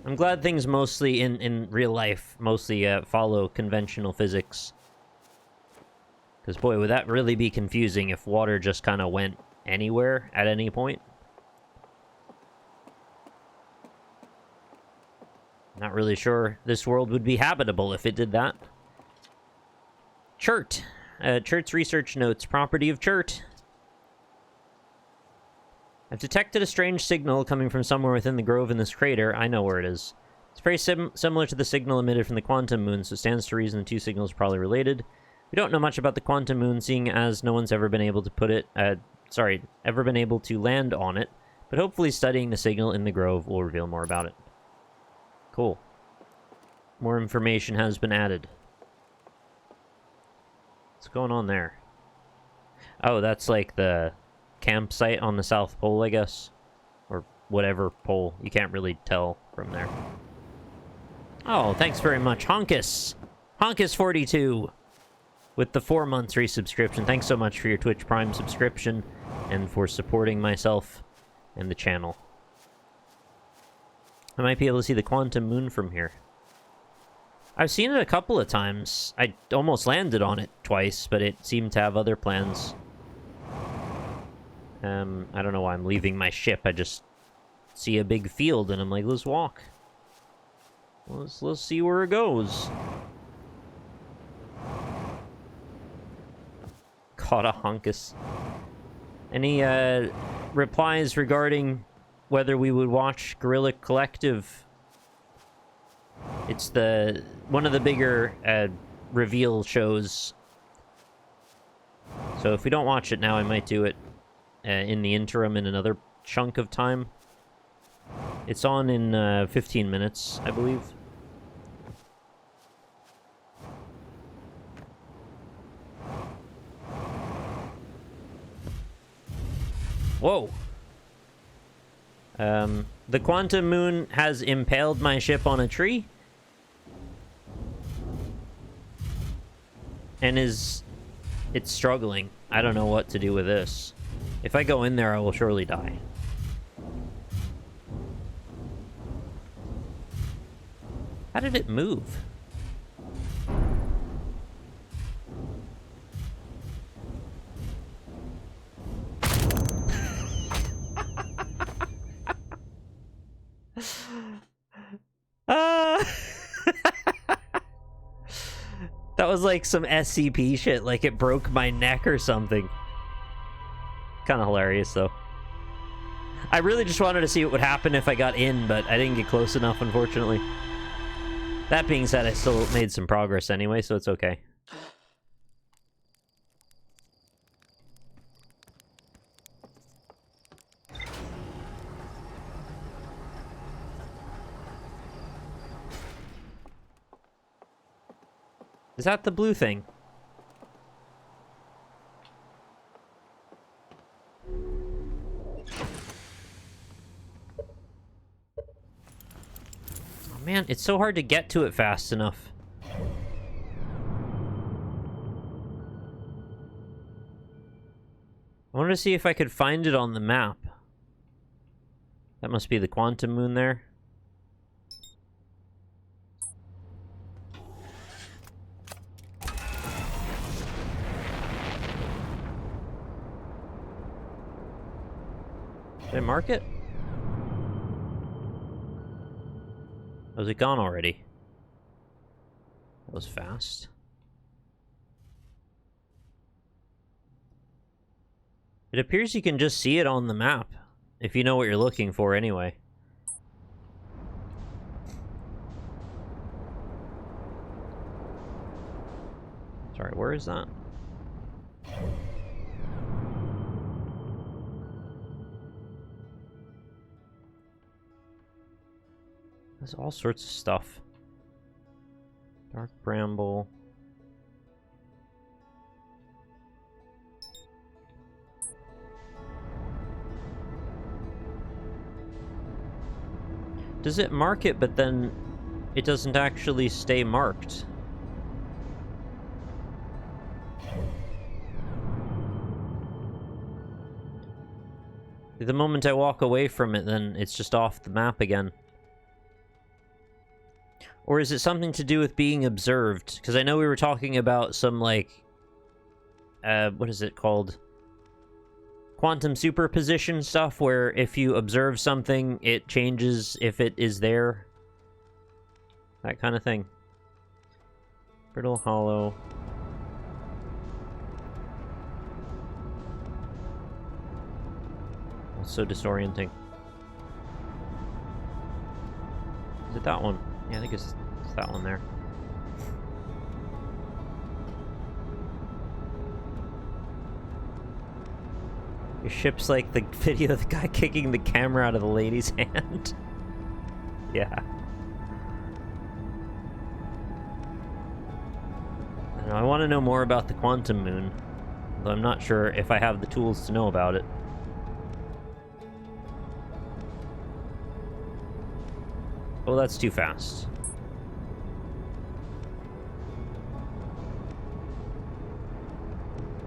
I'm glad things mostly in real life mostly follow conventional physics. Because, boy, would that really be confusing if water just kind of went anywhere at any point. Not really sure this world would be habitable if it did that. Chert. Chert's research notes. Property of Chert. I've detected a strange signal coming from somewhere within the grove in this crater. I know where it is. It's very similar to the signal emitted from the quantum moon, so it stands to reason the two signals are probably related. We don't know much about the quantum moon, seeing as no one's ever been able to ever been able to land on it, but hopefully studying the signal in the grove will reveal more about it. Cool. More information has been added. What's going on there? Oh, that's like the campsite on the South Pole, I guess. Or whatever pole. You can't really tell from there. Oh, thanks very much, Honkus! Honkus42! With the 4 months resubscription. Thanks so much for your Twitch Prime subscription and for supporting myself and the channel. I might be able to see the quantum moon from here. I've seen it a couple of times. I almost landed on it twice, but it seemed to have other plans. I don't know why I'm leaving my ship. I just see a big field, and I'm like, let's walk. Let's see where it goes. Caught a Honkus. Any replies regarding whether we would watch Guerrilla Collective? It's one of the bigger reveal shows. So if we don't watch it now, I might do it in the interim in another chunk of time. It's on in 15 minutes, I believe. Whoa. The quantum moon has impaled my ship on a tree. And it's struggling. I don't know what to do with this. If I go in there, I will surely die. How did it move? That was like some SCP shit, like it broke my neck or something. Kind of hilarious, though. I really just wanted to see what would happen if I got in, but I didn't get close enough, unfortunately. That being said, I still made some progress anyway, so it's okay. Is that the blue thing? Oh man, it's so hard to get to it fast enough. I wanted to see if I could find it on the map. That must be the quantum moon there. Did I mark it? Was it gone already? That was fast. It appears you can just see it on the map, if you know what you're looking for anyway. Sorry, where is that? There's all sorts of stuff. Dark bramble. Does it mark it, but then it doesn't actually stay marked? The moment I walk away from it, then it's just off the map again. Or is it something to do with being observed? Because I know we were talking about some, like... what is it called? Quantum superposition stuff, where if you observe something, it changes if it is there. That kind of thing. Brittle hollow. That's so disorienting. Is it that one? Yeah, I think it's that one there. Your ship's like the video of the guy kicking the camera out of the lady's hand. Yeah. I want to know more about the quantum moon, though I'm not sure if I have the tools to know about it. Oh, that's too fast.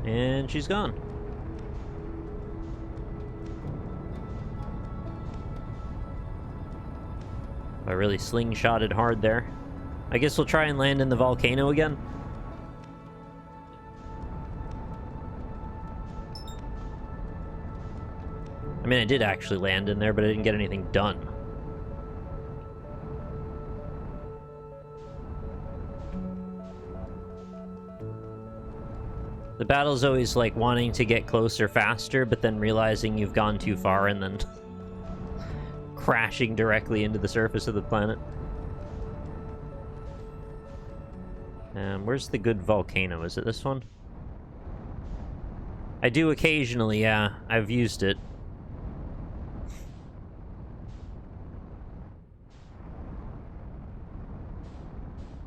And she's gone. I really slingshotted hard there. I guess we'll try and land in the volcano again. I mean, I did actually land in there, but I didn't get anything done. The battle's always like wanting to get closer faster, but then realizing you've gone too far and then crashing directly into the surface of the planet. Where's the good volcano? Is it this one? I do occasionally, yeah. I've used it.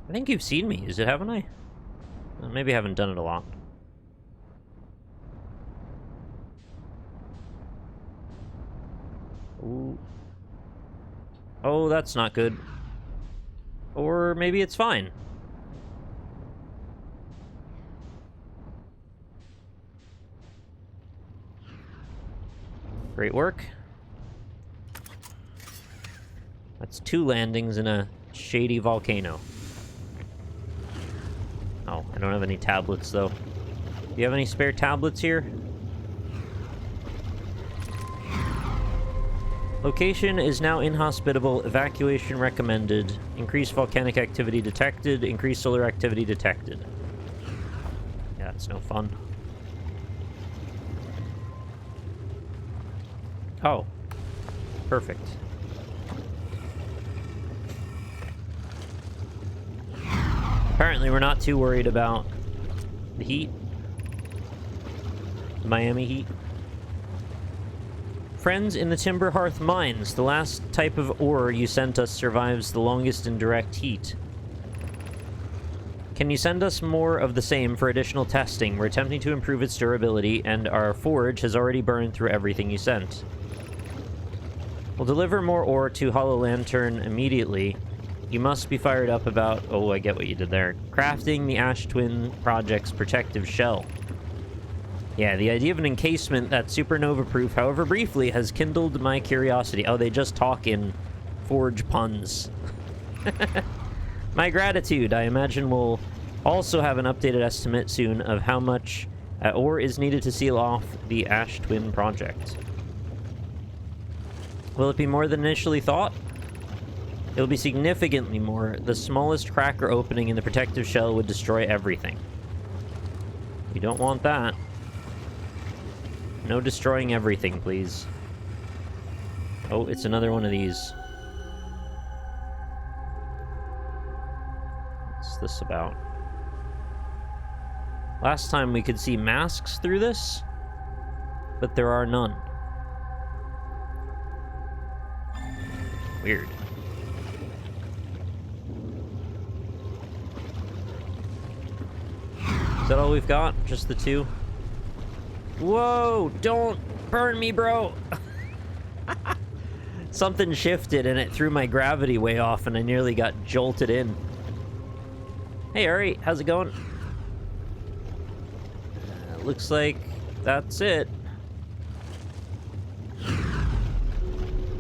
I think you've seen me use it, haven't I? Well, maybe I haven't done it a lot. Ooh. Oh, that's not good. Or maybe it's fine. Great work. That's 2 landings in a shady volcano. Oh, I don't have any tablets, though. Do you have any spare tablets here? Location is now inhospitable. Evacuation recommended. Increased volcanic activity detected. Increased solar activity detected. Yeah, it's no fun. Oh. Perfect. Apparently, we're not too worried about the heat. The Miami heat. Friends in the Timber Hearth Mines. The last type of ore you sent us survives the longest in direct heat. Can you send us more of the same for additional testing? We're attempting to improve its durability, and our forge has already burned through everything you sent. We'll deliver more ore to Hollow Lantern immediately. You must be fired up about... Oh, I get what you did there. Crafting the Ash Twin Project's protective shell. Yeah, the idea of an encasement that's supernova-proof, however briefly, has kindled my curiosity. Oh, they just talk in Forge puns. My gratitude. I imagine we'll also have an updated estimate soon of how much ore is needed to seal off the Ash Twin Project. Will it be more than initially thought? It'll be significantly more. The smallest crack or opening in the protective shell would destroy everything. We don't want that. No destroying everything, please. Oh, it's another one of these. What's this about? Last time we could see masks through this, but there are none. Weird. Is that all we've got? Just the 2? Whoa! Don't burn me, bro! Something shifted and it threw my gravity way off and I nearly got jolted in. Hey, Ari, how's it going? Looks like that's it.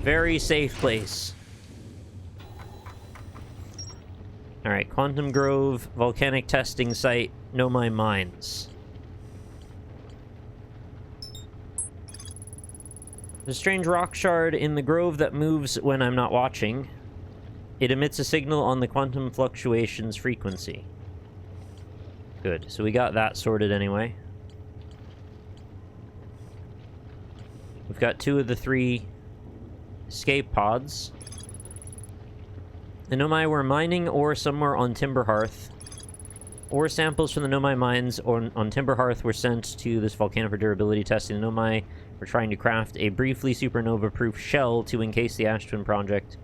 Very safe place. Alright, Quantum Grove, volcanic testing site, Nomai Mines. There's a strange rock shard in the grove that moves when I'm not watching. It emits a signal on the quantum fluctuations frequency. Good, so we got that sorted anyway. We've got 2 of the 3 escape pods. The Nomai were mining ore somewhere on Timber Hearth. Ore samples from the Nomai mines on Timber Hearth were sent to this volcano for durability testing. The Nomai were trying to craft a briefly supernova-proof shell to encase the Ash Twin Project.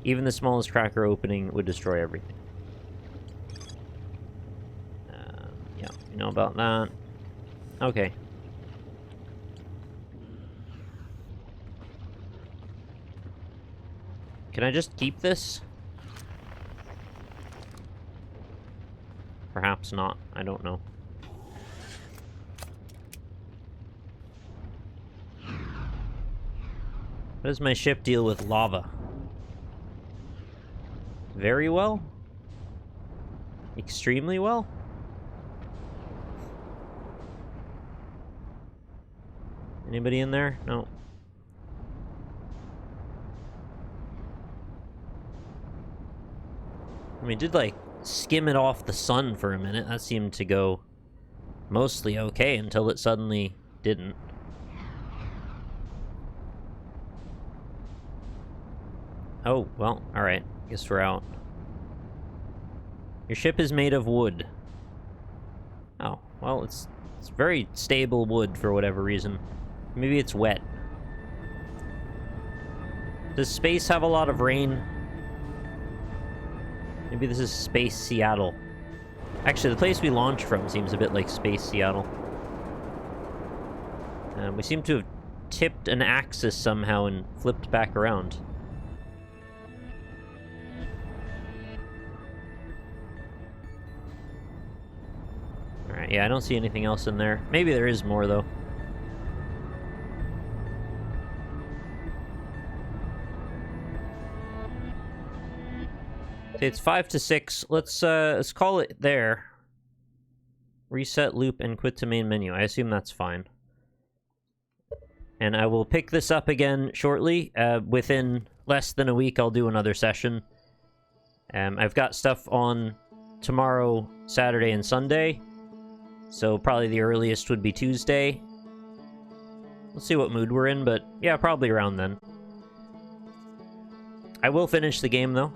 Even the smallest cracker opening would destroy everything. Yeah, you know about that. Okay. Can I just keep this? Perhaps not. I don't know. How does my ship deal with lava? Very well? Extremely well? Anybody in there? No. I mean, did like skim it off the sun for a minute. That seemed to go mostly okay until it suddenly didn't. Oh, well, alright. Guess we're out. Your ship is made of wood. Oh, well, it's very stable wood for whatever reason. Maybe it's wet. Does space have a lot of rain? Maybe this is Space Seattle. Actually, the place we launched from seems a bit like Space Seattle. We seem to have tipped an axis somehow and flipped back around. Alright, yeah, I don't see anything else in there. Maybe there is more, though. It's 5 to 6. Let's call it there. Reset loop and quit to main menu. I assume that's fine. And I will pick this up again shortly. Within less than a week, I'll do another session. I've got stuff on tomorrow, Saturday, and Sunday. So probably the earliest would be Tuesday. Let's see what mood we're in, but yeah, probably around then. I will finish the game, though.